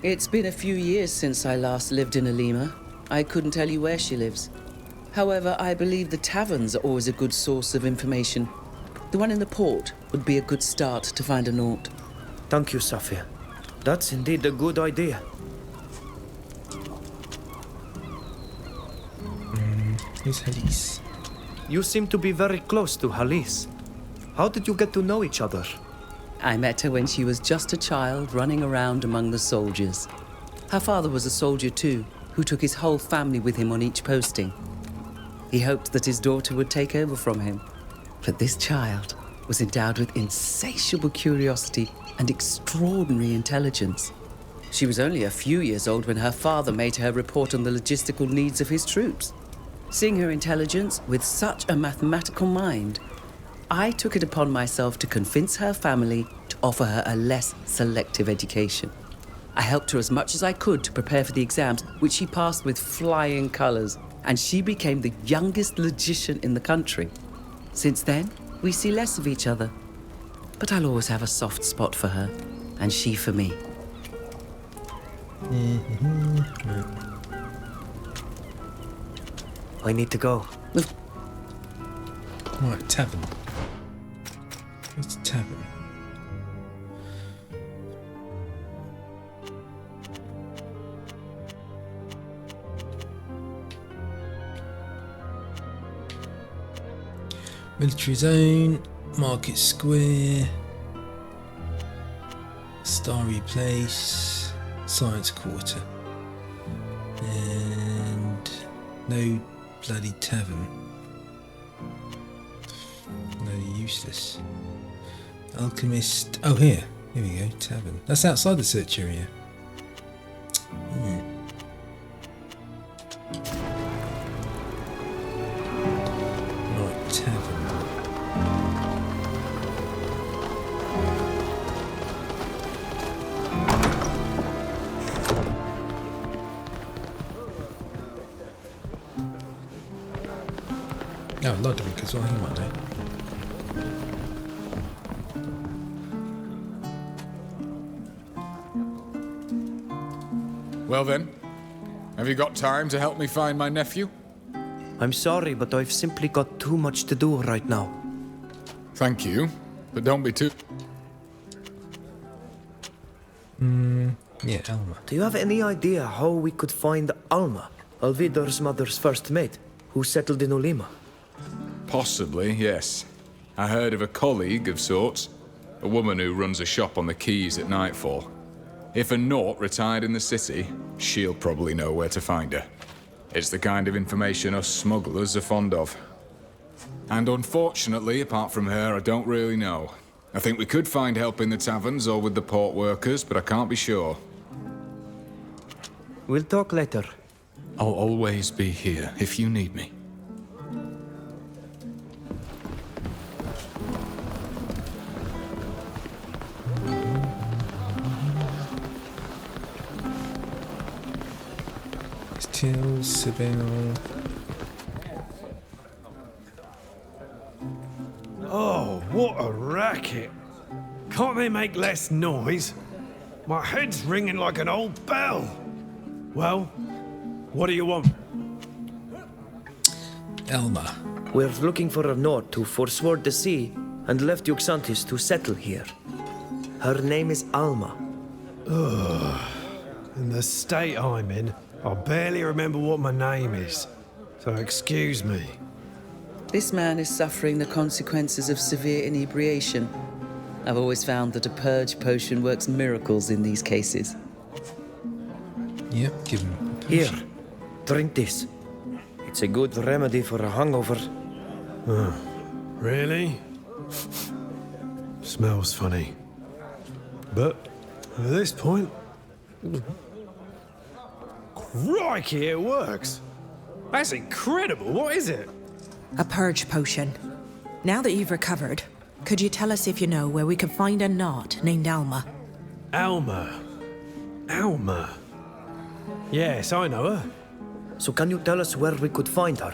It's been a few years since I last lived in Olima. I couldn't tell you where she lives. However, I believe the taverns are always a good source of information. The one in the port would be a good start to find a note. Thank you, Safia. That's indeed a good idea. Who's Halise? You seem to be very close to Halise. How did you get to know each other? I met her when she was just a child running around among the soldiers. Her father was a soldier too, who took his whole family with him on each posting. He hoped that his daughter would take over from him. But this child was endowed with insatiable curiosity and extraordinary intelligence. She was only a few years old when her father made her report on the logistical needs of his troops. Seeing her intelligence with such a mathematical mind, I took it upon myself to convince her family to offer her a less selective education. I helped her as much as I could to prepare for the exams, which she passed with flying colors, and she became the youngest logician in the country. Since then, we see less of each other. But I'll always have a soft spot for her, and she for me. I need to go. Right, tavern. What's the tavern? Military zone, market square, starry place, science quarter, and no bloody tavern. Bloody useless. Alchemist. Oh, here we go. Tavern. That's outside the search area. Right, tavern. Oh, Ludwig as well, he might know. Well then, have you got time to help me find my nephew? I'm sorry, but I've simply got too much to do right now. Thank you, but don't be too... Yeah, Alma. Do you have any idea how we could find Alma, Alvidor's mother's first mate, who settled in Olima? Possibly, yes. I heard of a colleague of sorts, a woman who runs a shop on the quays at nightfall. If a Naut retired in the city, she'll probably know where to find her. It's the kind of information us smugglers are fond of. And unfortunately, apart from her, I don't really know. I think we could find help in the taverns or with the port workers, but I can't be sure. We'll talk later. I'll always be here if you need me. Till Sibyl. Oh, what a racket. Can't they make less noise? My head's ringing like an old bell. Well, what do you want? Elma. We're looking for a Naut who forswore the sea and left Yuxantis to settle here. Her name is Alma. Ugh. In the state I'm in, I barely remember what my name is. So excuse me. This man is suffering the consequences of severe inebriation. I've always found that a purge potion works miracles in these cases. Yep, give him. Here, drink this. It's a good remedy for a hangover. Really? Smells funny. But at this point... Crikey, it works! That's incredible, what is it? A purge potion. Now that you've recovered, could you tell us if you know where we can find a knot named Alma? Alma? Yes, I know her. So can you tell us where we could find her?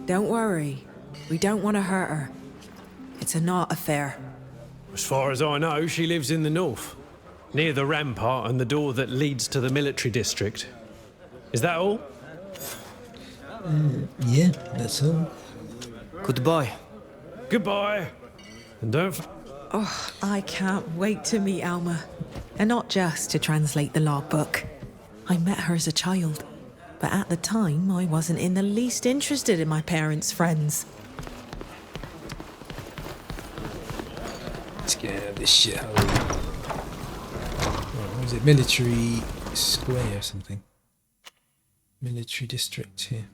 Don't worry. We don't want to hurt her. It's a knot affair. As far as I know, she lives in the north, near the rampart and the door that leads to the military district. Is that all? Yeah, that's all. Goodbye. Goodbye. And don't... Oh, I can't wait to meet Alma. And not just to translate the logbook. I met her as a child, but at the time I wasn't in the least interested in my parents' friends. Let's get out of this shithole. What was it? Military Square or something? Military district here.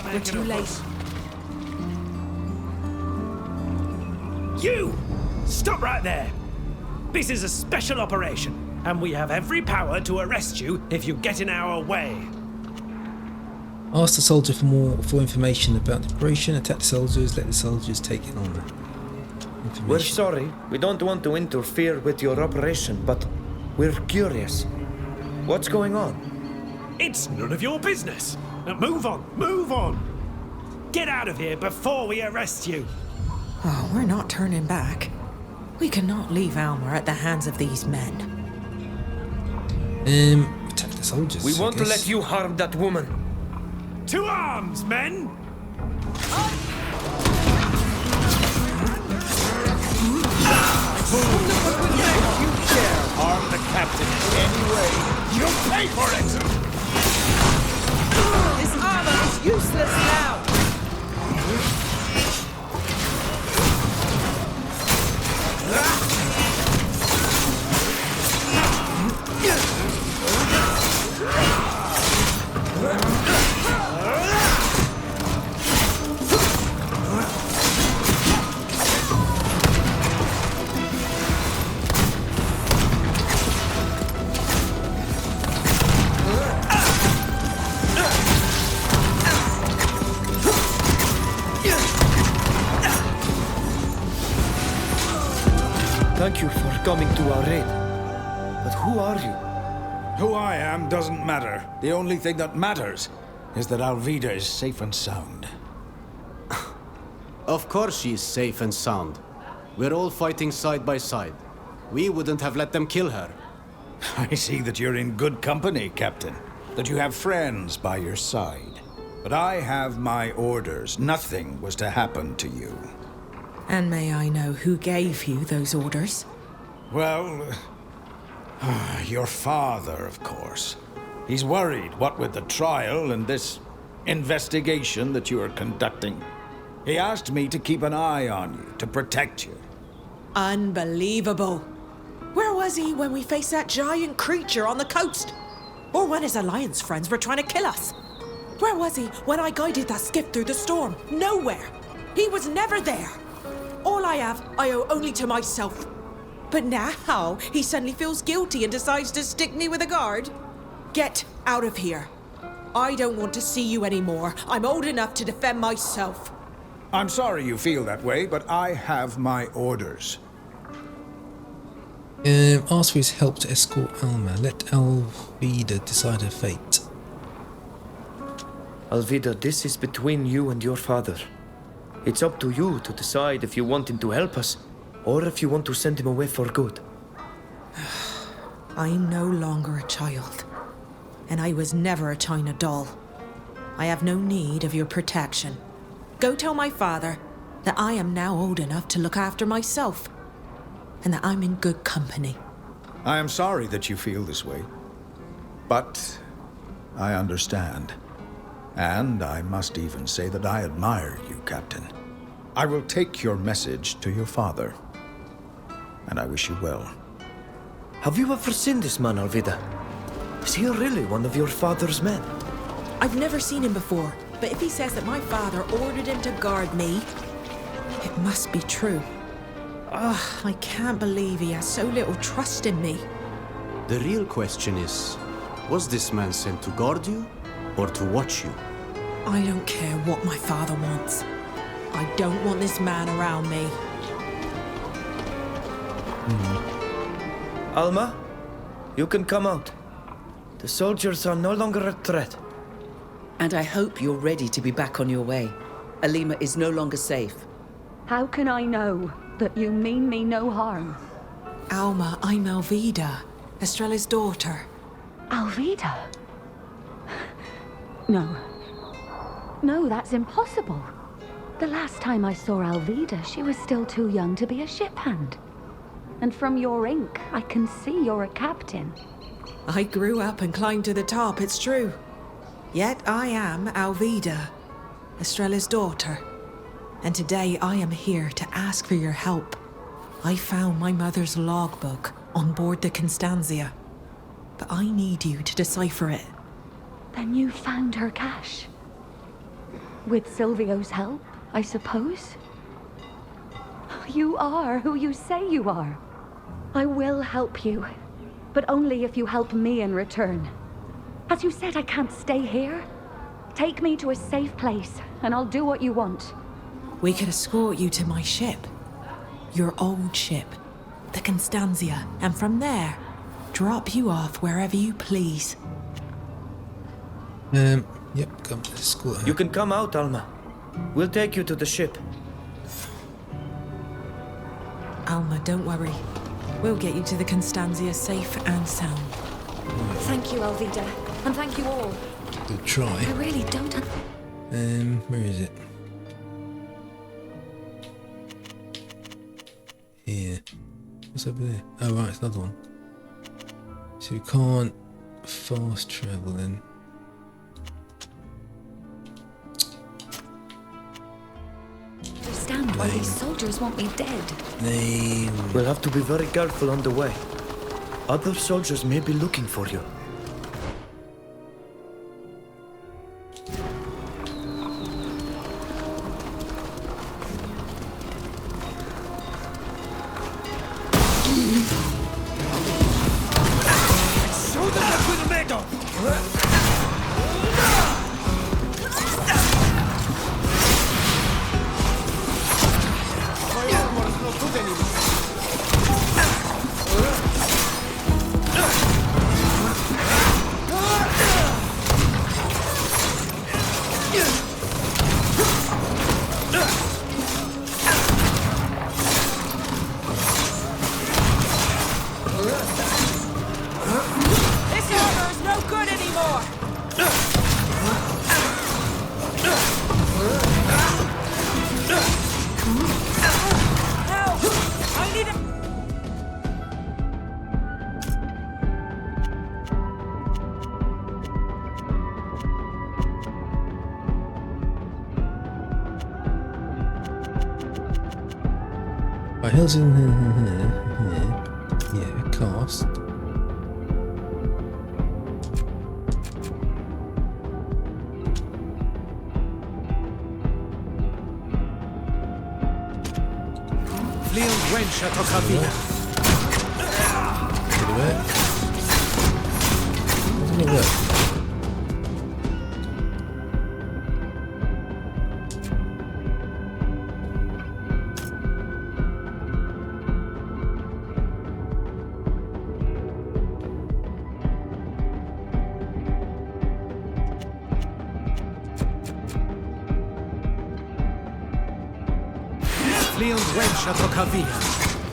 We're too late. You! Stop right there! This is a special operation, and we have every power to arrest you if you get in our way. Ask the soldier for information about the operation. Attack the soldiers. Let the soldiers take it on. We're sorry. We don't want to interfere with your operation, but we're curious. What's going on? It's none of your business. Now move on, move on! Get out of here before we arrest you! Oh, we're not turning back. We cannot leave Alma at the hands of these men. Attack the soldiers. We won't let you harm that woman. To arms, men! You dare harm the captain in any way, you'll pay for it! This armor is useless now! Thank you for coming to our aid. But who are you? Who I am doesn't matter. The only thing that matters is that Alvida is safe and sound. Of course she's safe and sound. We're all fighting side by side. We wouldn't have let them kill her. I see that you're in good company, Captain. That you have friends by your side. But I have my orders. Nothing was to happen to you. And may I know who gave you those orders? Well, your father, of course. He's worried, what with the trial and this investigation that you are conducting. He asked me to keep an eye on you, to protect you. Unbelievable. Where was he when we faced that giant creature on the coast? Or when his alliance friends were trying to kill us? Where was he when I guided that skiff through the storm? Nowhere. He was never there. All I have, I owe only to myself. But now, he suddenly feels guilty and decides to stick me with a guard. Get out of here. I don't want to see you anymore. I'm old enough to defend myself. I'm sorry you feel that way, but I have my orders. Ask for his help to escort Alma. Let Alvida decide her fate. Alvida, this is between you and your father. It's up to you to decide if you want him to help us or if you want to send him away for good. I'm no longer a child, and I was never a china doll. I have no need of your protection. Go tell my father that I am now old enough to look after myself, and that I'm in good company. I am sorry that you feel this way, but I understand. And I must even say that I admire you, Captain. I will take your message to your father, and I wish you well. Have you ever seen this man, Alvida? Is he really one of your father's men? I've never seen him before, but if he says that my father ordered him to guard me, it must be true. Ugh, I can't believe he has so little trust in me. The real question is, was this man sent to guard you or to watch you? I don't care what my father wants. I don't want this man around me. Alma, you can come out. The soldiers are no longer a threat. And I hope you're ready to be back on your way. Alima is no longer safe. How can I know that you mean me no harm? Alma, I'm Alvida, Estrella's daughter. Alvida? No. No, that's impossible. The last time I saw Alvida, she was still too young to be a ship hand. And from your ink, I can see you're a captain. I grew up and climbed to the top, it's true. Yet I am Alvida, Estrella's daughter. And today I am here to ask for your help. I found my mother's logbook on board the Constantia, but I need you to decipher it. Then you found her cache. With Silvio's help, I suppose? You are who you say you are. I will help you, but only if you help me in return. As you said, I can't stay here. Take me to a safe place, and I'll do what you want. We could escort you to my ship. Your old ship, the Constantia, and from there, drop you off wherever you please. Yep, come, escort her. You can come out, Alma. We'll take you to the ship. Alma, don't worry. We'll get you to the Constantia safe and sound. Thank you, Alvida. And thank you all. Good try. I really don't... Where is it? Here. What's over there? Oh, right, it's another one. So we can't fast travel then. Understand why these soldiers want me dead. We'll have to be very careful on the way. Other soldiers may be looking for you. Right, hills in here. Yeah, cast. wench at Okavina. Did it work? Doesn't it work? Leon wench at Okavina.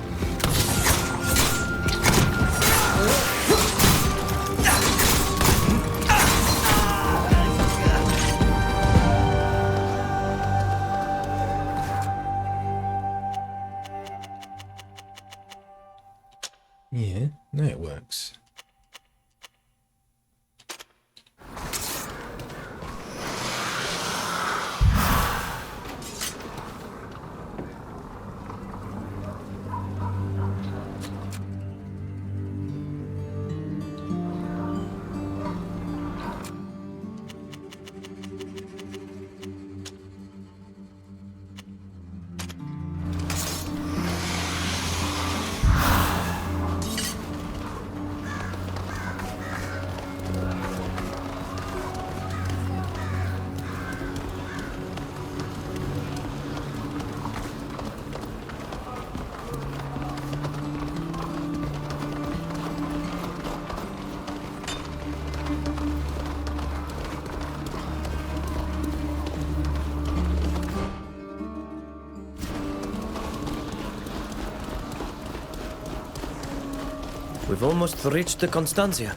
We've almost reached the Constantia.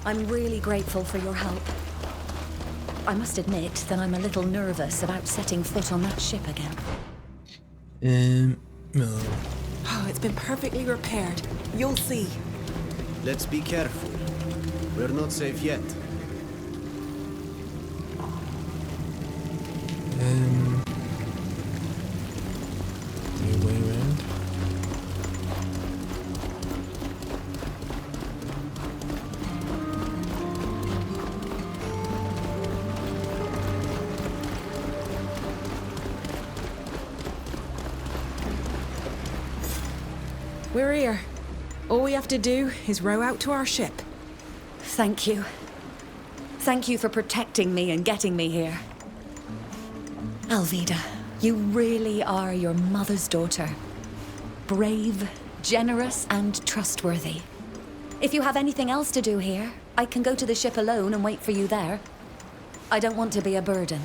I'm really grateful for your help. I must admit that I'm a little nervous about setting foot on that ship again. No. Oh, it's been perfectly repaired. You'll see. Let's be careful. We're not safe yet. Your way around. We're here. All we have to do is row out to our ship. Thank you. Thank you for protecting me and getting me here. Alvida, you really are your mother's daughter. Brave, generous, and trustworthy. If you have anything else to do here, I can go to the ship alone and wait for you there. I don't want to be a burden.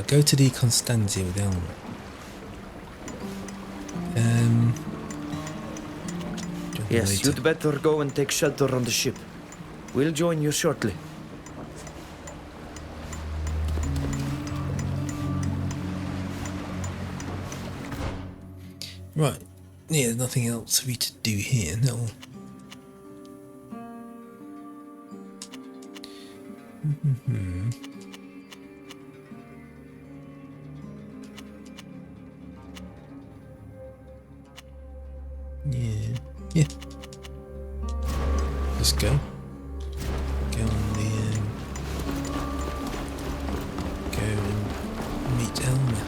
Go to the Constantia with Elma. Yes, later. you'd better go and take shelter on the ship. We'll join you shortly. Right. Yeah, there's nothing else for you to do here. No. Yeah. Let's go. Go on the go and meet Elma.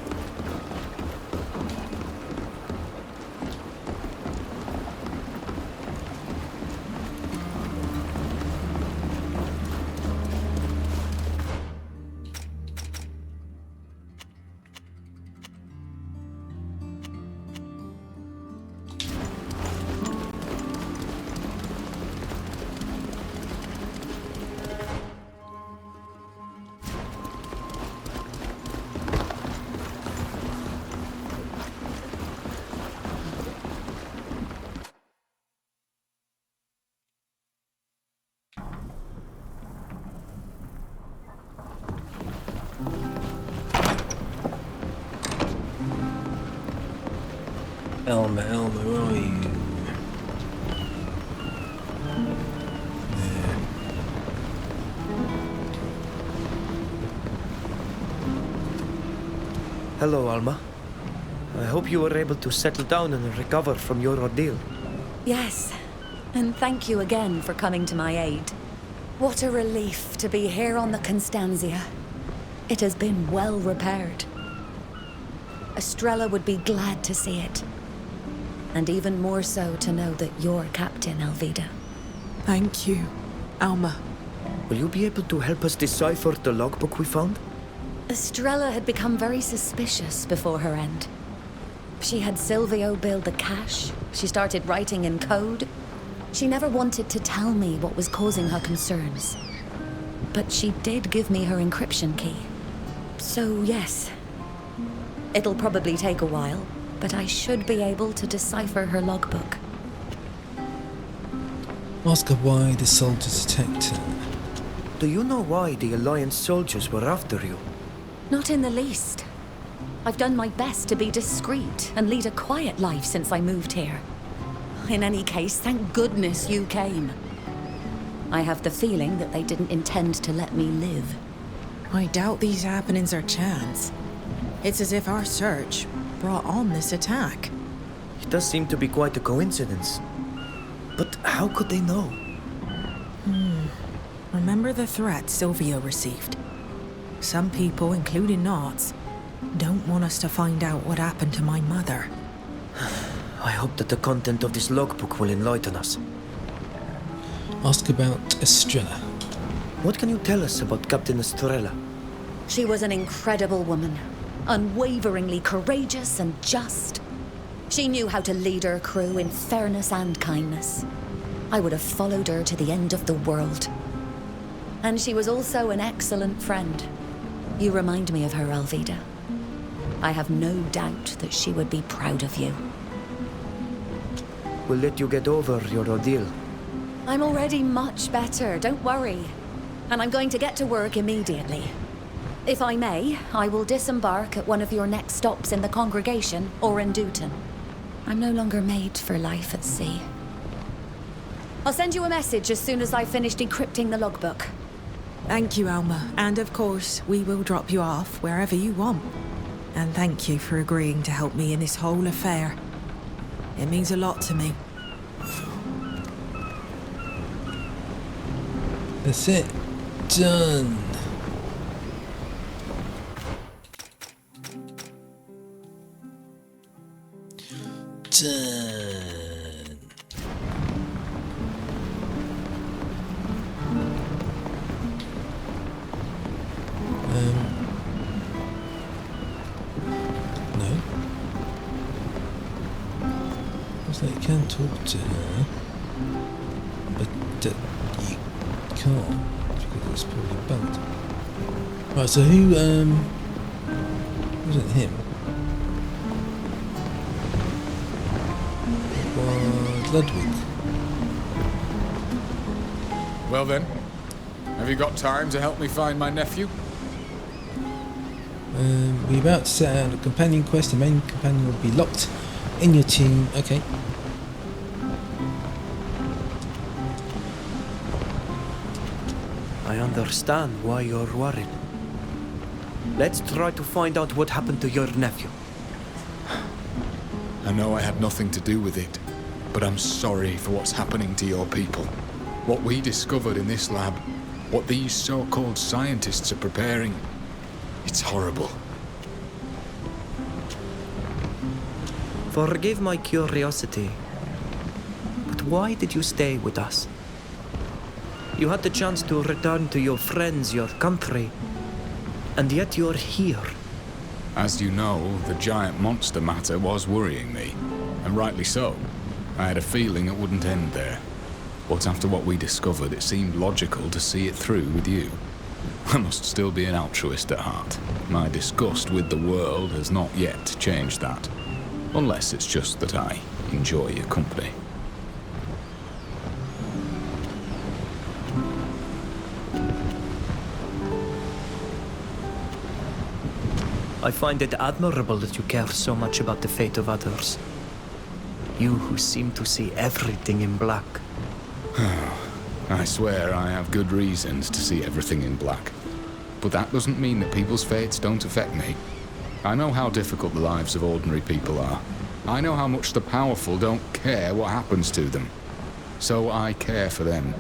Elma, where are you? There. Hello, Alma. I hope you were able to settle down and recover from your ordeal. Yes, and thank you again for coming to my aid. What a relief to be here on the Constantia. It has been well repaired. Estrella would be glad to see it. And even more so to know that you're Captain Alvida. Thank you, Alma. Will you be able to help us decipher the logbook we found? Estrella had become very suspicious before her end. She had Silvio build the cache. She started writing in code. She never wanted to tell me what was causing her concerns. But she did give me her encryption key. So yes, it'll probably take a while, but I should be able to decipher her logbook. Ask her why the soldiers attacked her. Do you know why the Alliance soldiers were after you? Not in the least. I've done my best to be discreet and lead a quiet life since I moved here. In any case, thank goodness you came. I have the feeling that they didn't intend to let me live. I doubt these happenings are chance. It's as if our search brought on this attack. It does seem to be quite a coincidence. But how could they know? Remember the threat Silvio received? Some people, including Knots, don't want us to find out what happened to my mother. I hope that the content of this logbook will enlighten us. Ask about Estrella. What can you tell us about Captain Estrella? She was an incredible woman, unwaveringly courageous and just. She knew how to lead her crew in fairness and kindness. I would have followed her to the end of the world. And she was also an excellent friend. You remind me of her, Alvida. I have no doubt that she would be proud of you. will let you get over your ordeal. I'm already much better, don't worry. And I'm going to get to work immediately. If I may, I will disembark at one of your next stops in the congregation or in Dutton. I'm no longer made for life at sea. I'll send you a message as soon as I've finished decrypting the logbook. Thank you, Alma. And of course, we will drop you off wherever you want. And thank you for agreeing to help me in this whole affair. It means a lot to me. That's it. Done. Done. No. Looks like you can talk to her, but you can't because it's probably bugged. Right, so who wasn't him? It was Ludwig. Well then, have you got time to help me find my nephew? We're about to set out a companion quest. The main companion will be locked in your team. Okay. I understand why you're worried. Let's try to find out what happened to your nephew. I know I had nothing to do with it, but I'm sorry for what's happening to your people. What we discovered in this lab, what these so-called scientists are preparing, it's horrible. Forgive my curiosity, but why did you stay with us? You had the chance to return to your friends, your country, and yet you're here. As you know, the giant monster matter was worrying me, and rightly so. I had a feeling it wouldn't end there. But after what we discovered, it seemed logical to see it through with you. I must still be an altruist at heart. My disgust with the world has not yet changed that. Unless it's just that I enjoy your company. I find it admirable that you care so much about the fate of others. You who seem to see everything in black. I swear I have good reasons to see everything in black. But that doesn't mean that people's fates don't affect me. I know how difficult the lives of ordinary people are. I know how much the powerful don't care what happens to them. So I care for them.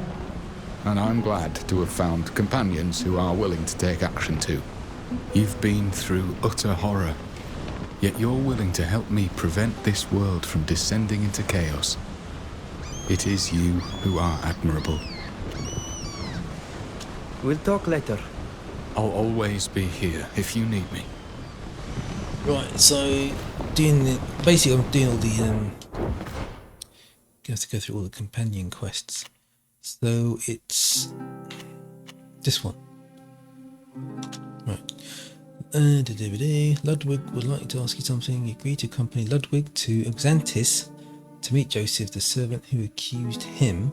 And I'm glad to have found companions who are willing to take action too. You've been through utter horror, yet you're willing to help me prevent this world from descending into chaos. It is you who are admirable. We'll talk later. I'll always be here if you need me. Right, so basically I'm doing all the you have to go through all the companion quests. So it's this one. Right. Ludwig would like to ask you something. You agree to accompany Ludwig to Xantis to meet Joseph, the servant who accused him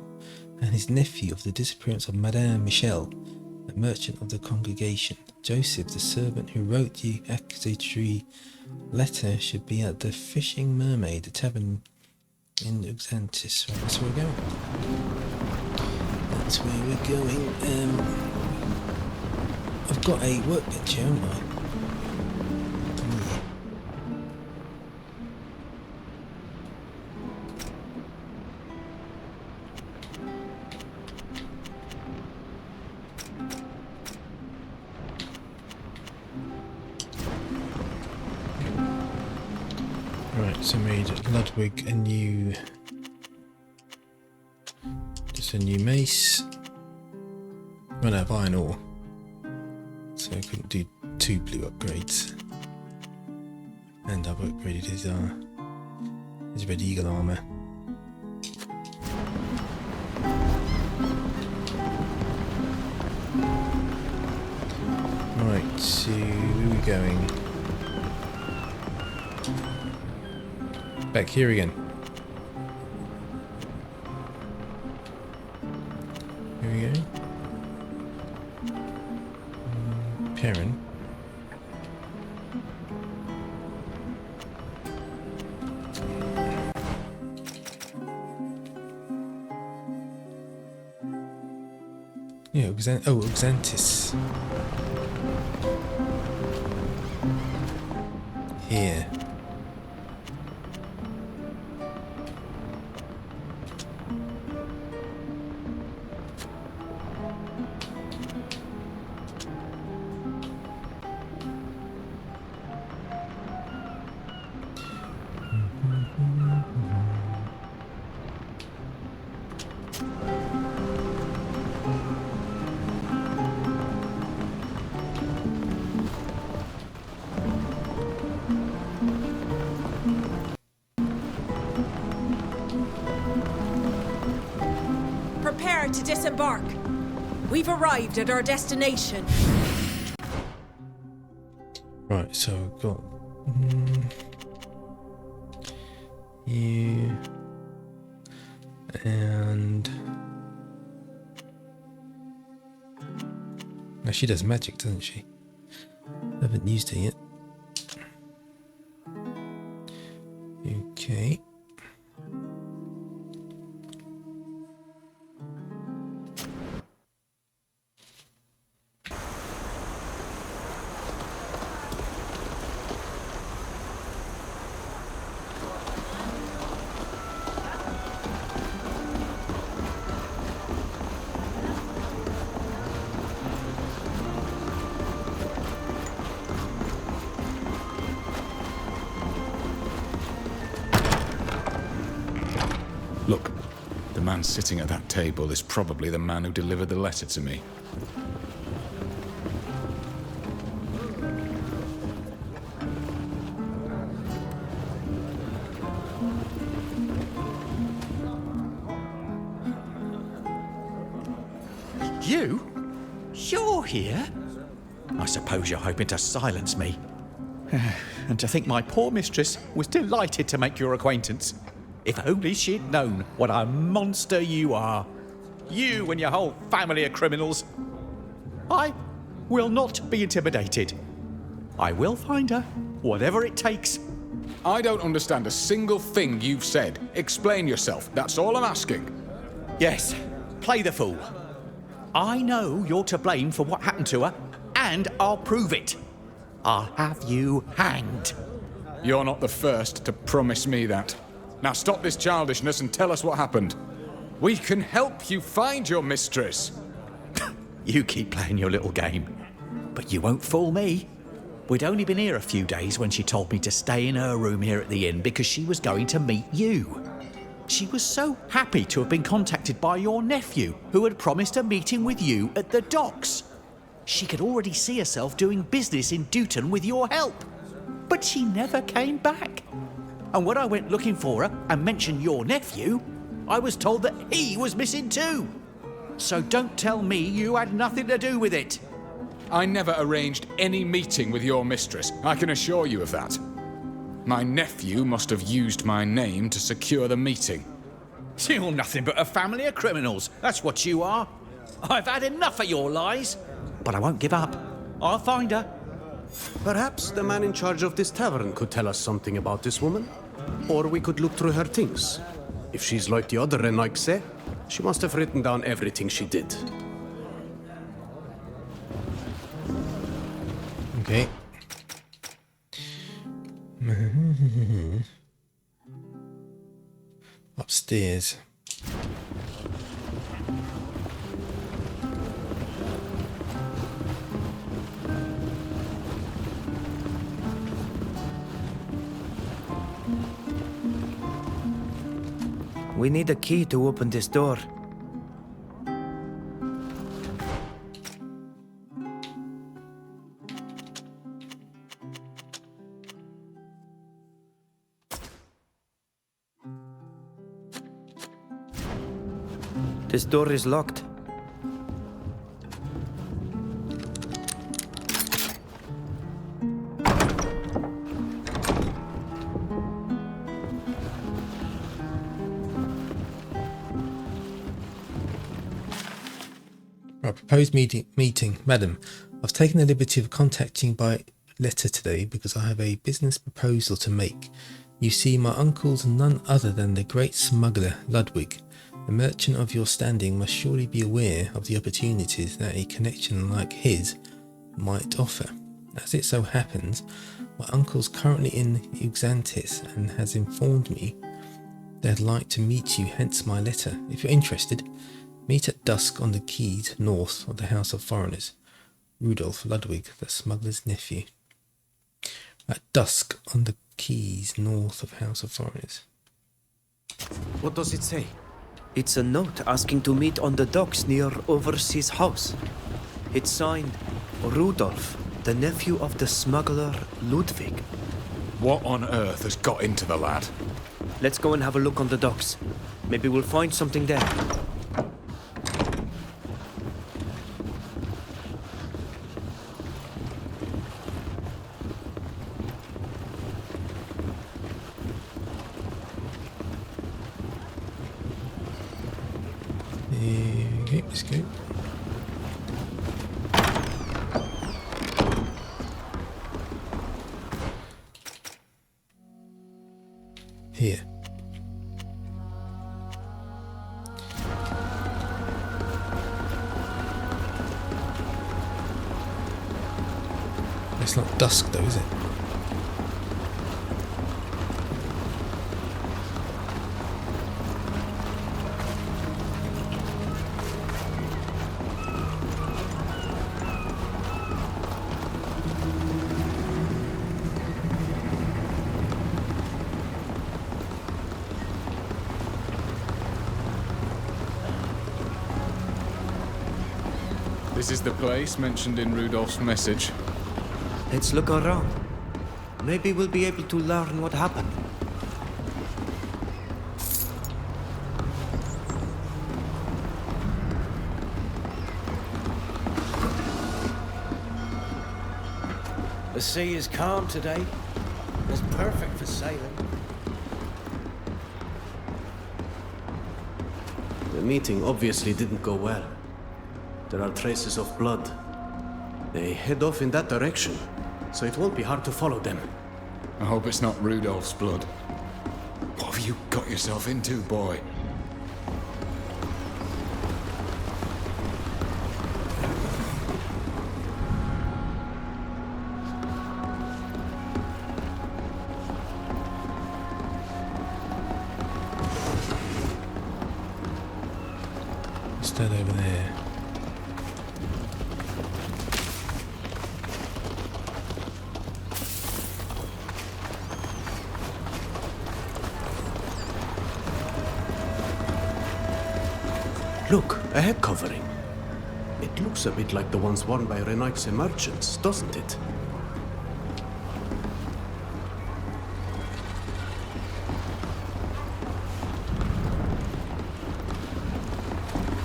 and his nephew of the disappearance of Madame Michel, a merchant of the congregation. Joseph, the servant who wrote the accusatory letter, should be at the Fishing Mermaid, the tavern in Xantis. Right, that's where we're going. That's where we're going. I've got a workbench here, haven't I? Right, so made Ludwig a new, just a new mace. Run out of iron ore, so I couldn't do 2 blue upgrades. And I've upgraded his red eagle armor. Right, so where are we going? Back here again. Here we go. Perrin. Yeah, Xantis. Here. Prepare to disembark. We've arrived at our destination. Right, so I've got you and now she does magic, doesn't she? Haven't used it yet. Okay. Look, the man sitting at that table is probably the man who delivered the letter to me. You? You're here? I suppose you're hoping to silence me. And to think my poor mistress was delighted to make your acquaintance. If only she'd known what a monster you are. You and your whole family of criminals. I will not be intimidated. I will find her, whatever it takes. I don't understand a single thing you've said. Explain yourself. That's all I'm asking. Yes, play the fool. I know you're to blame for what happened to her, and I'll prove it. I'll have you hanged. You're not the first to promise me that. Now stop this childishness and tell us what happened. We can help you find your mistress. You keep playing your little game, but you won't fool me. We'd only been here a few days when she told me to stay in her room here at the inn because she was going to meet you. She was so happy to have been contacted by your nephew, who had promised a meeting with you at the docks. She could already see herself doing business in Dutton with your help. But she never came back. And when I went looking for her and mentioned your nephew, I was told that he was missing too. So don't tell me you had nothing to do with it. I never arranged any meeting with your mistress. I can assure you of that. My nephew must have used my name to secure the meeting. You're nothing but a family of criminals. That's what you are. I've had enough of your lies. But I won't give up. I'll find her. Perhaps the man in charge of this tavern could tell us something about this woman. Or we could look through her things. If she's like the other Renaigse, she must have written down everything she did. Okay. Upstairs. We need a key to open this door. This door is locked. Right, proposed meeting. Madam, I've taken the liberty of contacting you by letter today because I have a business proposal to make. You see, my uncle's none other than the great smuggler Ludwig. A merchant of your standing must surely be aware of the opportunities that a connection like his might offer. As it so happens, my uncle's currently in Uxantis and has informed me they'd like to meet you, hence my letter. If you're interested, meet at dusk on the quays north of the House of Foreigners. Rudolf Ludwig, the smuggler's nephew. At dusk on the quays north of House of Foreigners. What does it say? It's a note asking to meet on the docks near Overseas House. It's signed Rudolf, the nephew of the smuggler Ludwig. What on earth has got into the lad? Let's go and have a look on the docks. Maybe we'll find something there. Okay, let's go. Here. It's not dusk though, is it? This is the place mentioned in Rudolph's message. Let's look around. Maybe we'll be able to learn what happened. The sea is calm today. It's perfect for sailing. The meeting obviously didn't go well. There are traces of blood. They head off in that direction, so it won't be hard to follow them. I hope it's not Rudolph's blood. What have you got yourself into, boy? What's that over there? Look, a head covering. It looks a bit like the ones worn by Renaight's merchants, doesn't it?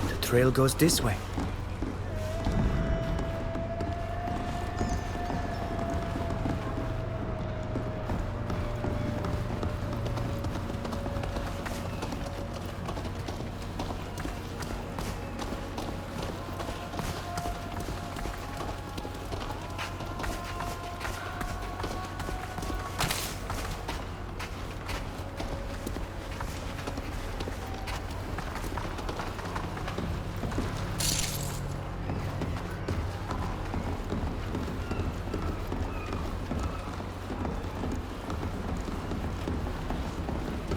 The trail goes this way.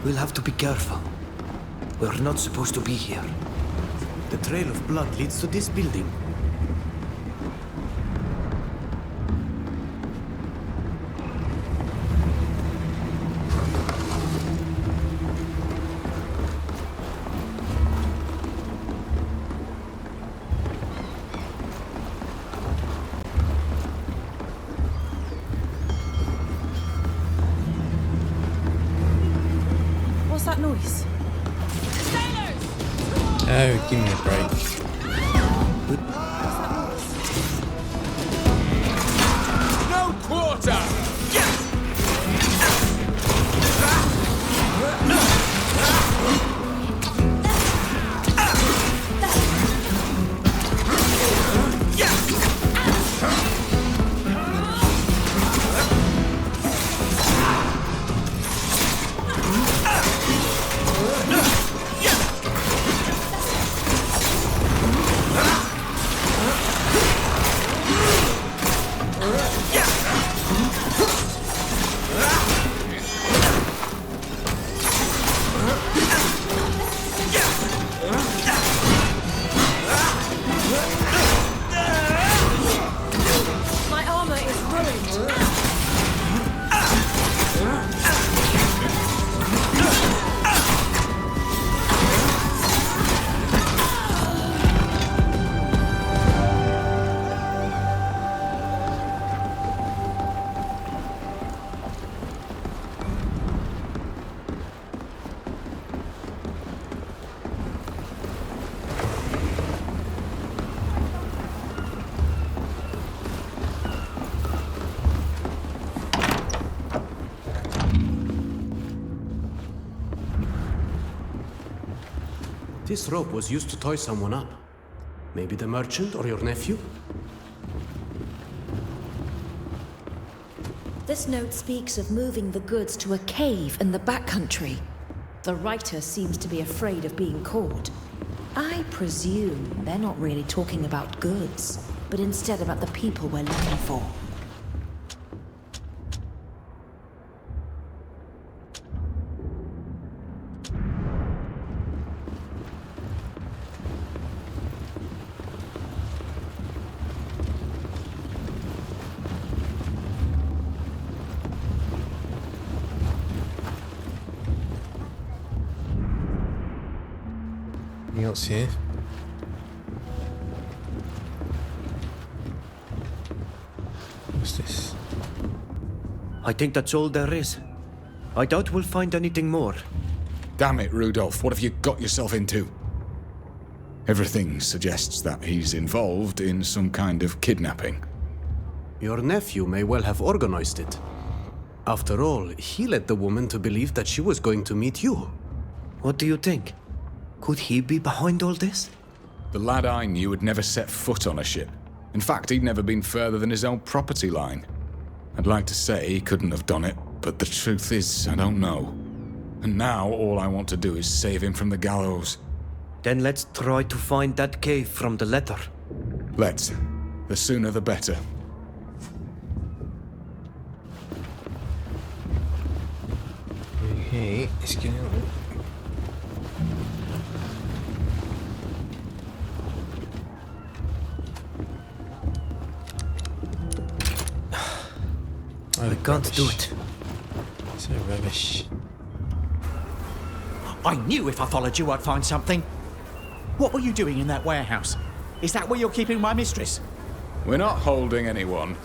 We'll have to be careful. We're not supposed to be here. The trail of blood leads to this building. What's that noise? Oh, give me a break. No quarter! This rope was used to tie someone up. Maybe the merchant or your nephew? This note speaks of moving the goods to a cave in the backcountry. The writer seems to be afraid of being caught. I presume they're not really talking about goods, but instead about the people we're looking for. Anything else here? What's this? I think that's all there is. I doubt we'll find anything more. Damn it, Rudolph, what have you got yourself into? Everything suggests that he's involved in some kind of kidnapping. Your nephew may well have organized it. After all, he led the woman to believe that she was going to meet you. What do you think? Could he be behind all this? The lad I knew had never set foot on a ship. In fact, he'd never been further than his own property line. I'd like to say he couldn't have done it, but the truth is, I don't know. And now all I want to do is save him from the gallows. Then let's try to find that cave from the letter. Let's. The sooner the better. Okay, let's get out. I can't do it. So rubbish. I knew if I followed you I'd find something. What were you doing in that warehouse? Is that where you're keeping my mistress? We're not holding anyone.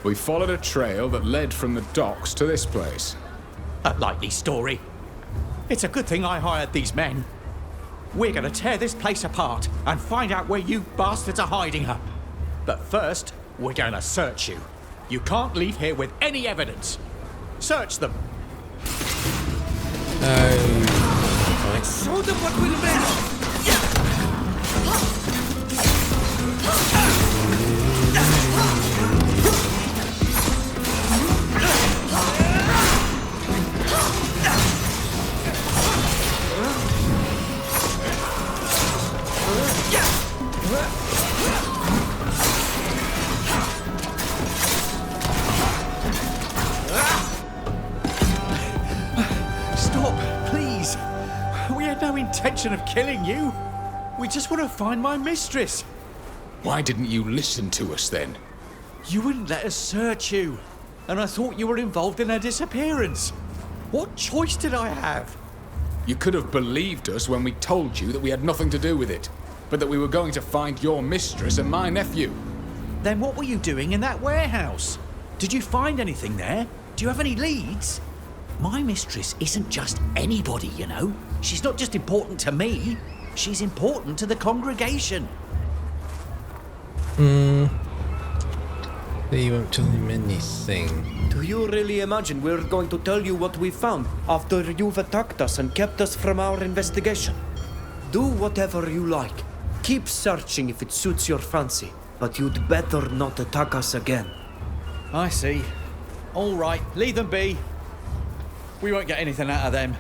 We followed a trail that led from the docks to this place. A likely story. It's a good thing I hired these men. We're gonna tear this place apart and find out where you bastards are hiding her. But first, we're gonna search you. You can't leave here with any evidence. Search them. Show them what we'll make. Stop, please. We had no intention of killing you. We just want to find my mistress. Why didn't you listen to us then? You wouldn't let us search you. And I thought you were involved in her disappearance. What choice did I have? You could have believed us when we told you that we had nothing to do with it, but that we were going to find your mistress and my nephew. Then what were you doing in that warehouse? Did you find anything there? Do you have any leads? My mistress isn't just anybody, you know. She's not just important to me. She's important to the congregation. You won't tell him anything. Do you really imagine we're going to tell you what we found after you've attacked us and kept us from our investigation? Do whatever you like. Keep searching if it suits your fancy, but you'd better not attack us again. I see. All right, leave them be. We won't get anything out of them.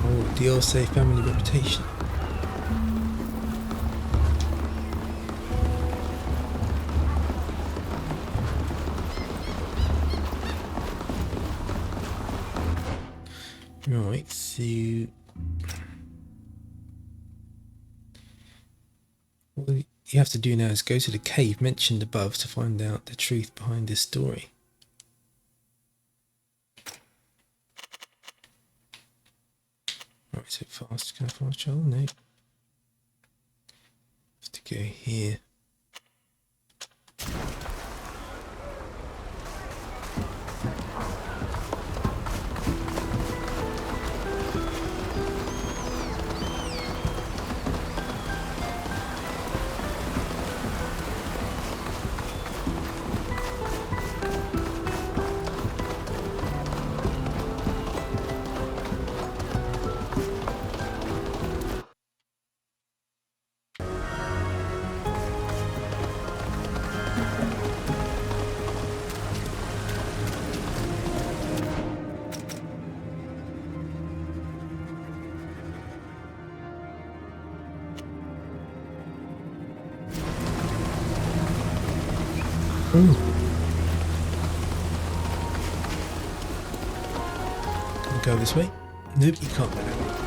Oh, the old safe family reputation. Right, so what you have to do now is go to the cave mentioned above to find out the truth behind this story. Right, so fast, can I fast travel? No. Have to go here. Ooh. Can we go this way? Nope, you can't go that way.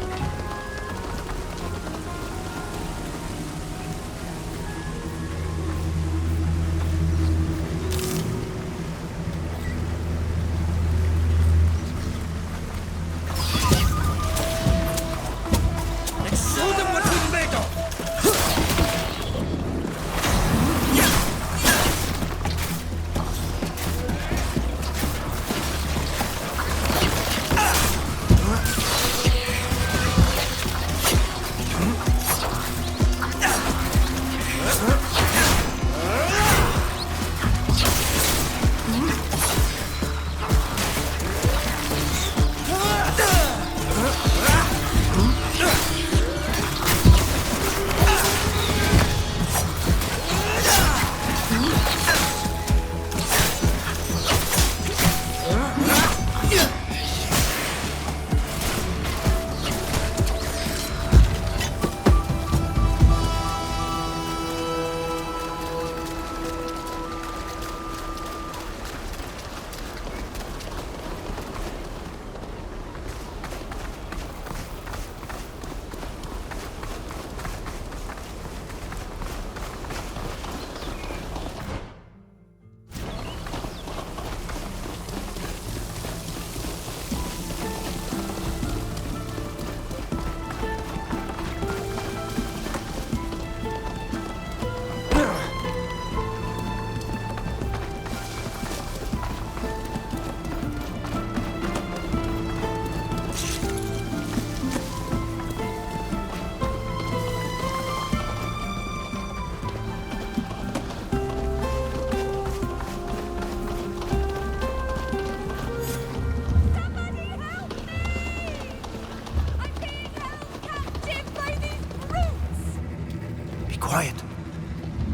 Quiet.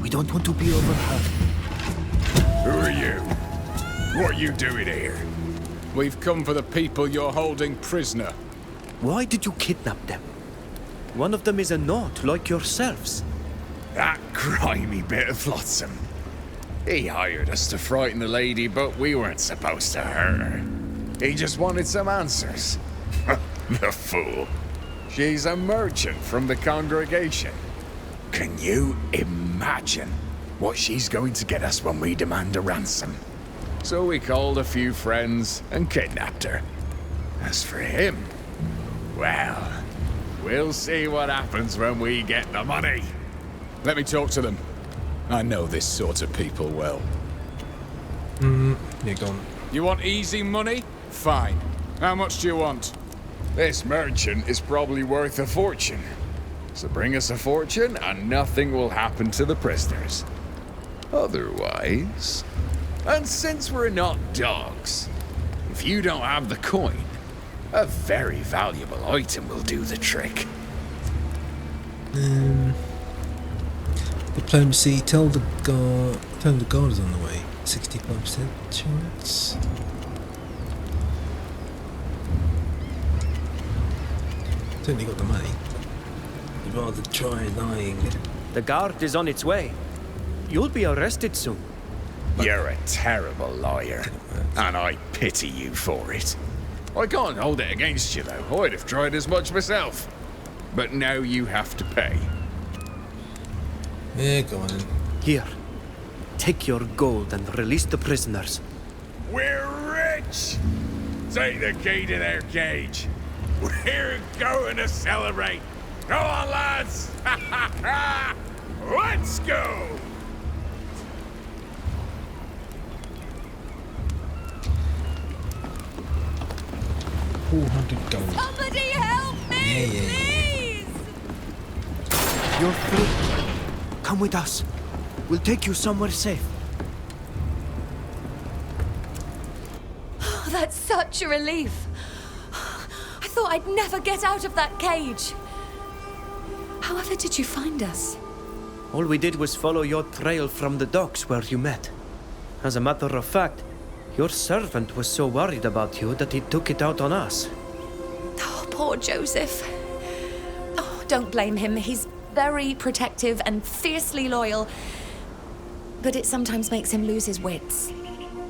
We don't want to be overheard. Who are you? What are you doing here? We've come for the people you're holding prisoner. Why did you kidnap them? One of them is a Nord like yourselves. That grimy bit of flotsam. He hired us to frighten the lady, but we weren't supposed to hurt her. He just wanted some answers. The fool. She's a merchant from the congregation. Can you imagine what she's going to get us when we demand a ransom? So we called a few friends and kidnapped her. As for him, well, we'll see what happens when we get the money. Let me talk to them. I know this sort of people well. You're gone. You want easy money? Fine. How much do you want? This merchant is probably worth a fortune. So bring us a fortune and nothing will happen to the prisoners. Otherwise... And since we're not dogs, if you don't have the coin, a very valuable item will do the trick. Diplomacy, tell the guard is on the way. 65% chance. Certainly got the money. I'd rather try lying. The guard is on its way. You'll be arrested soon. You're a terrible liar, and I pity you for it. I can't hold it against you, though. I'd have tried as much myself. But now you have to pay. Yeah, go on then. Here, take your gold and release the prisoners. We're rich! Take the key to their cage. We're going to celebrate. Go on, lads! Let's go! $400. Somebody help me, please! You're free. Come with us. We'll take you somewhere safe. Oh, that's such a relief. I thought I'd never get out of that cage. However did you find us? All we did was follow your trail from the docks where you met. As a matter of fact, your servant was so worried about you that he took it out on us. Oh, poor Joseph. Oh, don't blame him. He's very protective and fiercely loyal. but it sometimes makes him lose his wits.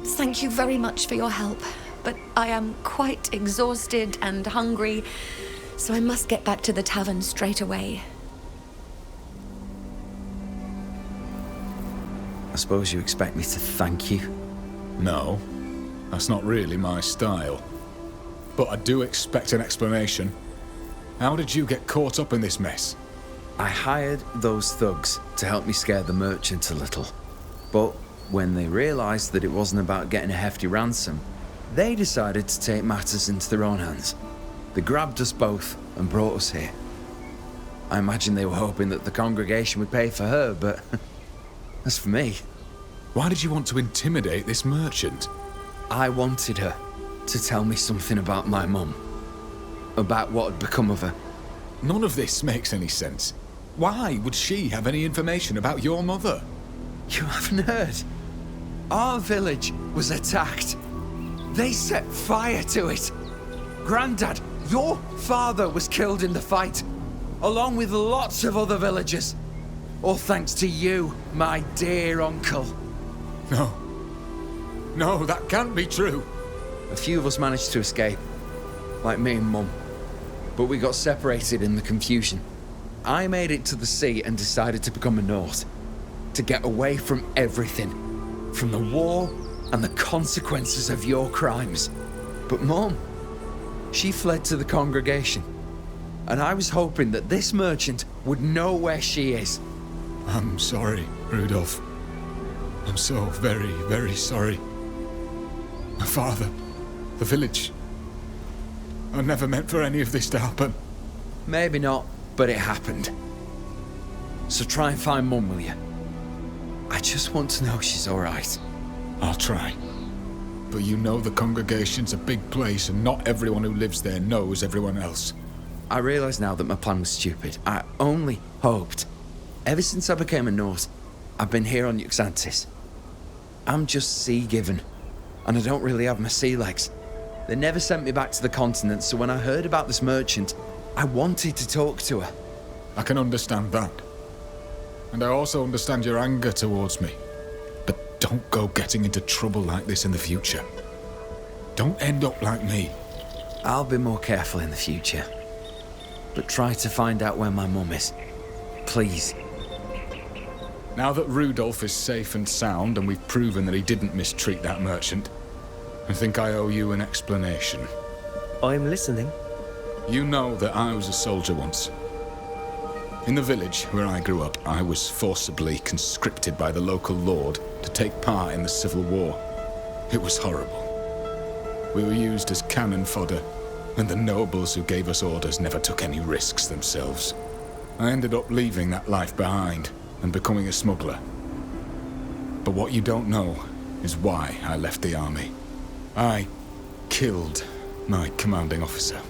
Thank you very much for your help, but I am quite exhausted and hungry, so I must get back to the tavern straight away. I suppose you expect me to thank you? No, that's not really my style. But I do expect an explanation. How did you get caught up in this mess? I hired those thugs to help me scare the merchant a little. But when they realized that it wasn't about getting a hefty ransom, they decided to take matters into their own hands. They grabbed us both and brought us here. I imagine they were hoping that the congregation would pay for her, but as for me... Why did you want to intimidate this merchant? I wanted her to tell me something about my mum. About what had become of her. None of this makes any sense. Why would she have any information about your mother? You haven't heard? Our village was attacked. They set fire to it. Grandad, your father was killed in the fight, along with lots of other villagers. All thanks to you, my dear uncle. No, that can't be true. A few of us managed to escape, like me and Mum. But we got separated in the confusion. I made it to the sea and decided to become a Norse. To get away from everything. From the war and the consequences of your crimes. But Mum, she fled to the congregation. And I was hoping that this merchant would know where she is. I'm sorry, Rudolph. I'm so very, very sorry. My father, the village. I never meant for any of this to happen. Maybe not, but it happened. So try and find Mum, will you? I just want to know she's alright. I'll try. But you know the congregation's a big place and not everyone who lives there knows everyone else. I realise now that my plan was stupid. I only hoped. Ever since I became a Norse, I've been here on Yuxantis. I'm just sea-given, and I don't really have my sea legs. They never sent me back to the continent, so when I heard about this merchant, I wanted to talk to her. I can understand that. And I also understand your anger towards me. But don't go getting into trouble like this in the future. Don't end up like me. I'll be more careful in the future. But try to find out where my mum is. Please. Now that Rudolph is safe and sound and we've proven that he didn't mistreat that merchant, I think I owe you an explanation. I'm listening. You know that I was a soldier once. In the village where I grew up, I was forcibly conscripted by the local lord to take part in the Civil War. It was horrible. We were used as cannon fodder, and the nobles who gave us orders never took any risks themselves. I ended up leaving that life behind and becoming a smuggler. But what you don't know is why I left the army. I killed my commanding officer.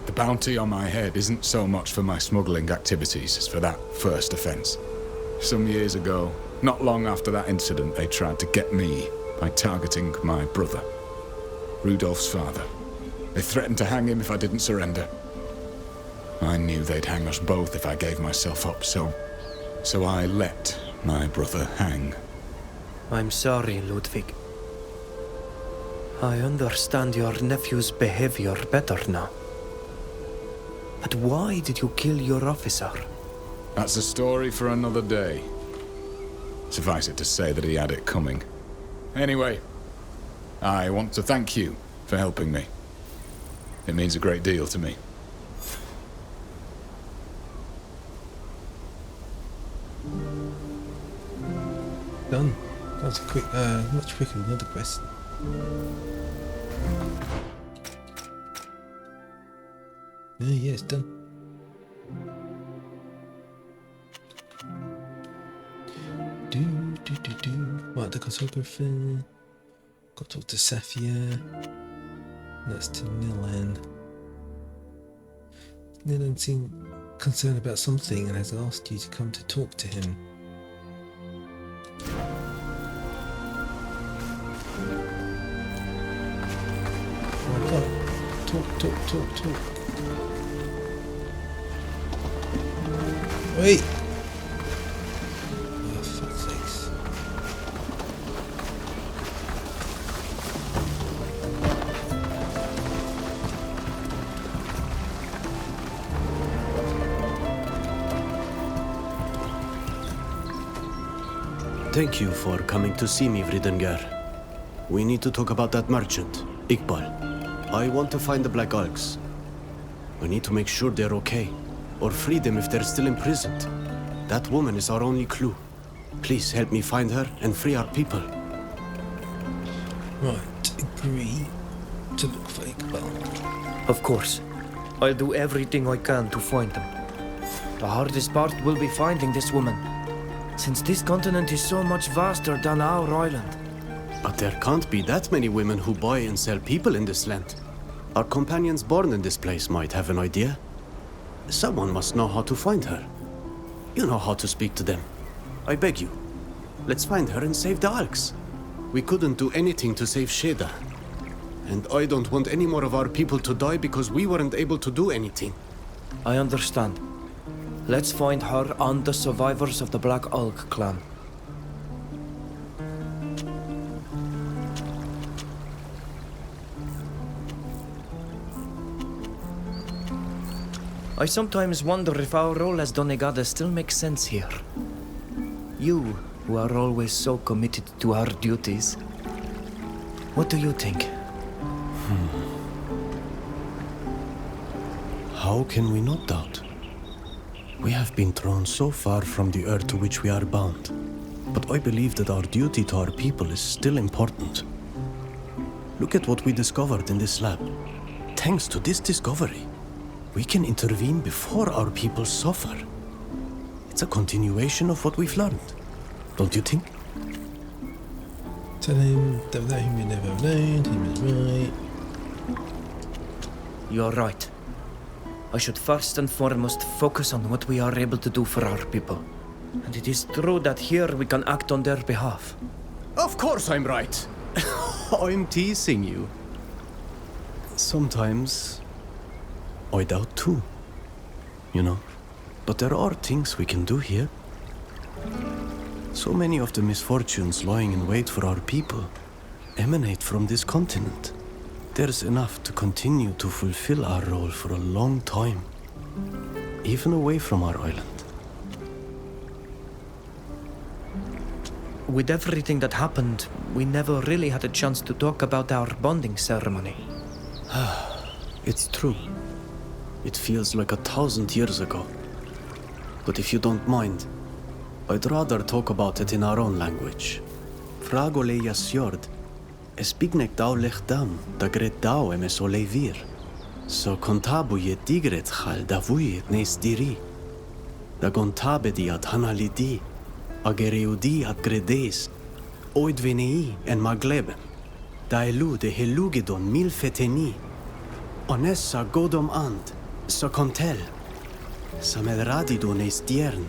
The bounty on my head isn't so much for my smuggling activities as for that first offense. Some years ago, not long after that incident, they tried to get me by targeting my brother, Rudolph's father. They threatened to hang him if I didn't surrender. I knew they'd hang us both if I gave myself up, so I let my brother hang. I'm sorry, Ludwig. I understand your nephew's behavior better now. But why did you kill your officer? That's a story for another day. Suffice it to say that he had it coming. Anyway, I want to thank you for helping me. It means a great deal to me. Done. That was quick, much quicker than the other quest. Yeah, it's done. Right, the cartographer. Got to talk to Safia. That's to Nilan. Nilan seemed concerned about something and has asked you to come to talk to him. Oh God. Talk. Wait! Oh, fuck's sake. Thank you for coming to see me, Vridengar. We need to talk about that merchant, Iqbal. I want to find the Black Alks. We need to make sure they're okay, or free them if they're still imprisoned. That woman is our only clue. Please help me find her and free our people. Right, agree to look for Iqbal. Of course. I'll do everything I can to find them. The hardest part will be finding this woman, since this continent is so much vaster than our island. But there can't be that many women who buy and sell people in this land. Our companions born in this place might have an idea. Someone must know how to find her. You know how to speak to them. I beg you. Let's find her and save the Alks. We couldn't do anything to save Sheda. And I don't want any more of our people to die because we weren't able to do anything. I understand. Let's find her and the survivors of the Black Alk clan. I sometimes wonder if our role as Donegada still makes sense here. You, who are always so committed to our duties. What do you think? How can we not doubt? We have been thrown so far from the earth to which we are bound. But I believe that our duty to our people is still important. Look at what we discovered in this lab. Thanks to this discovery, we can intervene before our people suffer. It's a continuation of what we've learned, don't you think? Tell him that without him we never have known, him is right. You're right. I should first and foremost focus on what we are able to do for our people. And it is true that here we can act on their behalf. Of course I'm right. I'm teasing you. Sometimes I doubt too, you know. But there are things we can do here. So many of the misfortunes lying in wait for our people emanate from this continent. There's enough to continue to fulfill our role for a long time, even away from our island. With everything that happened, we never really had a chance to talk about our bonding ceremony. It's true. It feels like 1,000 years ago. But if you don't mind, I'd rather talk about it in our own language. Fragole jasjord. Espignek dau lechdam, da gret dau emes olevir. So kontabuje digret chal da vujet nes diri. Da gontabedi ad hanalidi, agereudi ad gredes, oidvenei en magleben. Da elu de helugedon mil feteni. Onessa godom and, so kontel. Sa medradido nes diern.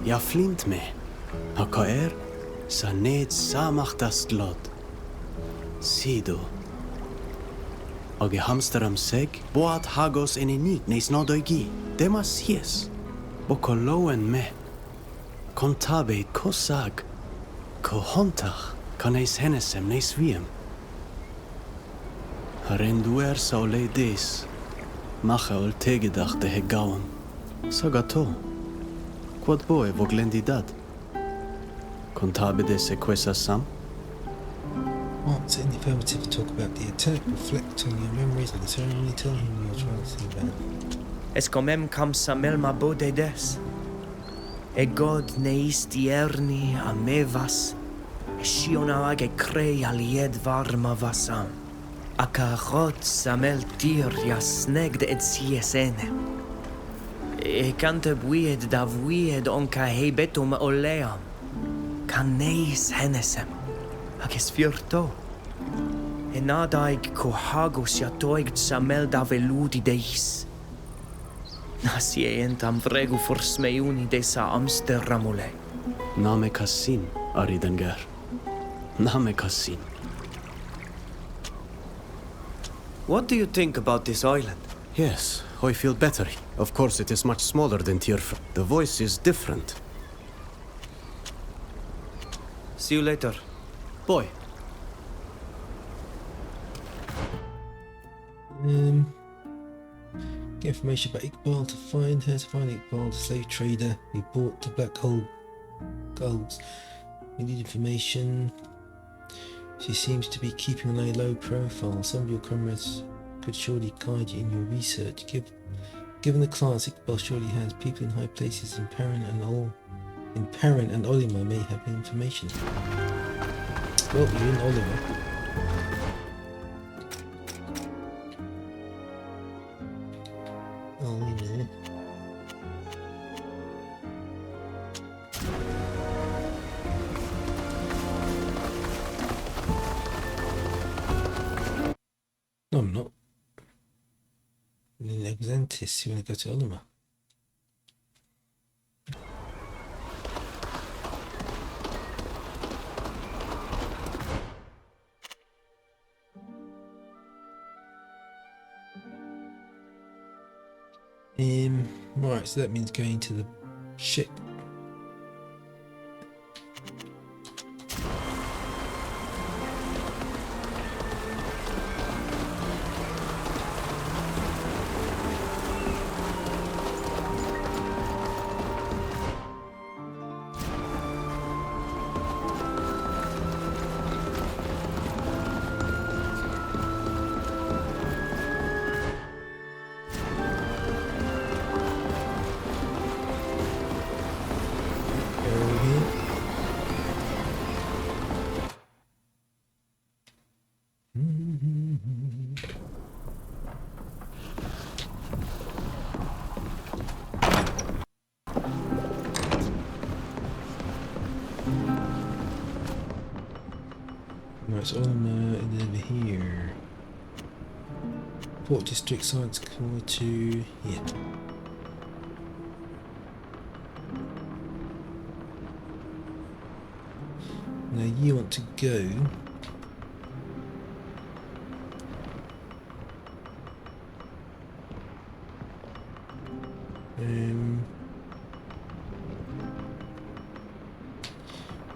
Ja flint me. Hakaer, sa ned samachtast lod. Sido. Age hamsteram seg, boat hagos enenik nes nodoigi, demas hies. Bokoloen me. Kontabe kosag. Kohontach, kanes henesem nes wiem. Harenduer sa ole des. Mache ol tegedachte hegauen. Sagato. Quod boe voglendidad. Kontabe de sequesa sam. Answer in the affirmative to talk about the attack, reflect on your memories of the ceremony, tell him you're trying to think about it. Escomem cam samel mabode des. E god neis dierni a mevas. E shiona age crei alied varma vasam. Akachot samel tir jasnegd et siesene. E cante buied da vuied onca hebetum oleam. Caneis henesem. Ages fyrto. E nadaig kohagos jatoigt samel da veludi deis. Nasie entam vregu forsmeuni desa amsterramule. Name kassin, Aridengar. Name kassin. What do you think about this island? Yes, I feel better. Of course, it is much smaller than Teer Fradee. The voice is different. See you later. Boy. Get information about Iqbal to find her, to find Iqbal, the slave trader who bought the black hole golds. We need information. She seems to be keeping a low profile. Some of your comrades could surely guide you in your research. Given the class, Iqbal surely has people in high places in Perrin and Olimar may have information. Well, you're in Olimar. Oh, you know. No, I'm not. In Exantis, you want to go to Olimar? Right, so that means going to the ship. Right, so I'm over here. Port District Science Core to here. Now you want to go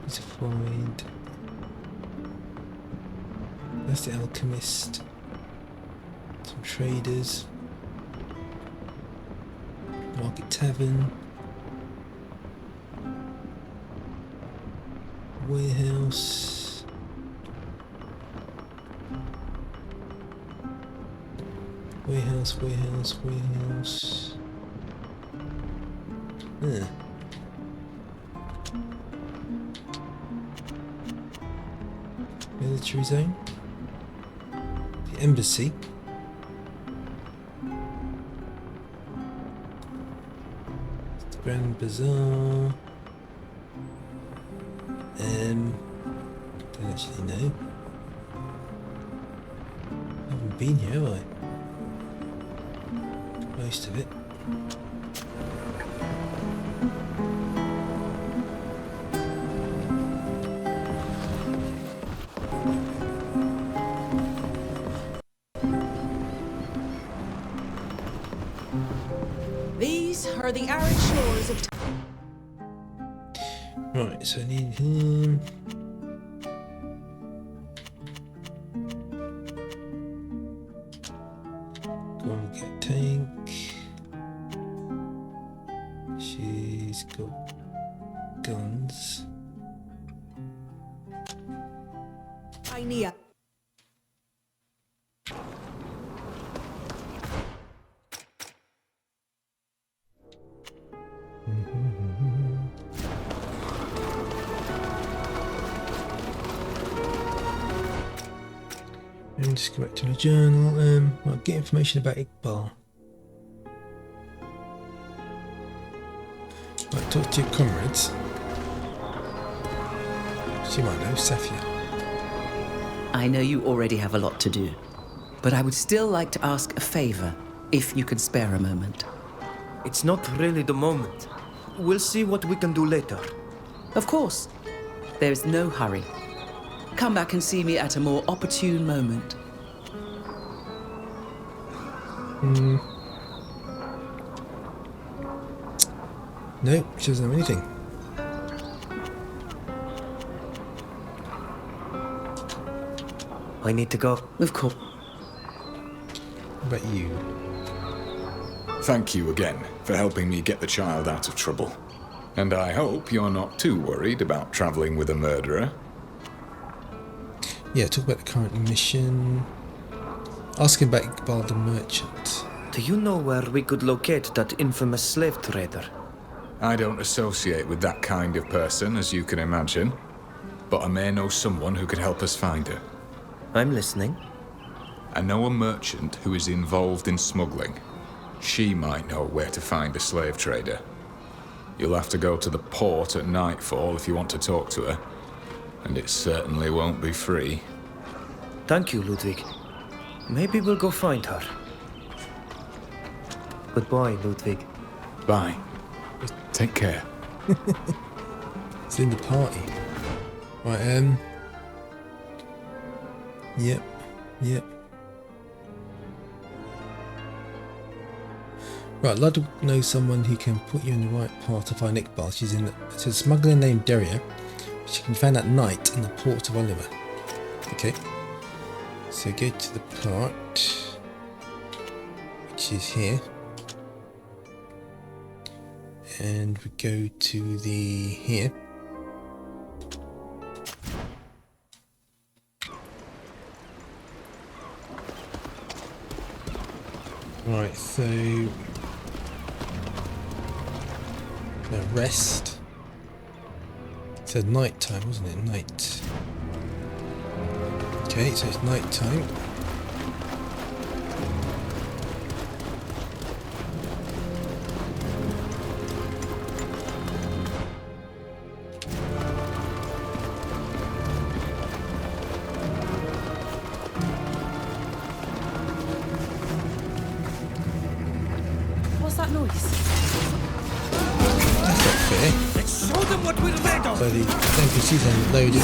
to find. That's the alchemist. Some traders. Market tavern. Warehouse. Warehouse. Yeah. Military zone. The embassy. The Grand Bazaar. Don't actually know. I haven't been here, have I? Most of it. These are the arid shores of Right, so I need him. Go and get a tank. She's got guns. Crimea. And just go back to the journal. I'll get information about Iqbal. Right, talk to your comrades. She might know, Safia. I know you already have a lot to do, but I would still like to ask a favor, if you could spare a moment. It's not really the moment. We'll see what we can do later. Of course. There's no hurry. Come back and see me at a more opportune moment. No, she doesn't know anything. I need to go. Of course. What about you? Thank you again for helping me get the child out of trouble. And I hope you're not too worried about traveling with a murderer. Yeah, talk about the current mission. Asking about Iqbal the merchant. Do you know where we could locate that infamous slave trader? I don't associate with that kind of person, as you can imagine. But I may know someone who could help us find her. I'm listening. I know a merchant who is involved in smuggling. She might know where to find a slave trader. You'll have to go to the port at nightfall if you want to talk to her. And it certainly won't be free. Thank you, Ludwig. Maybe we'll go find her. Goodbye, Ludwig. Bye. Take care. It's in the party. Right, Yep. Right, Ludwig knows someone who can put you in the right path to find Iqbal. She's in a smuggler named Deria. She can be found at night in the port of Oliver. Okay. So go to the part, which is here. And we go to the here. Right, so the rest. It said night time, wasn't it? Night. Okay, so it's night time. What's that noise? That's not fair. Let's show them what we're made of! So the NPCs are loaded in.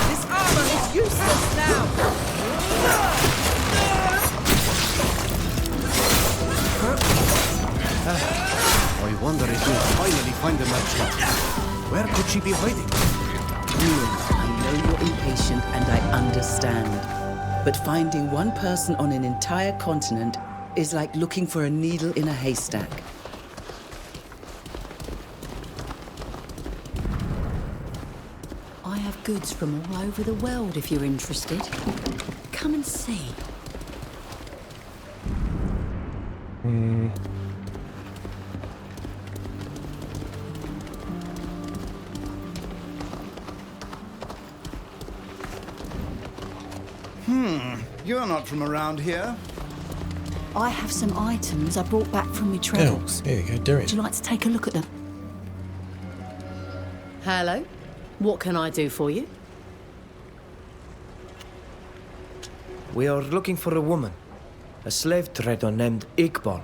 This armor is useless now! I wonder if we'll finally find the merchant. Where could she be hiding? I know you're impatient and I understand. But finding one person on an entire continent is like looking for a needle in a haystack. I have goods from all over the world if you're interested. Come and see. You're not from around here. I have some items I brought back from my travels. There you go, Darian. Would you like to take a look at them? Hello? What can I do for you? We are looking for a woman. A slave trader named Iqbal.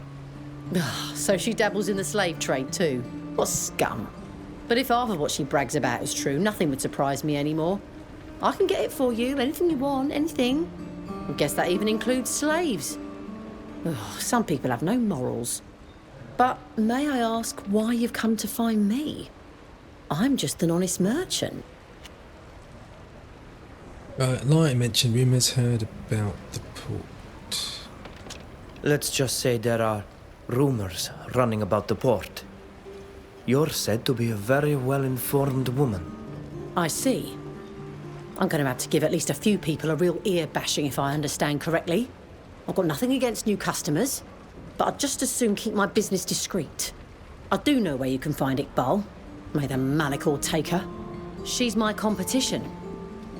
So she dabbles in the slave trade too. What scum. But if half of what she brags about is true, nothing would surprise me anymore. I can get it for you, anything you want, anything. I guess that even includes slaves. Ugh, some people have no morals. But may I ask why you've come to find me? I'm just an honest merchant. Like I mentioned, rumours heard about the port. Let's just say there are rumors running about the port. You're said to be a very well-informed woman. I see. I'm going to have to give at least a few people a real ear-bashing if I understand correctly. I've got nothing against new customers, but I'd just as soon keep my business discreet. I do know where you can find Iqbal. May the Malichor take her. She's my competition.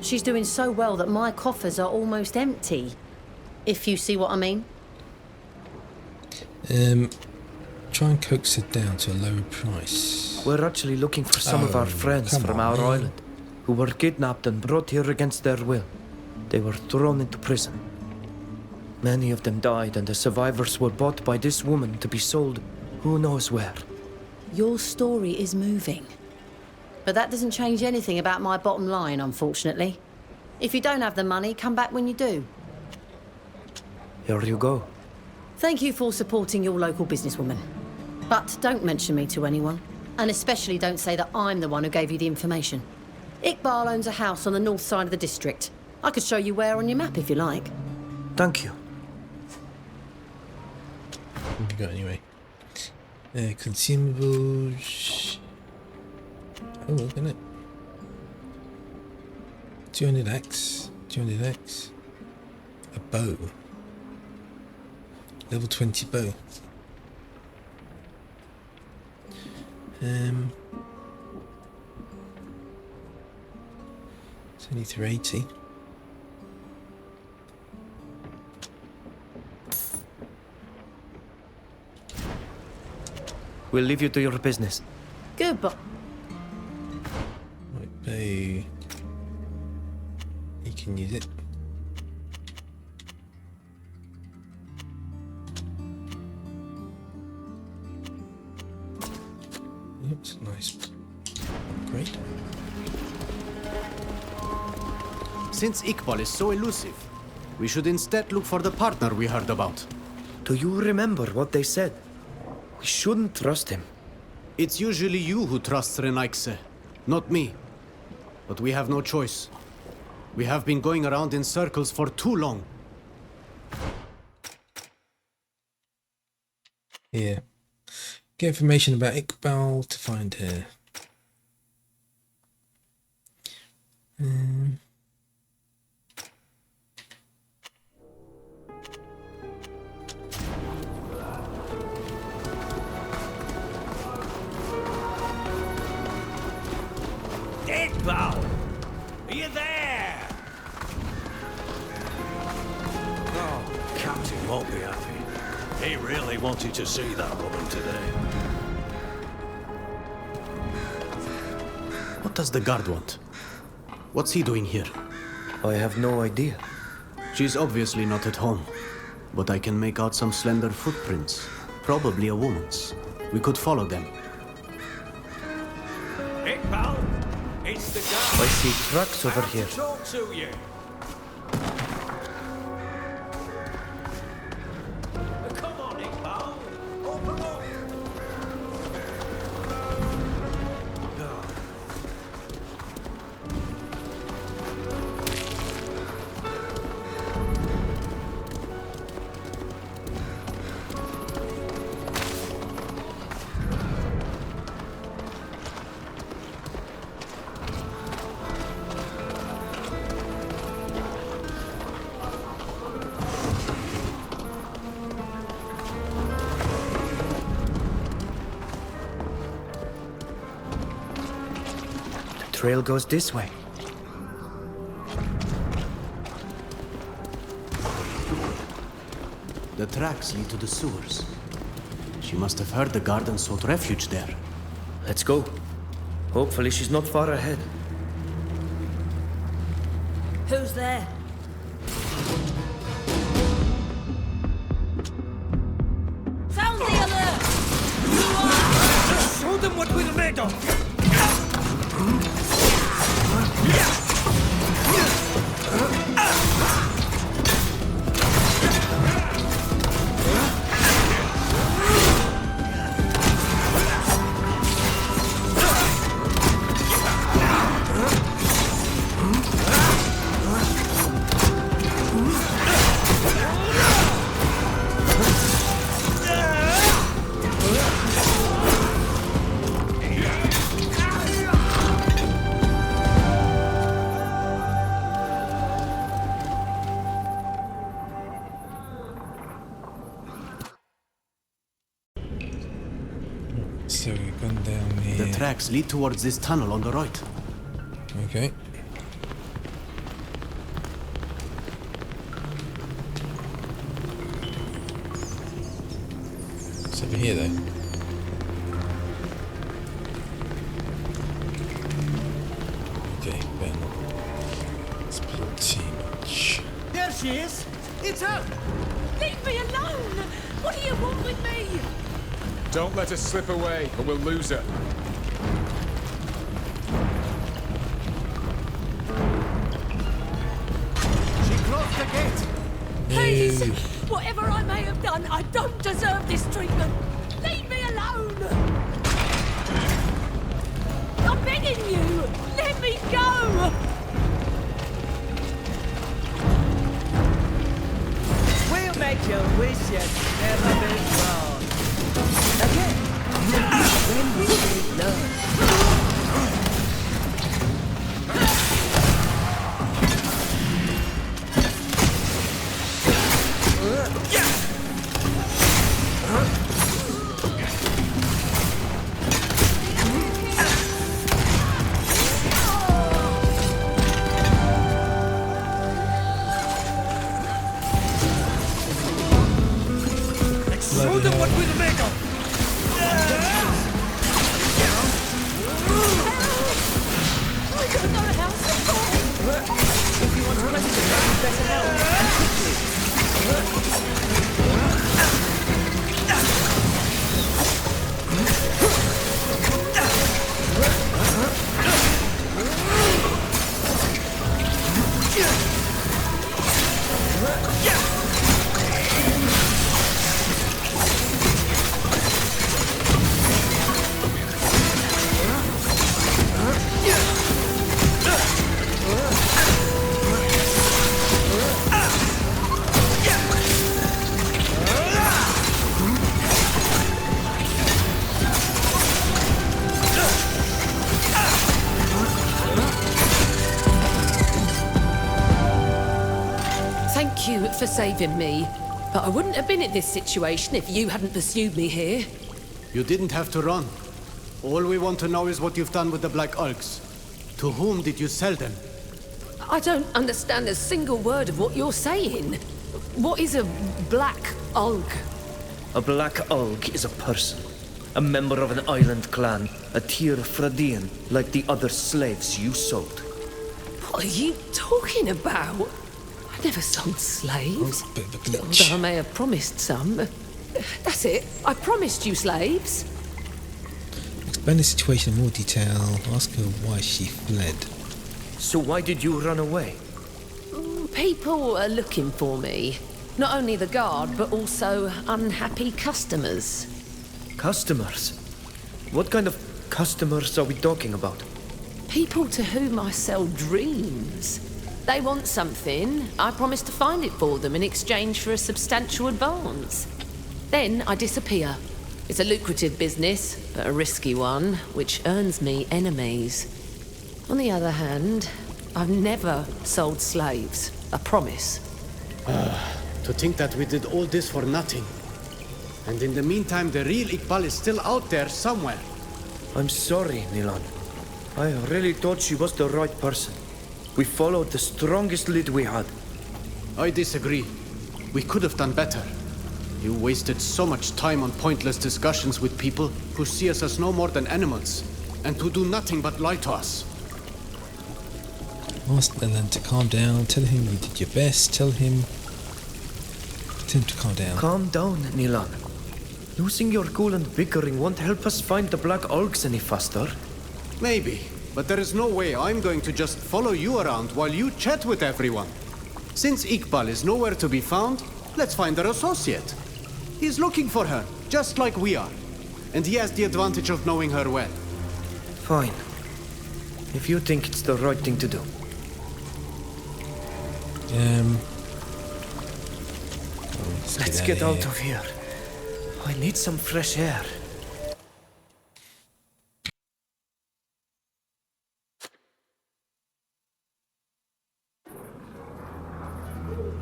She's doing so well that my coffers are almost empty. If you see what I mean. Try and coax it down to a lower price. We're actually looking for some of our friends from our island who were kidnapped and brought here against their will. They were thrown into prison. Many of them died, and the survivors were bought by this woman to be sold who knows where. Your story is moving. But that doesn't change anything about my bottom line, unfortunately. If you don't have the money, come back when you do. Here you go. Thank you for supporting your local businesswoman. But don't mention me to anyone. And especially don't say that I'm the one who gave you the information. Iqbal owns a house on the north side of the district. I could show you where on your map if you like. Thank you. What have you got anyway? Consumables. Oh, look at it. 200x. 200x. A bow. Level 20 bow. 2380. We'll leave you to your business. Good, but... Right, bow. You can use it. Yep, it's a nice upgrade. Since Iqbal is so elusive, we should instead look for the partner we heard about. Do you remember what they said? We shouldn't trust him. It's usually you who trusts Renaikse, not me. But we have no choice. We have been going around in circles for too long. Yeah. Get information about Iqbal to find her. Iqbal! Are you there? Oh, Captain won't be happy. He really wanted to see that woman today. What does the guard want? What's he doing here? I have no idea. She's obviously not at home, but I can make out some slender footprints. Probably a woman's. We could follow them. Iqbal! It's the guard! I see trucks over here. Talk to you! Come on, Iqbal! Open up! Trail goes this way. The tracks lead to the sewers. She must have heard the guard and sought refuge there. Let's go. Hopefully she's not far ahead. Who's there? Sound the alert! Show them what we're made of! So we've gone down here. The tracks lead towards this tunnel on the right. Okay. It's over here though. Okay, Ben. It's blood too much. There she is! It's her! Leave me alone! What do you want with me? Don't let her slip away, or we'll lose her. She closed the gate! Please! Whatever I may have done, I don't deserve this treatment! Leave me alone! begging you! Let me go! We'll make you wish you'd never been born. Again, when we need love. Show them what we're made of! If you want to rescue them, you better help, and quickly. Thank you for saving me, but I wouldn't have been in this situation if you hadn't pursued me here. You didn't have to run. All we want to know is what you've done with the Black Ulks. To whom did you sell them? I don't understand a single word of what you're saying. What is a Black Ulk? A Black Ulk is a person. A member of an island clan. A Teer Fradee, like the other slaves you sold. What are you talking about? I never sold slaves. Bit of a glitch. Although I may have promised some. That's it. I promised you slaves. Explain the situation in more detail. Ask her why she fled. So why did you run away? People are looking for me. Not only the guard, but also unhappy customers. Customers? What kind of customers are we talking about? People to whom I sell dreams. They want something. I promise to find it for them in exchange for a substantial advance. Then I disappear. It's a lucrative business, but a risky one, which earns me enemies. On the other hand, I've never sold slaves. I promise. To think that we did all this for nothing. And in the meantime, the real Iqbal is still out there somewhere. I'm sorry, Nilan. I really thought she was the right person. We followed the strongest lead we had. I disagree. We could have done better. You wasted so much time on pointless discussions with people who see us as no more than animals, and who do nothing but lie to us. Ask Nilan to calm down. Tell him you did your best. Tell him to calm down. Calm down, Nilan. Losing your cool and bickering won't help us find the Black Ulks any faster. Maybe, but there is no way I'm going to just follow you around while you chat with everyone. Since Iqbal is nowhere to be found, let's find our associate. He's looking for her, just like we are. And he has the advantage of knowing her well. Fine. If you think it's the right thing to do. Let's get out of here. I need some fresh air.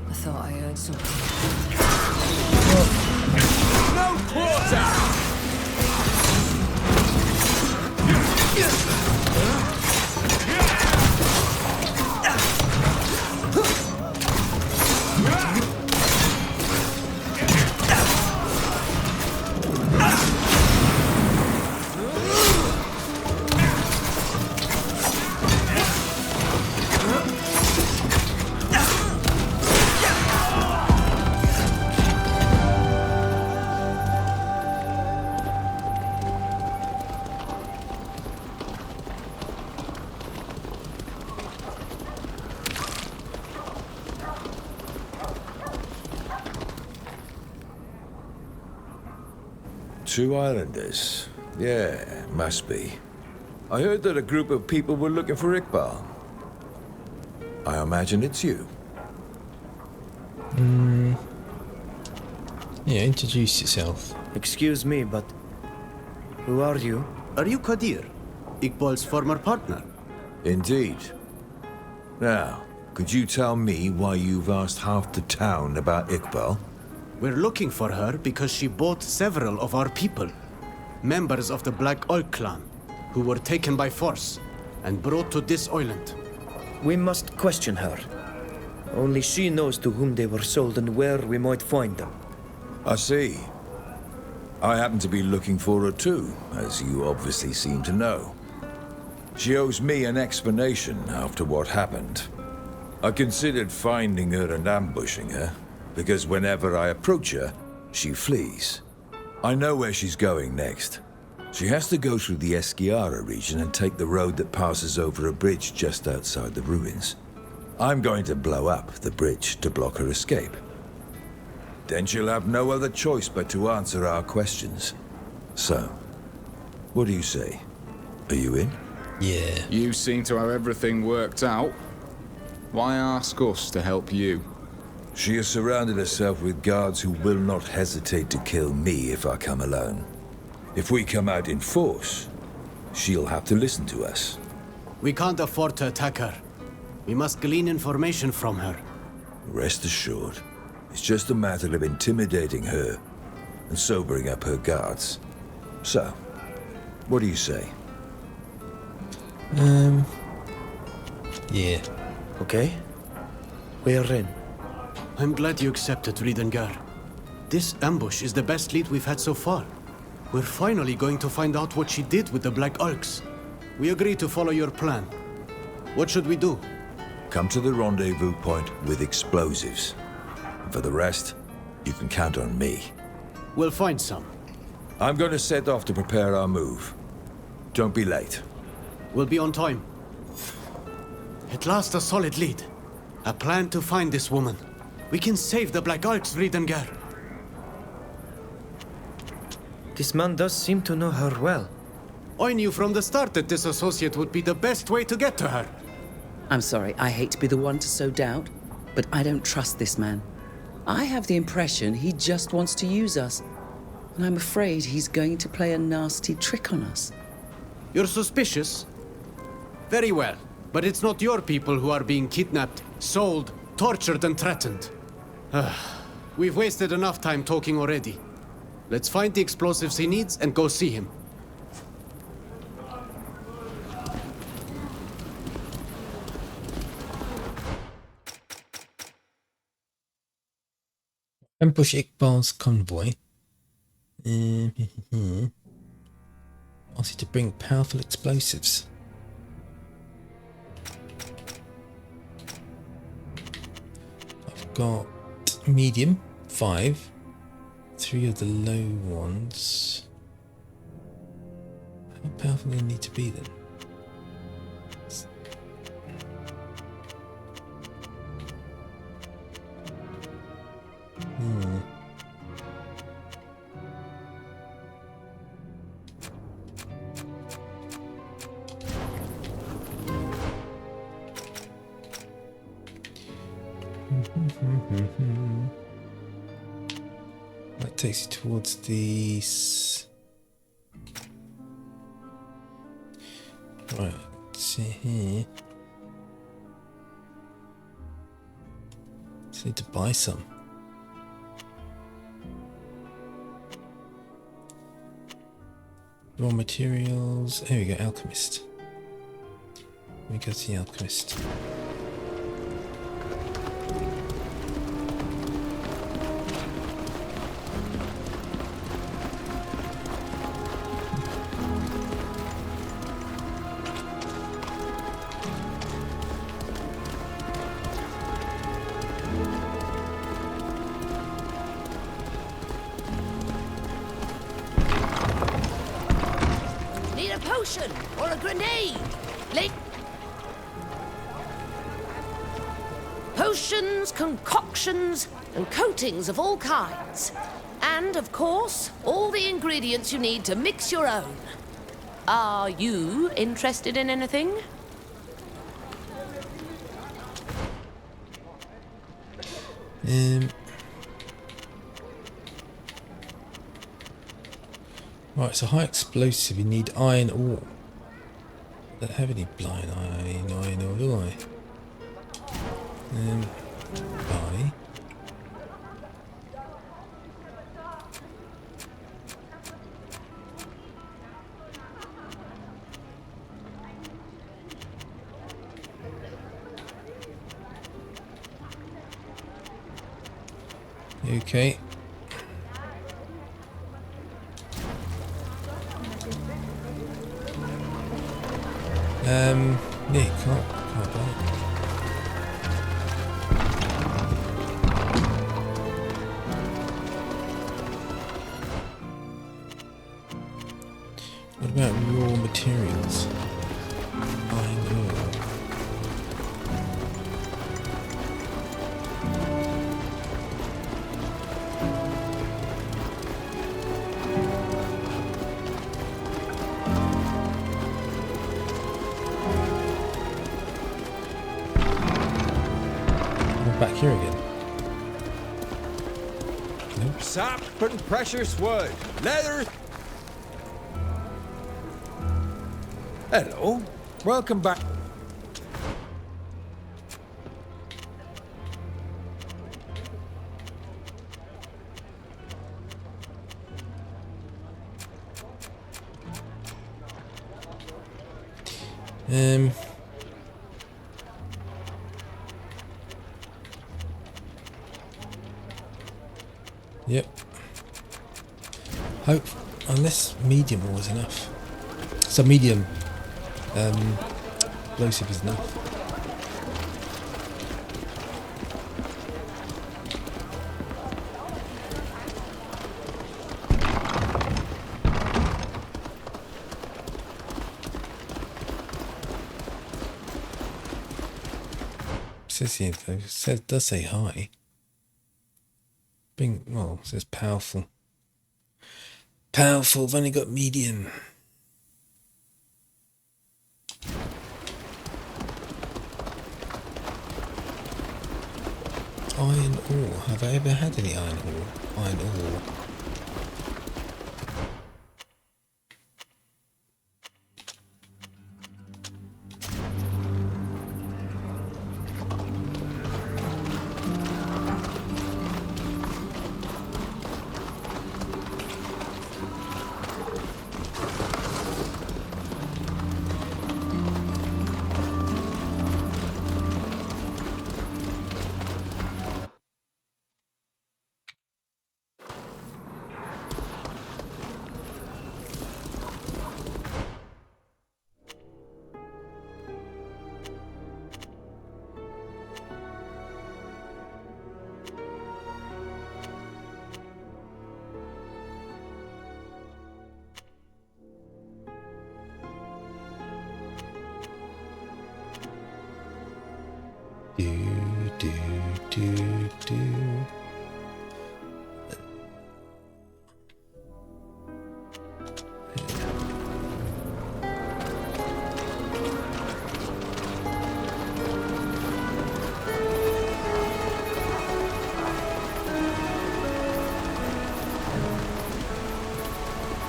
I thought I heard something. No quarter! Two islanders. Yeah, must be. I heard that a group of people were looking for Iqbal. I imagine it's you. Yeah, introduce yourself. Excuse me, but who are you? Are you Qadir, Iqbal's former partner? Indeed. Now, could you tell me why you've asked half the town about Iqbal? We're looking for her because she bought several of our people, members of the Black Oak clan, who were taken by force and brought to this island. We must question her. Only she knows to whom they were sold and where we might find them. I see. I happen to be looking for her too, as you obviously seem to know. She owes me an explanation after what happened. I considered finding her and ambushing her, because whenever I approach her, she flees. I know where she's going next. She has to go through the Esquiara region and take the road that passes over a bridge just outside the ruins. I'm going to blow up the bridge to block her escape. Then she'll have no other choice but to answer our questions. So, what do you say? Are you in? Yeah. You seem to have everything worked out. Why ask us to help you? She has surrounded herself with guards who will not hesitate to kill me if I come alone. If we come out in force, she'll have to listen to us. We can't afford to attack her. We must glean information from her. Rest assured, it's just a matter of intimidating her and sobering up her guards. So, what do you say? Yeah. Okay. We're in. I'm glad you accepted, Ridengar. This ambush is the best lead we've had so far. We're finally going to find out what she did with the Black Orcs. We agree to follow your plan. What should we do? Come to the rendezvous point with explosives. And for the rest, you can count on me. We'll find some. I'm going to set off to prepare our move. Don't be late. We'll be on time. At last, a solid lead. A plan to find this woman. We can save the Black Orcs, Ridengar. This man does seem to know her well. I knew from the start that this associate would be the best way to get to her. I'm sorry, I hate to be the one to sow doubt, but I don't trust this man. I have the impression he just wants to use us, and I'm afraid he's going to play a nasty trick on us. You're suspicious? Very well, but it's not your people who are being kidnapped, sold, tortured and threatened. We've wasted enough time talking already. Let's find the explosives he needs and go see him. Ambush Iqbal's convoy. Ask you to bring powerful explosives. I've got medium, 5. 3 of the low ones. How powerful do they need to be then? That takes you towards these. Right, let's see here. Just need to buy some. Raw materials. Here we go, alchemist. We go to the alchemist. Need a potion or a grenade? Potions, concoctions, and coatings of all kinds. And, of course, all the ingredients you need to mix your own. Are you interested in anything? Right, so high explosive, you need iron ore. I don't have any blind iron ore, do I? Barley. Okay. Yeah, can't buy it. What about raw materials? Iron ore. Back here again. Nope. Sap and precious wood. Leather. Hello. Welcome back. Yep. Hope, unless medium ore is enough. So medium explosive is enough. Says here though, it does say high. Well, it says powerful. Powerful, I've only got medium. Iron ore. Have I ever had any iron ore? Iron ore.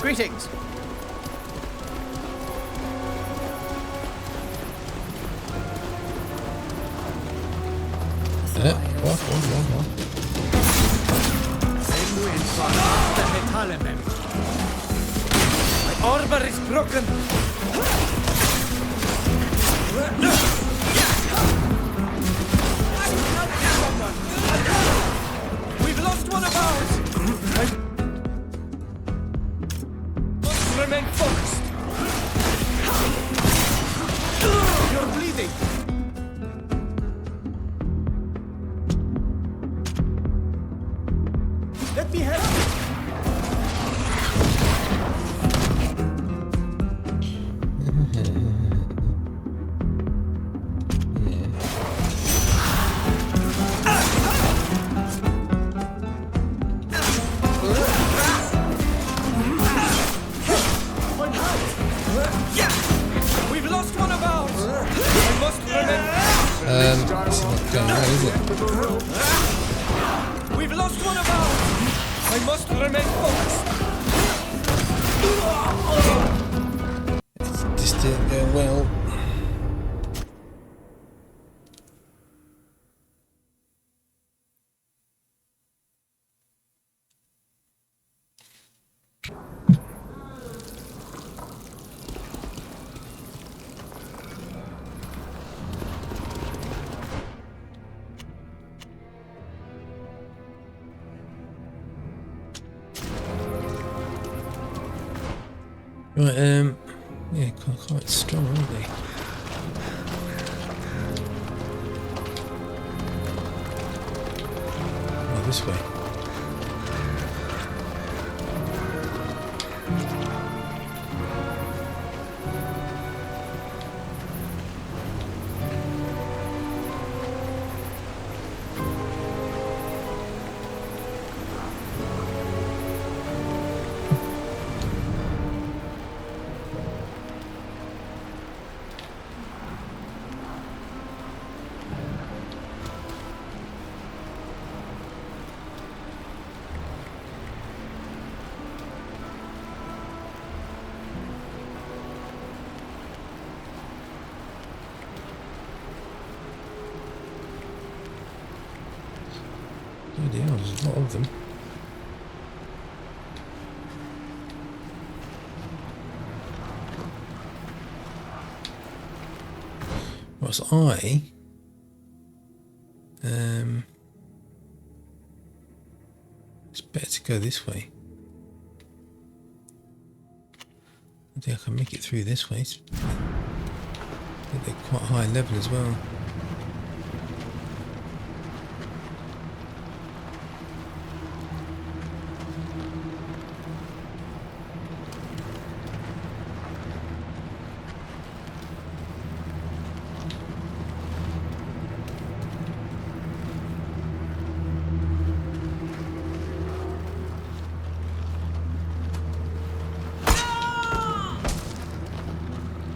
Greetings. My armor is broken. We've lost one of ours. Must remain focused. You're bleeding. Let me help you. going well, is it? We've lost one of ours. I must remain focused. This didn't go well. Right, yeah, quite strong, aren't they? Oh, this way. Bloody hell, there's a lot of them. Well, so it's better to go this way. I think I can make it through this way. I think they're quite high level as well.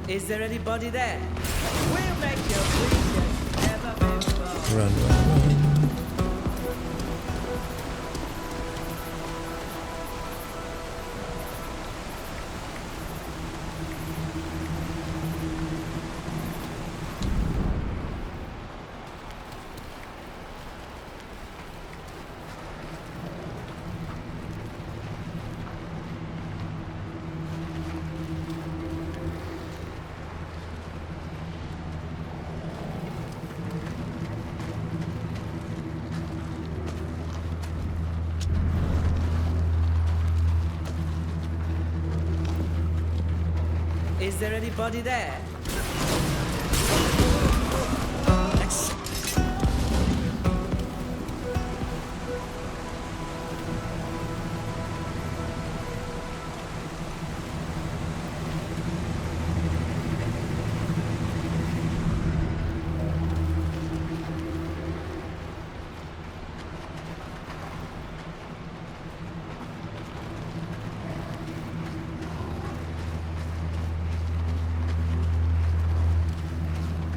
Is there anybody there? We'll make your weekend never been fun. Run, run, run. Is there anybody there?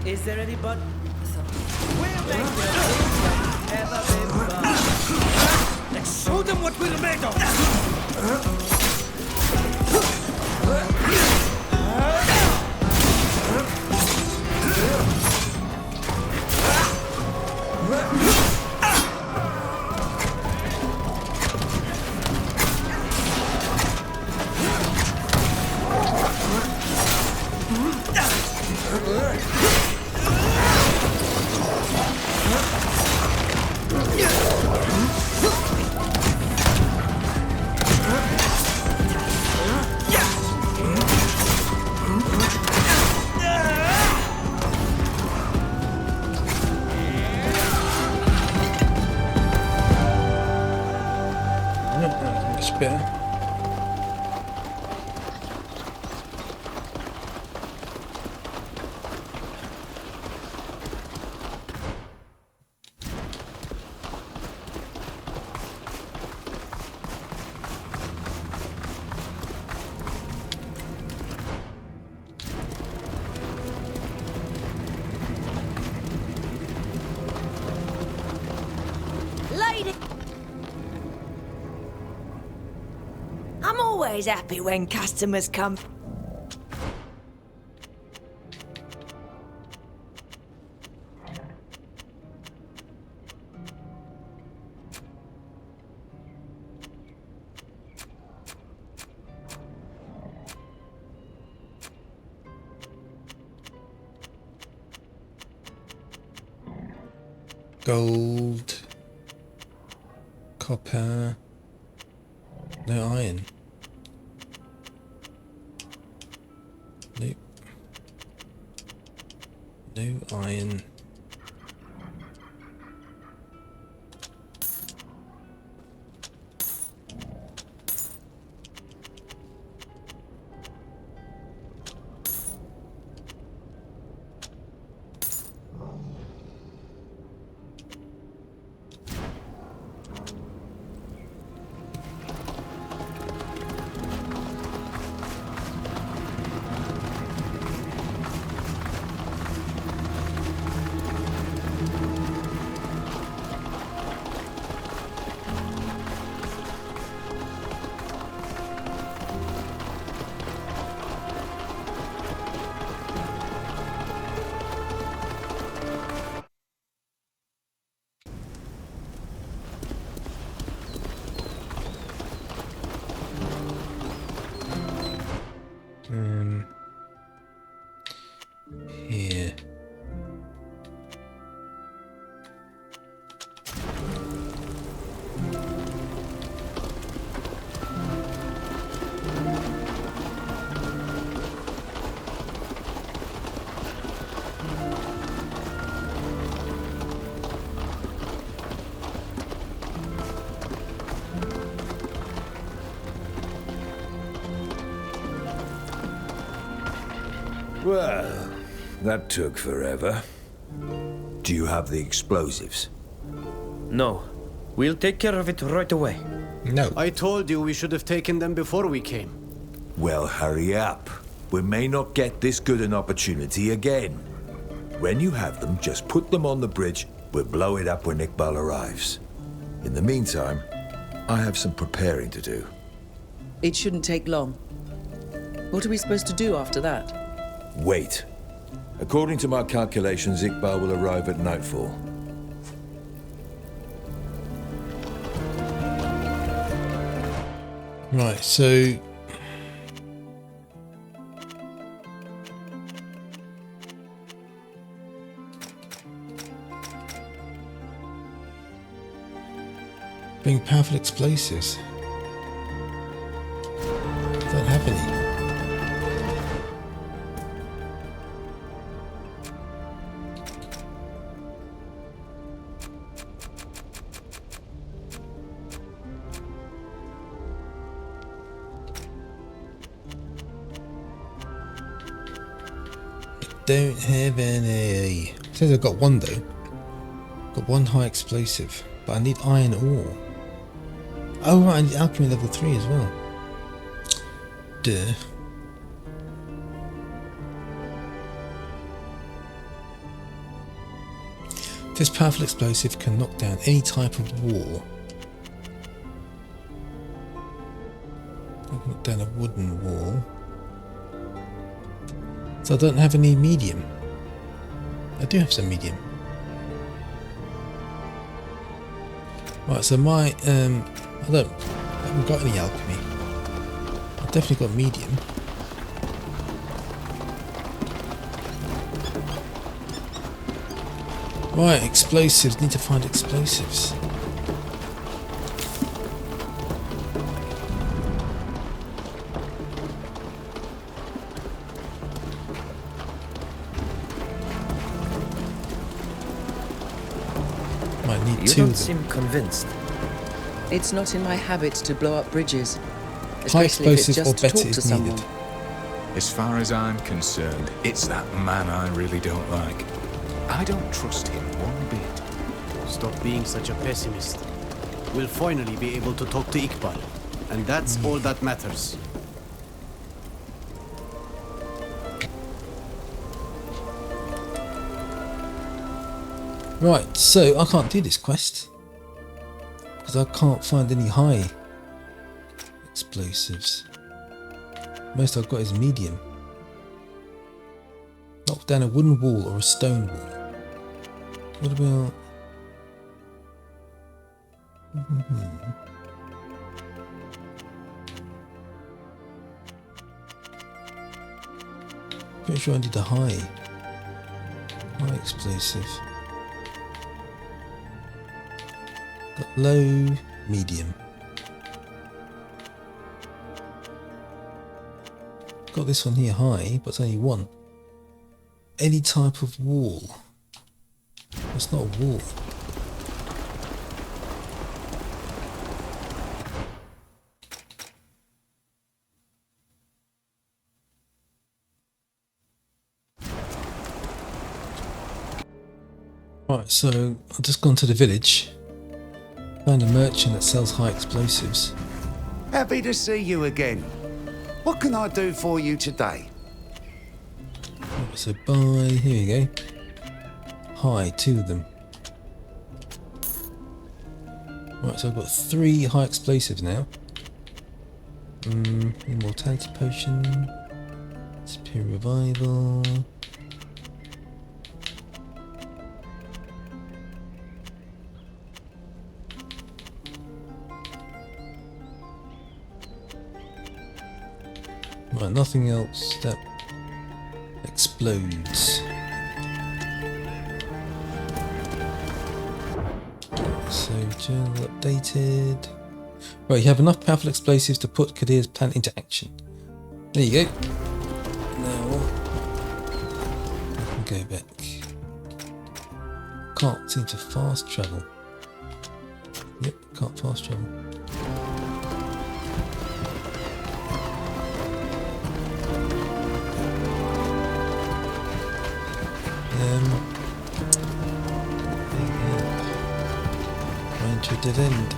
Is there anybody? We'll make your weekend never been fun. Let's show them what we're made of. Better. always happy when customers come. Gold, copper, no iron. Nope. No iron. Here. Well, that took forever. Do you have the explosives? No. We'll take care of it right away. No. I told you we should have taken them before we came. Well, hurry up. We may not get this good an opportunity again. When you have them, just put them on the bridge. We'll blow it up when Iqbal arrives. In the meantime, I have some preparing to do. It shouldn't take long. What are we supposed to do after that? Wait. According to my calculations, Iqbal will arrive at nightfall. Right, so bring powerful explosives. Don't have any. Don't have any. Says I've got one though. Got one high explosive, but I need iron ore. Oh right, I need alchemy level 3 as well. Duh. This powerful explosive can knock down any type of wall. Knock down a wooden wall. So I don't have any medium. I do have some medium. Right, so my I haven't got any alchemy. I've definitely got medium. Right, explosives. Need to find explosives. You don't seem convinced. It's not in my habit to blow up bridges, High especially if it's explosive or just to better talk to is someone. needed. As far as I'm concerned, it's that man I really don't like. I don't trust him one bit. Stop being such a pessimist. We'll finally be able to talk to Iqbal, and that's all that matters. Right, so I can't do this quest because I can't find any high explosives. Most I've got is medium. Knock down a wooden wall or a stone wall. What about... Pretty sure I did a high explosive. Got low, medium. Got this one here high, but it's only one. Any type of wall. It's not a wall. Right, so I've just gone to the village, found a merchant that sells high explosives. Happy to see you again. What can I do for you today? Right, so buy, here you go. High, 2 of them. Right, so I've got 3 high explosives now. Immortality potion, superior revival. Right, nothing else that explodes. So, journal updated. Right, you have enough powerful explosives to put Kadir's plan into action. There you go. Now, go back. Can't seem to fast travel. Yep, can't fast travel. Going to a dead end.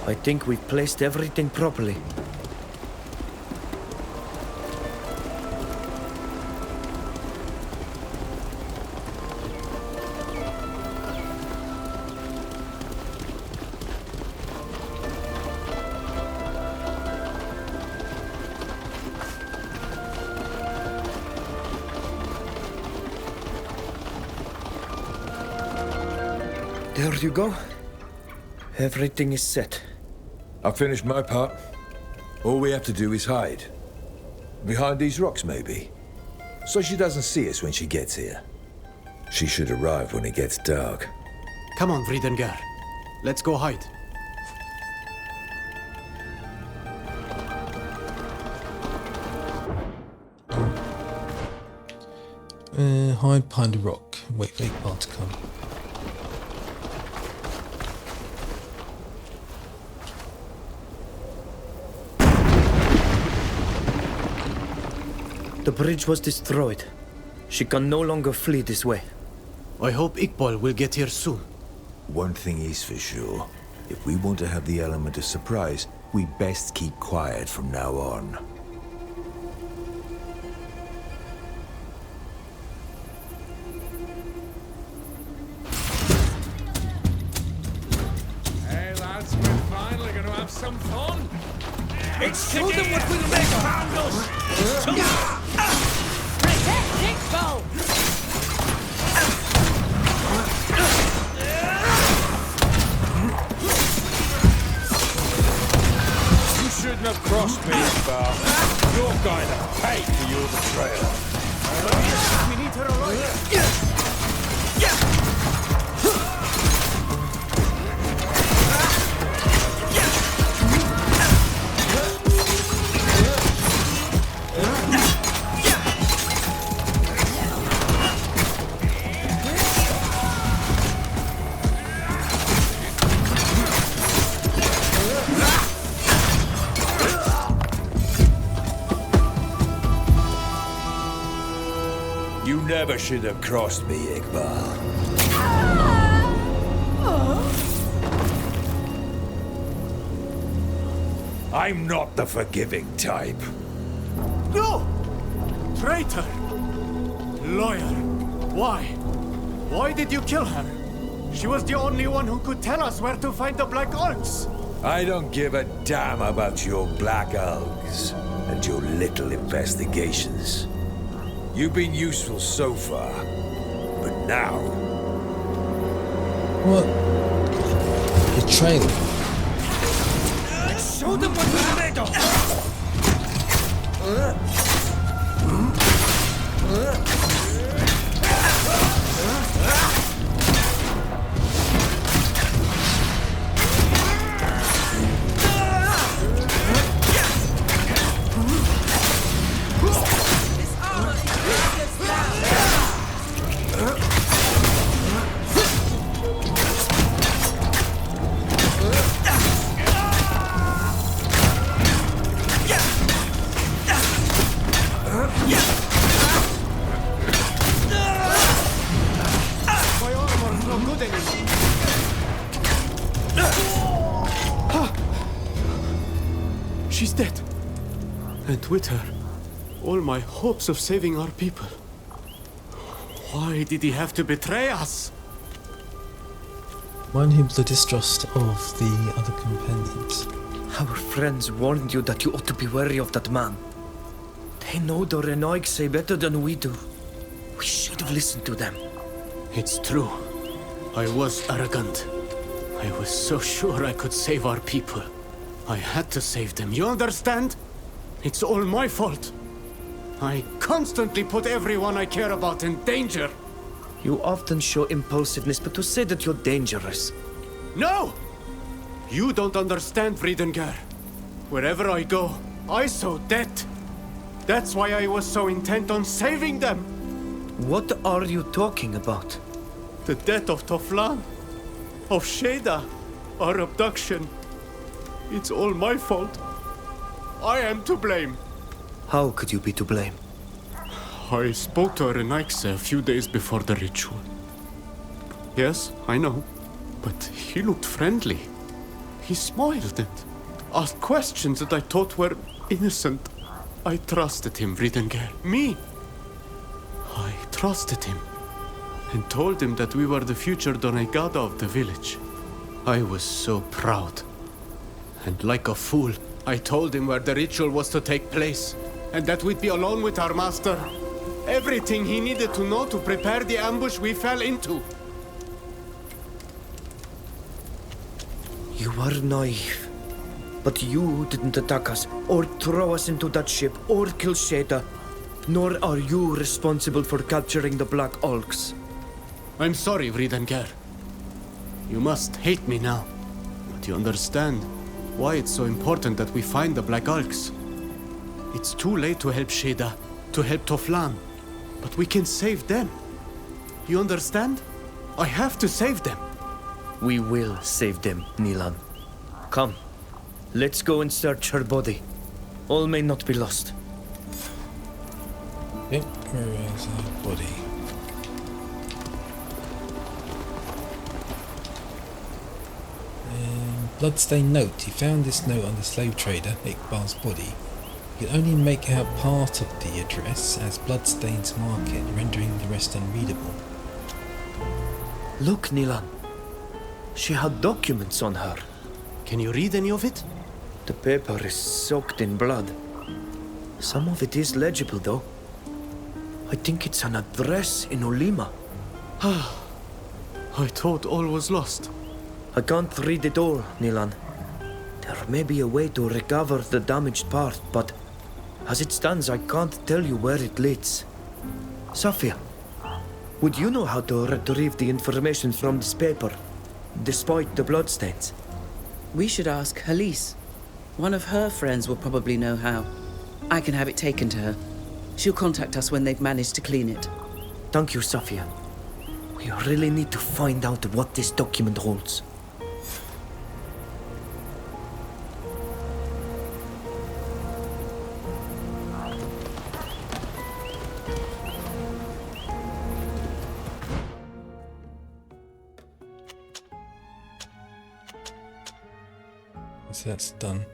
I think we've placed everything properly. There you go. Everything is set. I've finished my part. All we have to do is hide. Behind these rocks, maybe. So she doesn't see us when she gets here. She should arrive when it gets dark. Come on, Vridengar. Let's go hide. Hide behind a rock. Wait for Iqbal to come. The bridge was destroyed. She can no longer flee this way. I hope Iqbal will get here soon. One thing is for sure. If we want to have the element of surprise, we best keep quiet from now on. Hey lads, we're finally going to have some fun. Show them what will make handles! Protect Greedfall! shouldn't have crossed me, Iqbal. You're going to pay for your betrayal. We need her alive. You never should have crossed me, Iqbal. I'm not the forgiving type. No! Traitor! Lawyer! Why? Why did you kill her? She was the only one who could tell us where to find the Black Orcs. I don't give a damn about your Black Elves and your little investigations. You've been useful so far, but now... What? Betrayal. Show them what we're made of! She's dead. And with her, all my hopes of saving our people. Why did he have to betray us? Mind him the distrust of the other companions. Our friends warned you that you ought to be wary of that man. They know the Renoig say better than we do. We should have listened to them. It's true. I was arrogant. I was so sure I could save our people. I had to save them, you understand? It's all my fault. I constantly put everyone I care about in danger. You often show impulsiveness, but to say that you're dangerous... No! You don't understand, Friedenger. Wherever I go, I sow death. That's why I was so intent on saving them. What are you talking about? The death of Toflan, of Sheda, our abduction. It's all my fault. I am to blame. How could you be to blame? I spoke to Renaikse a few days before the ritual. Yes, I know. But he looked friendly. He smiled and asked questions that I thought were innocent. I trusted him, Friedenger. Me! I trusted him. And told him that we were the future Donegada of the village. I was so proud. And like a fool, I told him where the ritual was to take place, and that we'd be alone with our master. Everything he needed to know to prepare the ambush we fell into. You are naive. But you didn't attack us, or throw us into that ship, or kill Sheda. Nor are you responsible for capturing the Black Orcs. I'm sorry, Friedenger. You must hate me now. But you understand why it's so important that we find the Black Orcs. It's too late to help Sheda, to help Toflan. But we can save them. You understand? I have to save them. We will save them, Nilan. Come, let's go and search her body. All may not be lost. Yep, where is her body? Bloodstained note. He found this note on the slave trader, Iqbal's body. He could only make out part of the address as bloodstains mark it, rendering the rest unreadable. Look, Nilan. She had documents on her. Can you read any of it? The paper is soaked in blood. Some of it is legible, though. I think it's an address in Olima. I thought all was lost. I can't read it all, Nilan. There may be a way to recover the damaged part, but as it stands, I can't tell you where it leads. Sophia, would you know how to retrieve the information from this paper, despite the bloodstains? We should ask Halise. One of her friends will probably know how. I can have it taken to her. She'll contact us when they've managed to clean it. Thank you, Sophia. We really need to find out what this document holds. So that's done.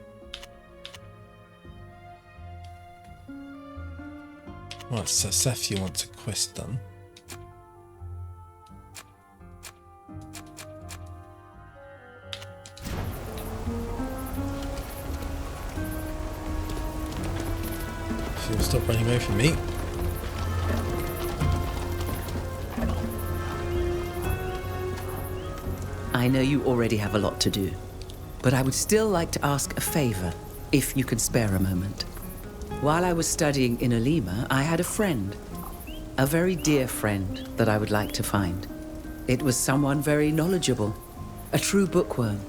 Right, so Safia wants a quest done. She'll stop running away from me. I know you already have a lot to do, but I would still like to ask a favor, if you can spare a moment. While I was studying in Alima, I had a friend, a very dear friend that I would like to find. It was someone very knowledgeable, a true bookworm.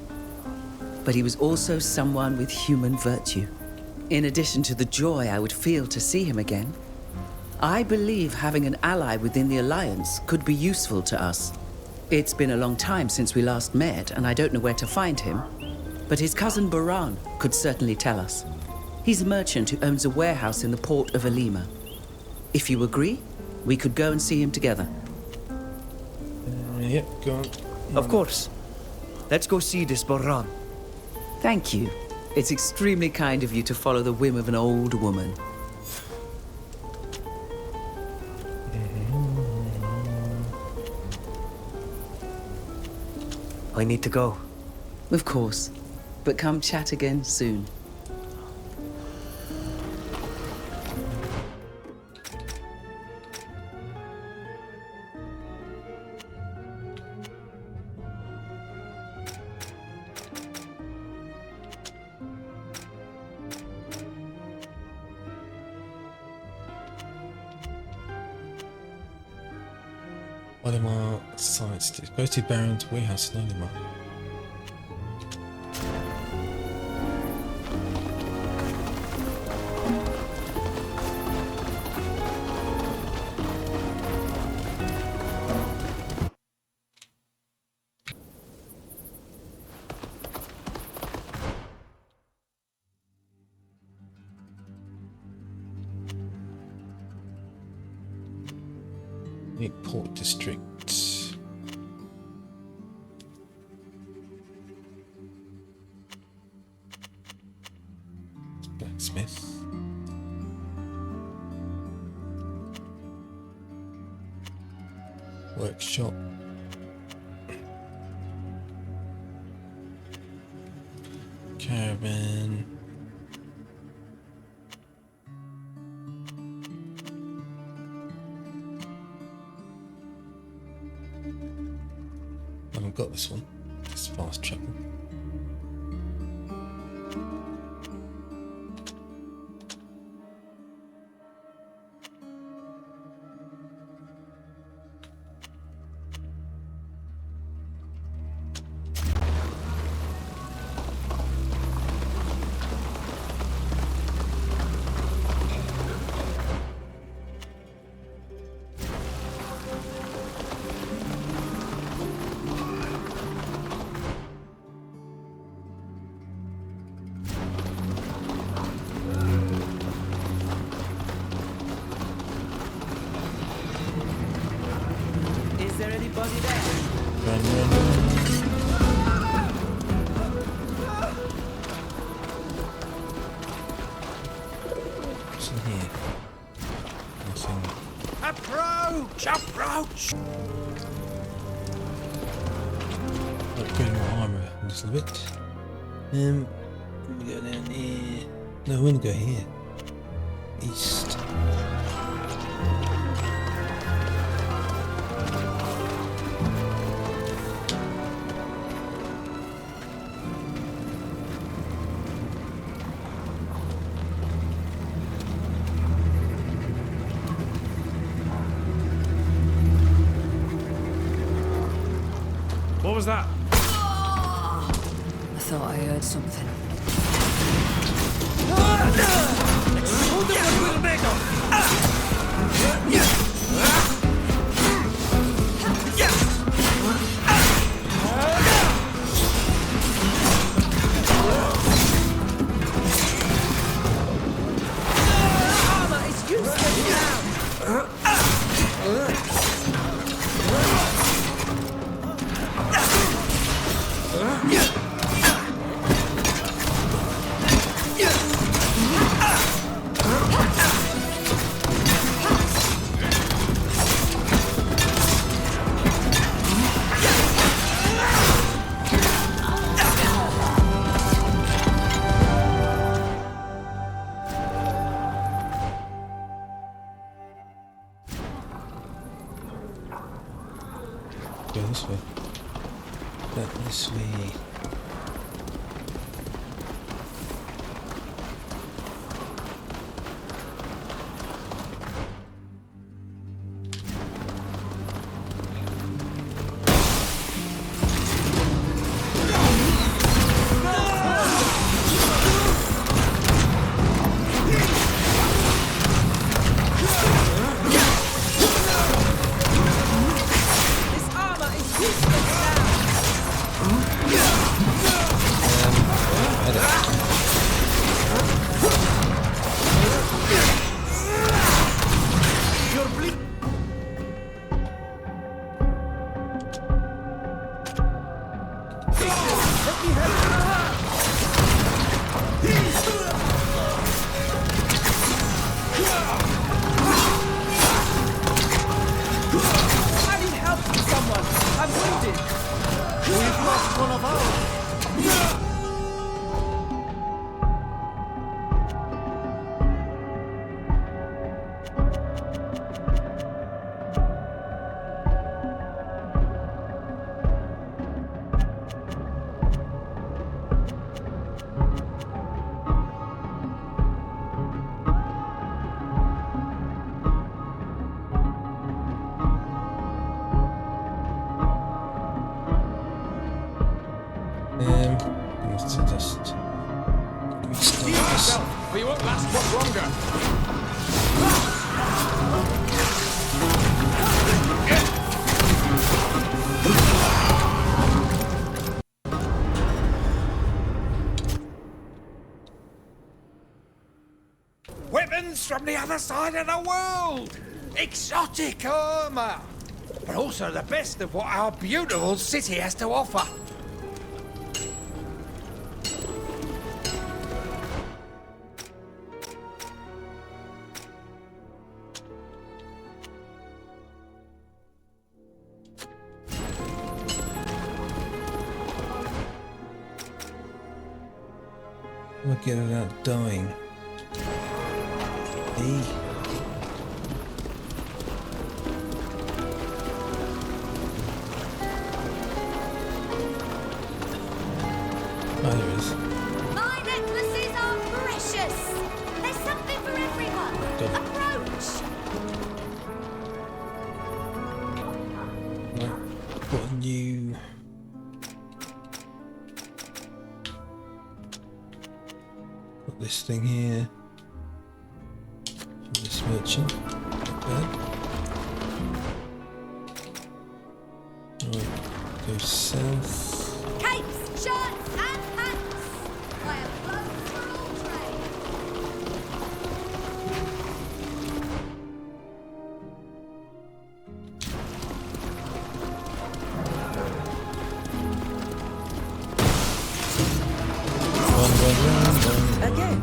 But he was also someone with human virtue. In addition to the joy I would feel to see him again, I believe having an ally within the Alliance could be useful to us. It's been a long time since we last met, and I don't know where to find him, but his cousin Baran could certainly tell us. He's a merchant who owns a warehouse in the port of Alima. If you agree, we could go and see him together. Yep, go on. Of course. Let's go see this Baran. Thank you. It's extremely kind of you to follow the whim of an old woman. I need to go. Of course. But come chat again soon. Olimar sites. Go to Baron's warehouse in Olimar. Port District. Blacksmith. Workshop. Caravan. I haven't got this one. It's fast travel. Is there anybody there? Run, run, run. What's in here? Nothing. Approach! Approach! Upgrade my armor a little bit. We go down here. No, we're gonna go here. East. What was that? I thought I heard something. Armor is useless now. Go this way. Back this way. This armor is useless now. I need help from someone. I'm wounded. We've lost one of ours. Need to just restart this. But you won't last much longer. Weapons from the other side of the world! Exotic armor! But also the best of what our beautiful city has to offer. We'll get it out dying. E. Oh, there it is. My necklaces are precious. There's something for everyone. Good. Approach. Right. Put a new. Put this thing here. This merchant. Not bad. Right. Go south. Capes, shirts, and hats. I have clothes for all trade. Run. Again.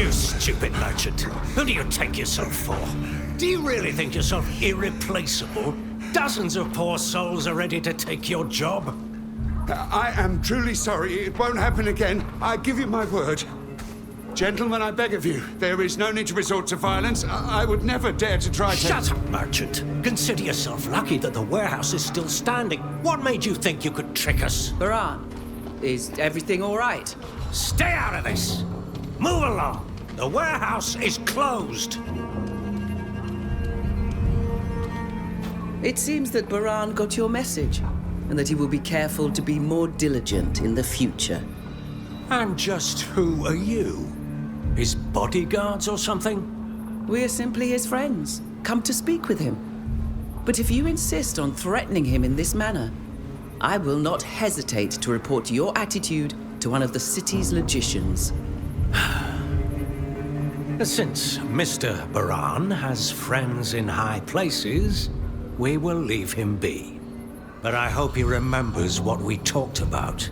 You stupid merchant. Who do you take yourself for? Do you really think yourself irreplaceable? Dozens of poor souls are ready to take your job. I am truly sorry. It won't happen again. I give you my word. Gentlemen, I beg of you, there is no need to resort to violence. I would never dare to try to... Shut up, merchant. Consider yourself lucky that the warehouse is still standing. What made you think you could trick us? Baran, is everything all right? Stay out of this! Move along. The warehouse is closed. It seems that Baran got your message, and that he will be careful to be more diligent in the future. And just who are you? His bodyguards or something? We are simply his friends, come to speak with him. But if you insist on threatening him in this manner, I will not hesitate to report your attitude to one of the city's logicians. Since Mr. Baran has friends in high places, we will leave him be. But I hope he remembers what we talked about.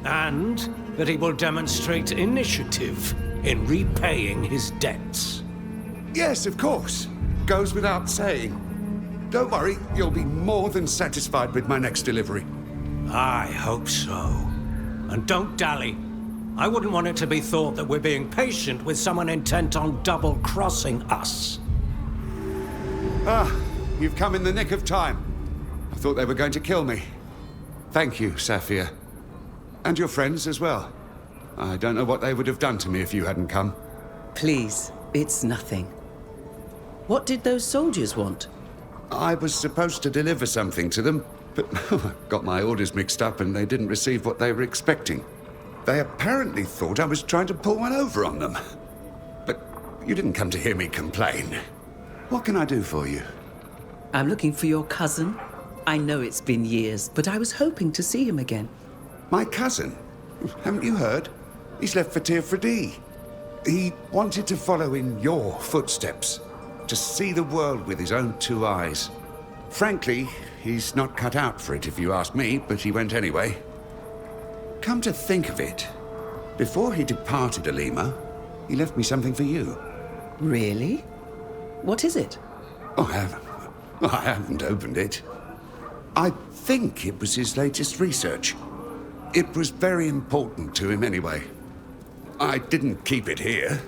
And that he will demonstrate initiative in repaying his debts. Yes, of course. Goes without saying. Don't worry, you'll be more than satisfied with my next delivery. I hope so. And don't dally. I wouldn't want it to be thought that we're being patient with someone intent on double-crossing us. Ah, you've come in the nick of time. I thought they were going to kill me. Thank you, Saphir. And your friends as well. I don't know what they would have done to me if you hadn't come. Please, it's nothing. What did those soldiers want? I was supposed to deliver something to them, but got my orders mixed up and they didn't receive what they were expecting. They apparently thought I was trying to pull one over on them. But you didn't come to hear me complain. What can I do for you? I'm looking for your cousin. I know it's been years, but I was hoping to see him again. My cousin? Haven't you heard? He's left for Teer Fradee. He wanted to follow in your footsteps. To see the world with his own two eyes. Frankly, he's not cut out for it if you ask me, but he went anyway. Come to think of it, before he departed Alima, he left me something for you. Really? What is it? Oh, I haven't opened it. I think it was his latest research. It was very important to him anyway. I didn't keep it here.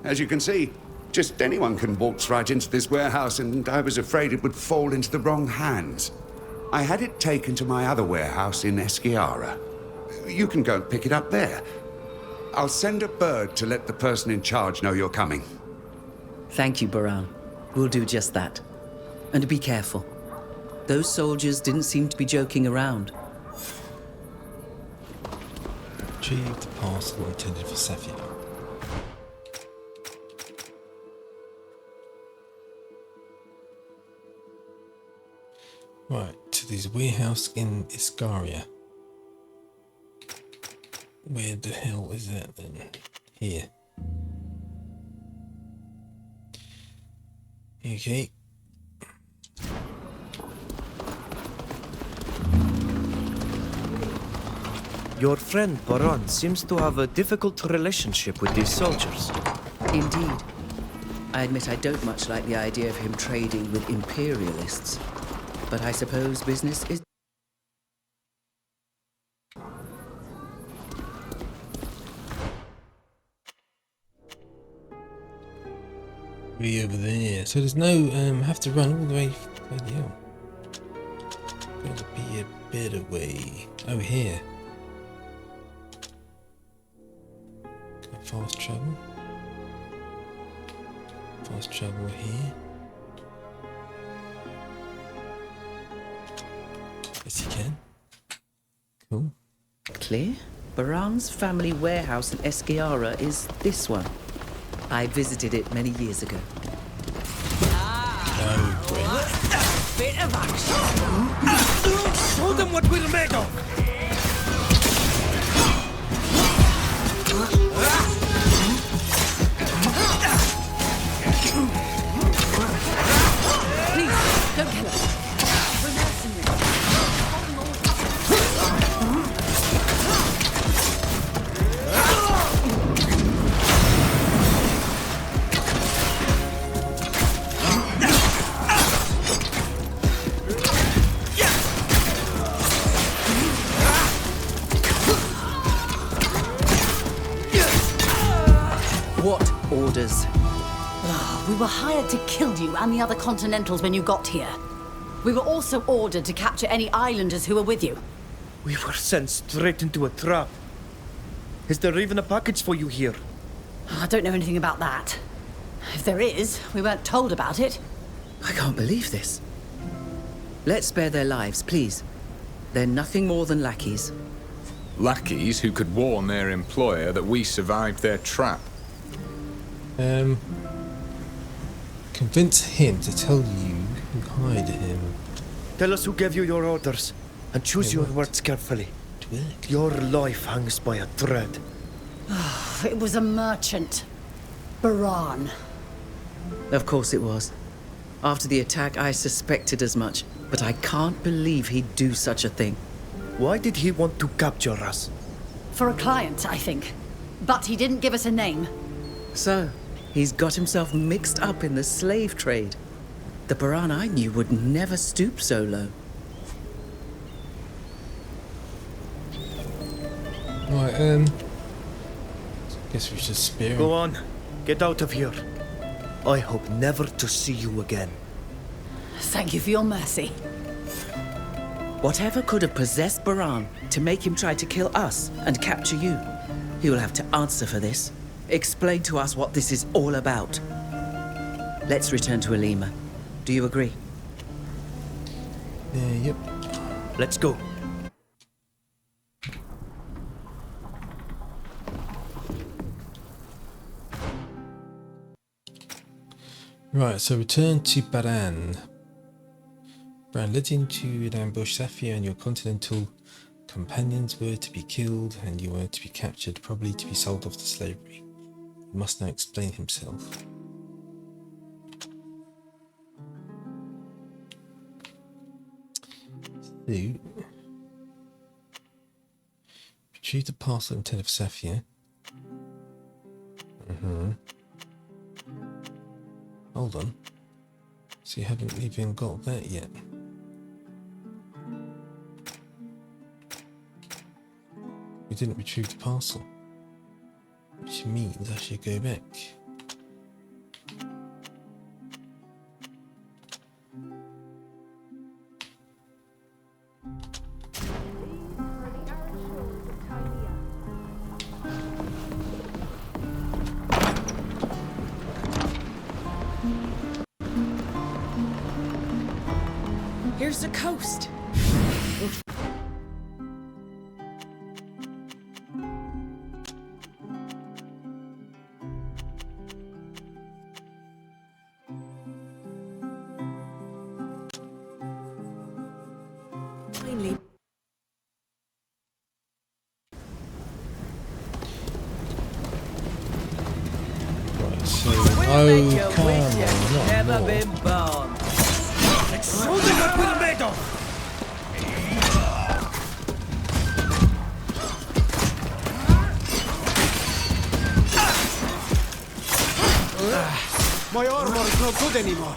As you can see, just anyone can waltz right into this warehouse, and I was afraid it would fall into the wrong hands. I had it taken to my other warehouse in Esquiara. You can go and pick it up there. I'll send a bird to let the person in charge know you're coming. Thank you, Baran. We'll do just that. And be careful. Those soldiers didn't seem to be joking around. Retrieve the parcel intended for Saphir. Right, to this warehouse in Esquiara. Where the hell is that then? Here. Okay. Your friend Baran seems to have a difficult relationship with these soldiers. Indeed. I admit I don't much like the idea of him trading with imperialists. But I suppose business is... Way over there. So there's no have to run all the way. Bloody hell. Gotta be a better way. Oh, here. Fast travel. Fast travel here. Yes, you can. Cool. Clear? Baran's family warehouse in Esquiara is this one. I visited it many years ago. Bit of action. Show them what we're made of. Please, don't kill us. We're mercenaries. orders? We were hired to kill you and the other Continentals when you got here. We were also ordered to capture any islanders who were with you. We were sent straight into a trap. Is there even a package for you here? I don't know anything about that. If there is, we weren't told about it. I can't believe this. Let's spare their lives, please. They're nothing more than lackeys. Lackeys who could warn their employer that we survived their trap. Convince him to tell you who hired him. Tell us who gave you your orders, and choose your words carefully. Your life hangs by a thread. It was a merchant. Baran. Of course it was. After the attack, I suspected as much, but I can't believe he'd do such a thing. Why did he want to capture us? For a client, I think. But he didn't give us a name. So, he's got himself mixed up in the slave trade. The Baran I knew would never stoop so low. Right, guess we should spear him. Go on. Get out of here. I hope never to see you again. Thank you for your mercy. Whatever could have possessed Baran to make him try to kill us and capture you? He will have to answer for this. Explain to us what this is all about. Let's return to Alima. Do you agree? Yep. Let's go. Right, so return to Baran. Baran led into an ambush. Safia and your continental companions were to be killed, and you were to be captured, probably to be sold off to slavery. He must now explain himself. So, retrieve the parcel intended for Safia. Hold on. So you haven't even got that yet. We didn't retrieve the parcel. Which means I should go back. Here's the coast. Finally. Right, so We'll make you come wish on, you'd not never more. been born. Show them what we're made of! My armor is not good anymore.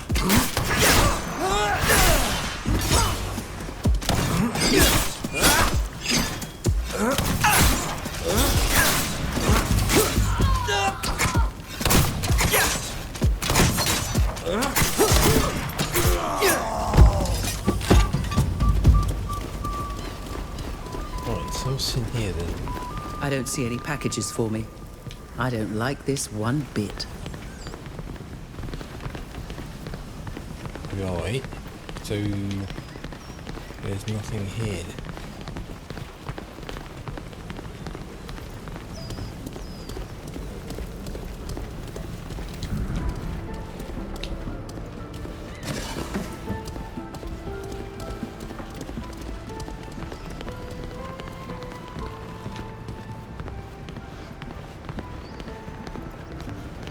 Right, so what's in here then? I don't see any packages for me. I don't like this one bit. Right, so there's nothing here.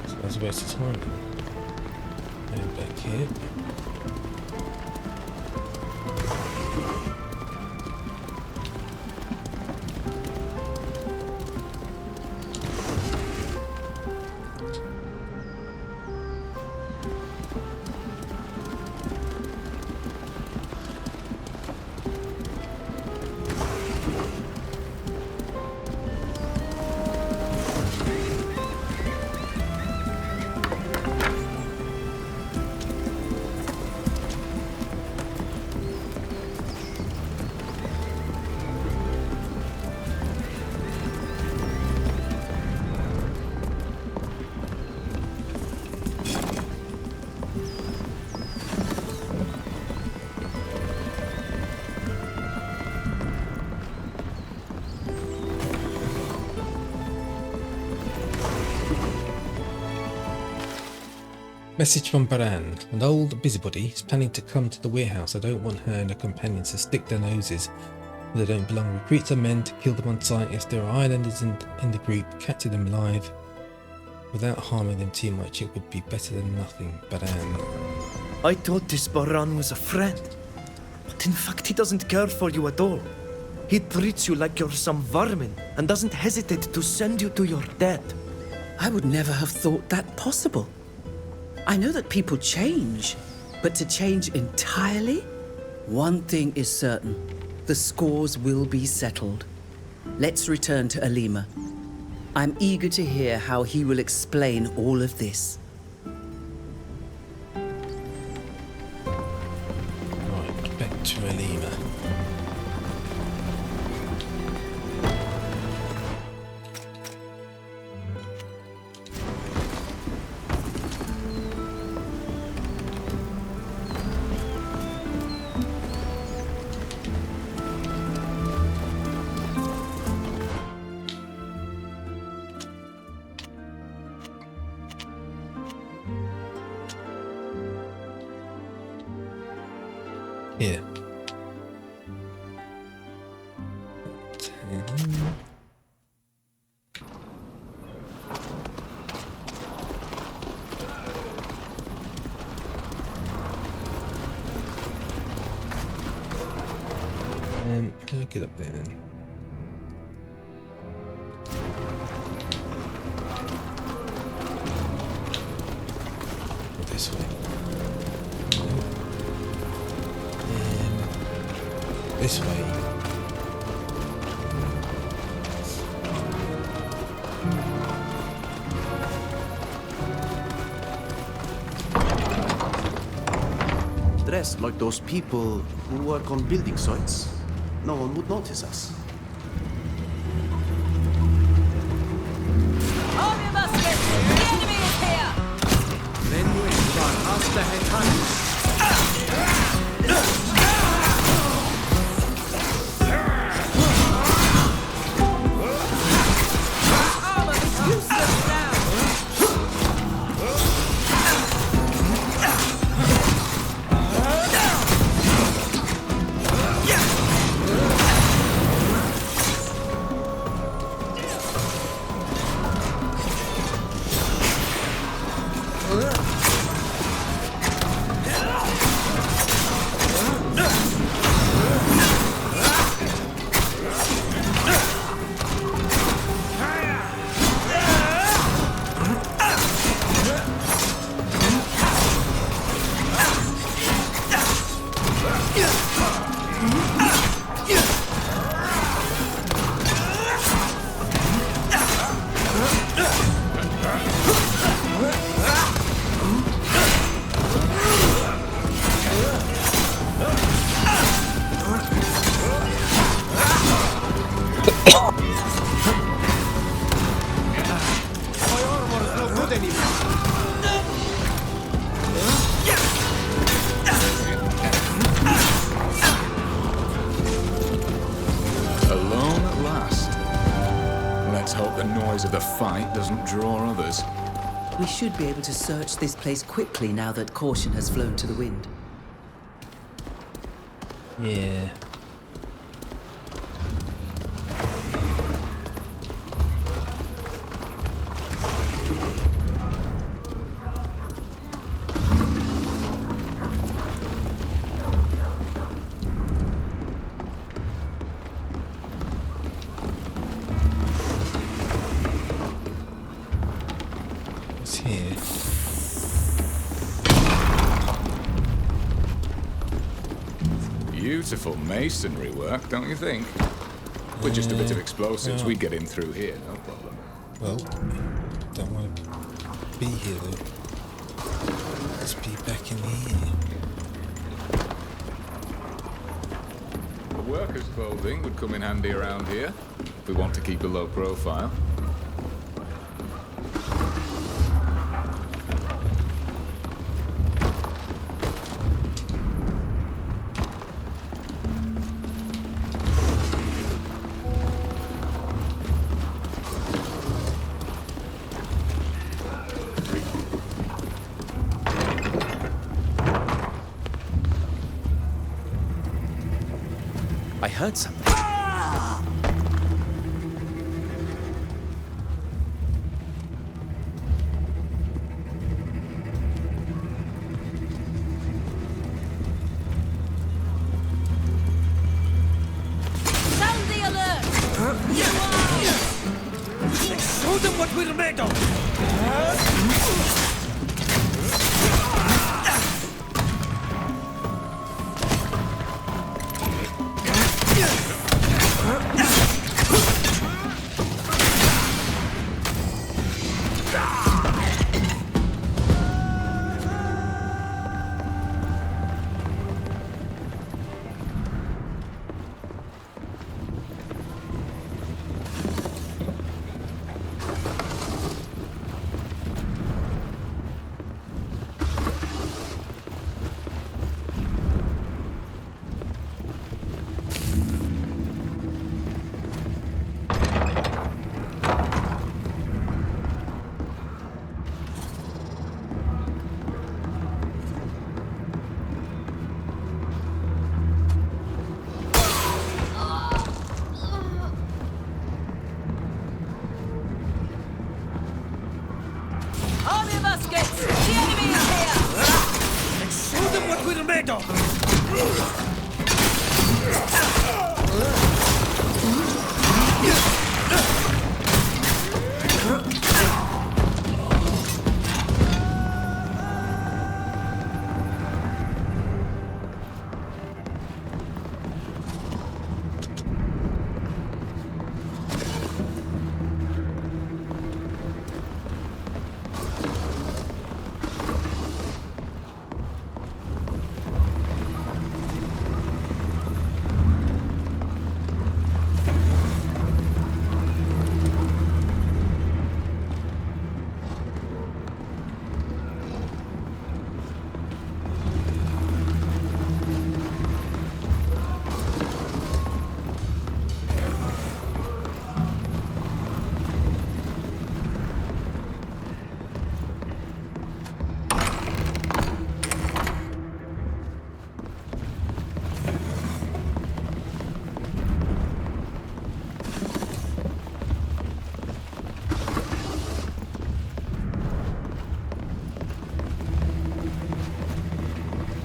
So that's a waste of time. And back here. Message from Baran. An old busybody is planning to come to the warehouse. I don't want her and her companions to stick their noses where they don't belong. Recruit some men to kill them on sight. If there are islanders in the group, capture them alive without harming them too much. It would be better than nothing. Baran. I thought this Baran was a friend, but in fact he doesn't care for you at all. He treats you like you're some vermin and doesn't hesitate to send you to your death. I would never have thought that possible. I know that people change, but to change entirely? One thing is certain. The scores will be settled. Let's return to Alima. I'm eager to hear how he will explain all of this. Right, back to Alima. Here. How do I get up there then? This way. This way. Dressed like those people who work on building sites, no one would notice us. Hold your muskets! The enemy is here! Then we are hasta headhunters. Alone at last. Let's hope the noise of the fight doesn't draw others. We should be able to search this place quickly now that caution has flown to the wind. Yeah. What's here? Beautiful masonry work, don't you think? With just a bit of explosives, we'd get in through here, no problem. Well, don't want to be here though. Let's be back in here. The workers' clothing would come in handy around here, if we want to keep a low profile. heard something. Sound the alert! Show them what we're made of! Army muskets! The enemy is here! Show them what we're made of!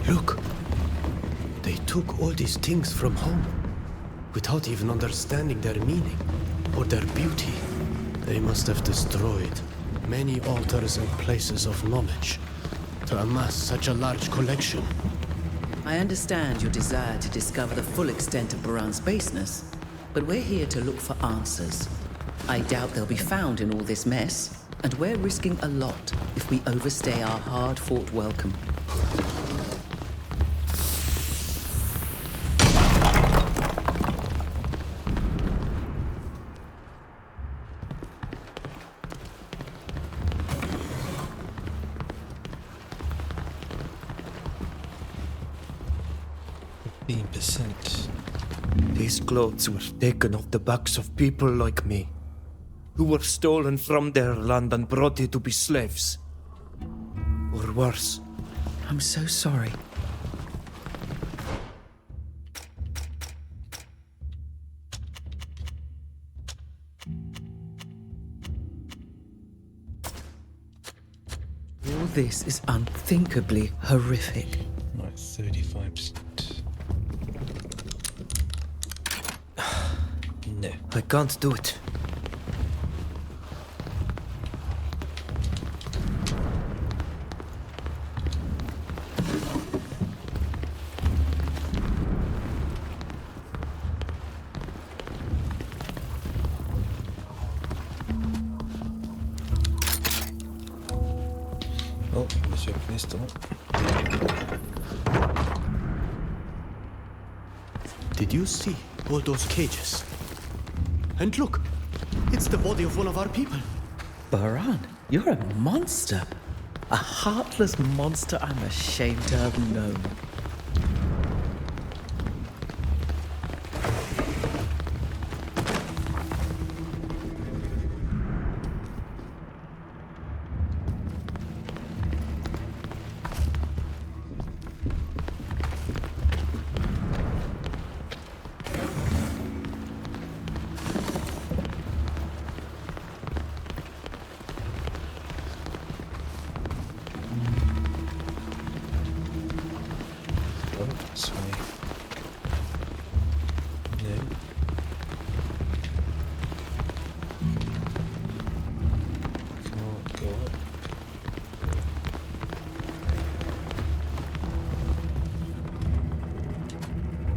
Look, they took all these things from home without even understanding their meaning or their beauty. They must have destroyed many altars and places of knowledge to amass such a large collection. I understand your desire to discover the full extent of Baran's baseness, but we're here to look for answers. I doubt they'll be found in all this mess, and we're risking a lot if we overstay our hard-fought welcome. These clothes were taken off the backs of people like me, who were stolen from their land and brought here to be slaves. Or worse. I'm so sorry. All this is unthinkably horrific. Right, 35%. No. I can't do it. Oh, let's open this door. Did you see all those cages? And look, it's the body of one of our people. Baran, you're a monster. A heartless monster I'm ashamed to have known.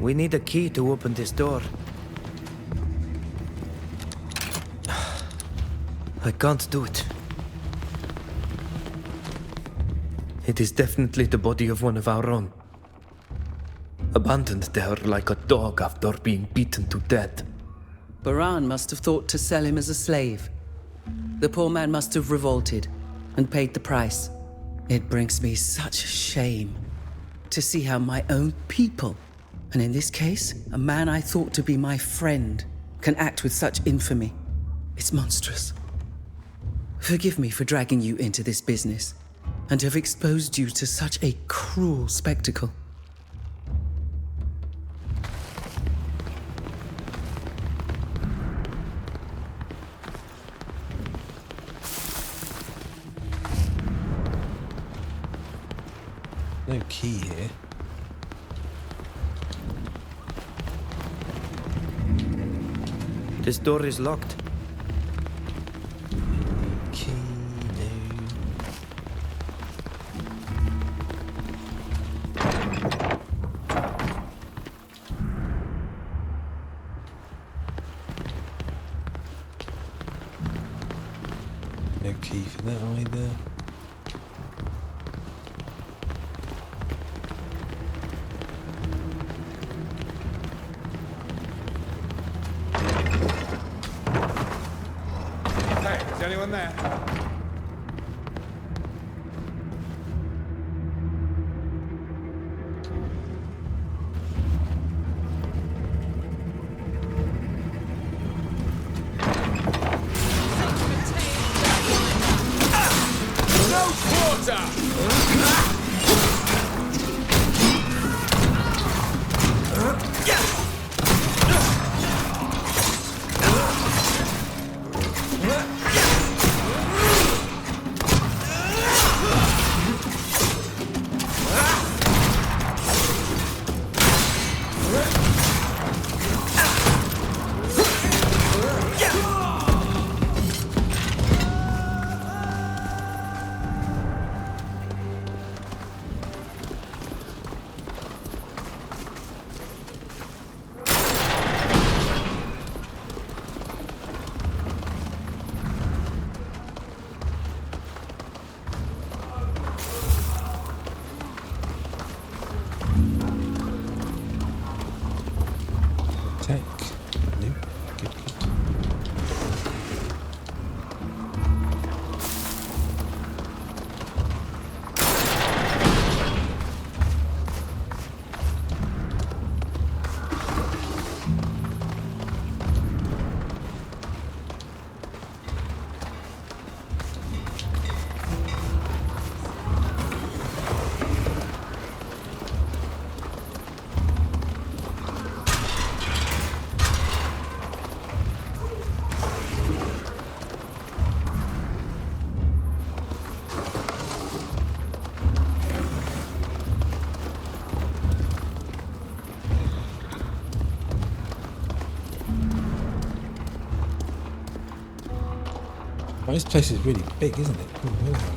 We need a key to open this door. I can't do it. It is definitely the body of one of our own. Abandoned there like a dog after being beaten to death. Baran must have thought to sell him as a slave. The poor man must have revolted and paid the price. It brings me such shame to see how my own people, and in this case, a man I thought to be my friend, can act with such infamy. It's monstrous. Forgive me for dragging you into this business and have exposed you to such a cruel spectacle. No key here. This door is locked. Key, no. No key for that either. Is anyone there? No quarter! Tech. Nope. Good. Oh, this place is really big, isn't it? Ooh, where do I go?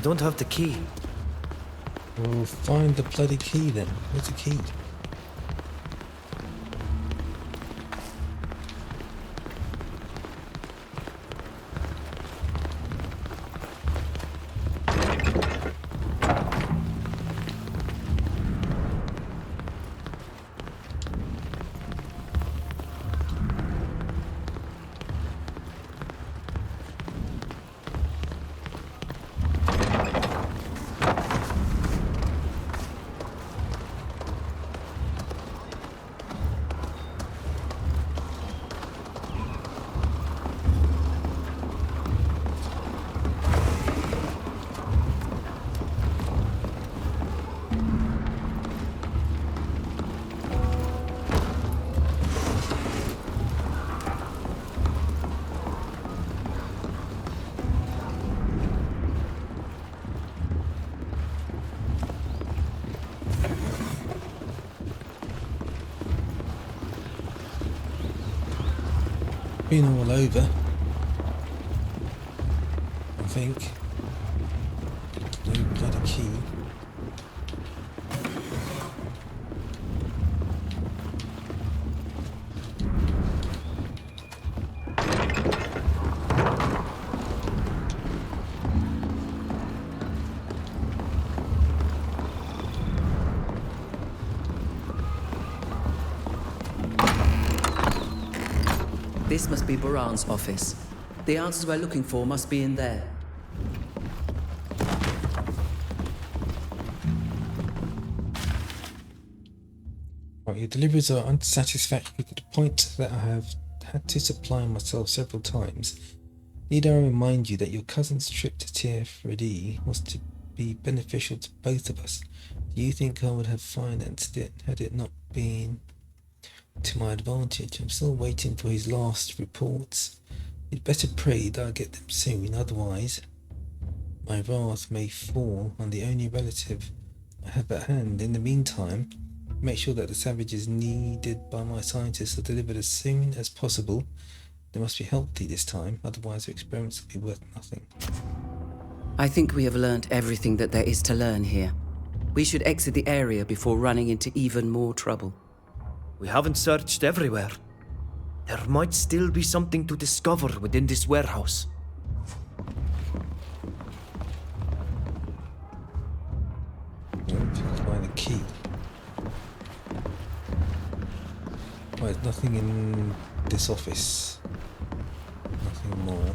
I don't have the key. Well, find the bloody key then. Where's the key? Been all over, I think. No bloody key. This must be Baran's office. The answers we're looking for must be in there. Right, your deliveries are unsatisfactory to the point that I have had to supply myself several times. Need I remind you that your cousin's trip to Teer Fradee was to be beneficial to both of us? Do you think I would have financed it had it not been to my advantage? I'm still waiting for his last reports. You'd better pray that I get them soon, otherwise my wrath may fall on the only relative I have at hand. In the meantime, make sure that the savages needed by my scientists are delivered as soon as possible. They must be healthy this time, otherwise the experiments will be worth nothing. I think we have learned everything that there is to learn here. We should exit the area before running into even more trouble. We haven't searched everywhere. There might still be something to discover within this warehouse. Find the key. Well, there's nothing in this office. Nothing more.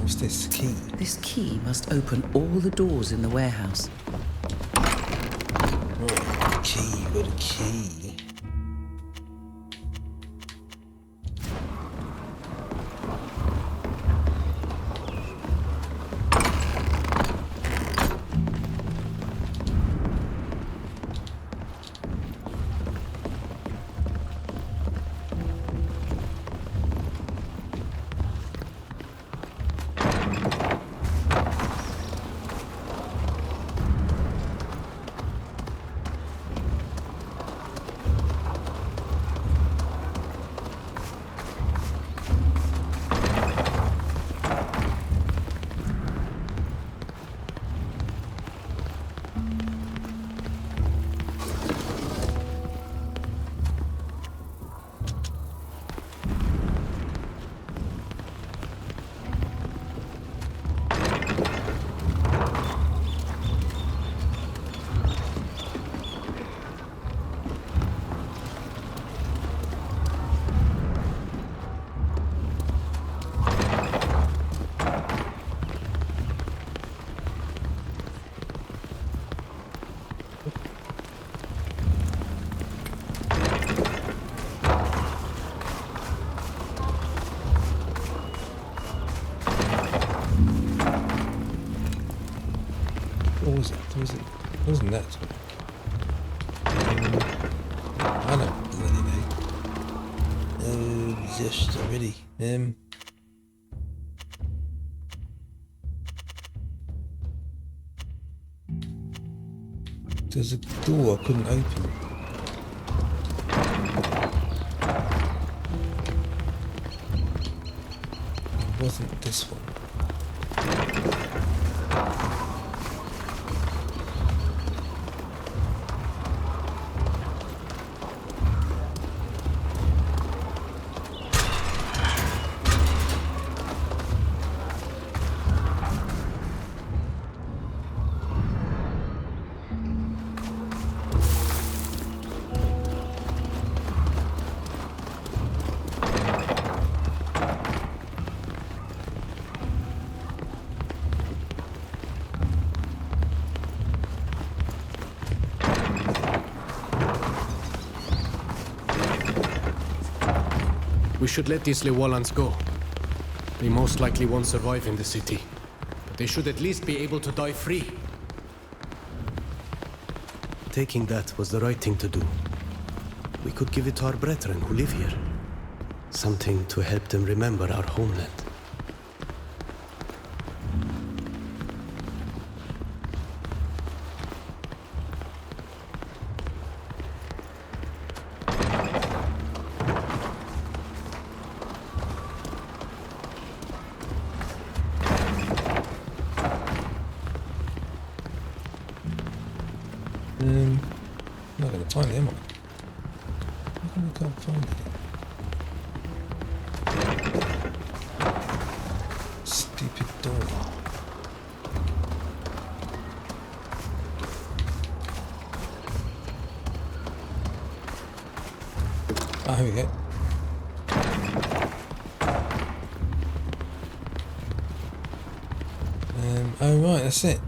What's this key? This key must open all the doors in the warehouse. Right, key, got a key. What was it? Wasn't that? I don't bloody know. Just already. There's a door I couldn't open. It wasn't this one. We should let these Lewalans go. They most likely won't survive in the city, but they should at least be able to die free. Taking that was the right thing to do. We could give it to our brethren who live here. Something to help them remember our homeland. Not gonna find it, am I? How come I can't find it? Stupid door. Ah, here we go. Oh right, that's it.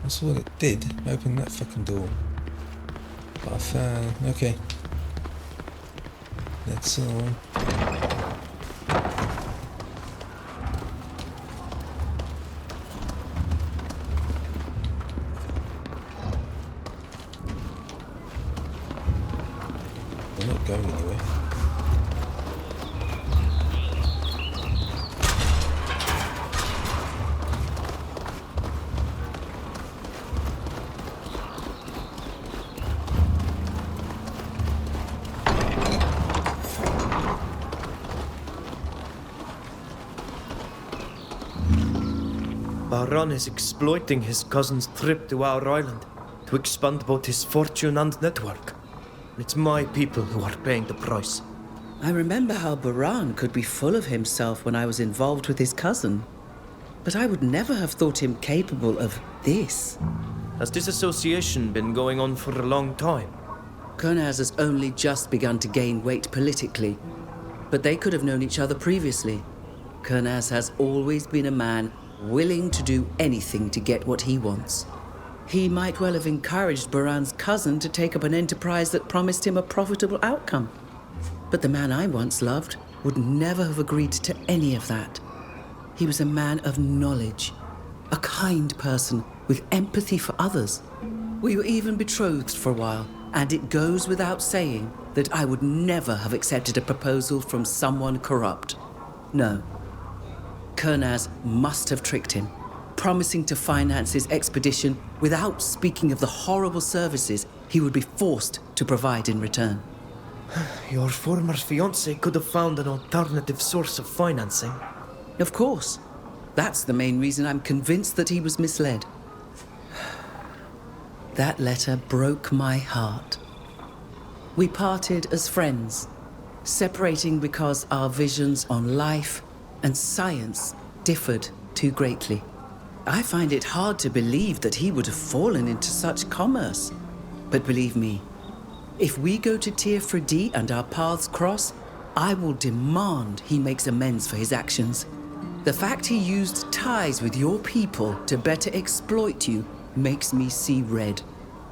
That's what it did. Open that fucking door. But I found. Okay. That's all. We're not going anywhere. Baran is exploiting his cousin's trip to our island to expand both his fortune and network. It's my people who are paying the price. I remember how Baran could be full of himself when I was involved with his cousin. But I would never have thought him capable of this. Has this association been going on for a long time? Kurnaz has only just begun to gain weight politically, but they could have known each other previously. Kurnaz has always been a man willing to do anything to get what he wants. He might well have encouraged Baran's cousin to take up an enterprise that promised him a profitable outcome. But the man I once loved would never have agreed to any of that. He was a man of knowledge, a kind person with empathy for others. We were even betrothed for a while, and it goes without saying that I would never have accepted a proposal from someone corrupt. No. Kurnaz must have tricked him, promising to finance his expedition without speaking of the horrible services he would be forced to provide in return. Your former fiancé could have found an alternative source of financing. Of course. That's the main reason I'm convinced that he was misled. That letter broke my heart. We parted as friends, separating because our visions on life and science differed too greatly. I find it hard to believe that he would have fallen into such commerce. But believe me, if we go to Teer Fradee and our paths cross, I will demand he makes amends for his actions. The fact he used ties with your people to better exploit you makes me see red.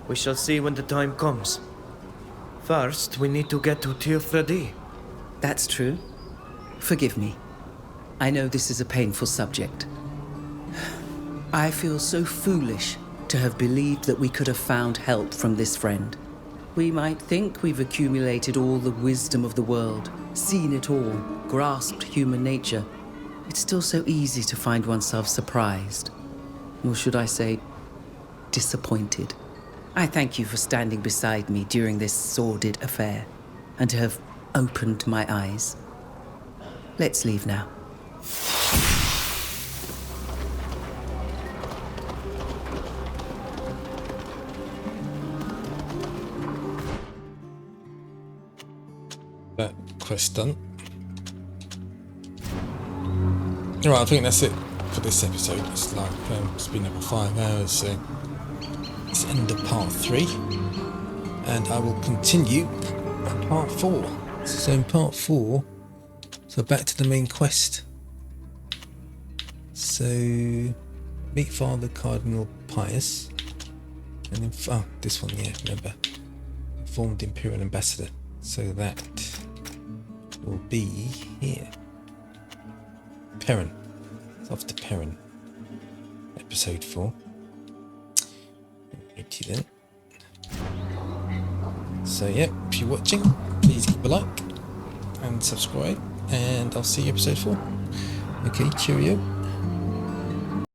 We shall see when the time comes. First, we need to get to Teer Fradee. That's true. Forgive me. I know this is a painful subject. I feel so foolish to have believed that we could have found help from this friend. We might think we've accumulated all the wisdom of the world, seen it all, grasped human nature. It's still so easy to find oneself surprised. Or should I say, disappointed. I thank you for standing beside me during this sordid affair, and to have opened my eyes. Let's leave now. That quest done. Alright, I think that's it for this episode. It's like, it's been over 5 hours, so it's the end of part 3. And I will continue in part 4. So in part 4, so back to the main quest. So, meet Father Cardinal Pius. And then, this one, yeah, remember. Informed Imperial Ambassador. So that will be here. Perrin. It's off to Perrin. Episode 4. 80 then. So yeah, if you're watching, please give a like and subscribe, and I'll see you episode 4. Okay, cheerio.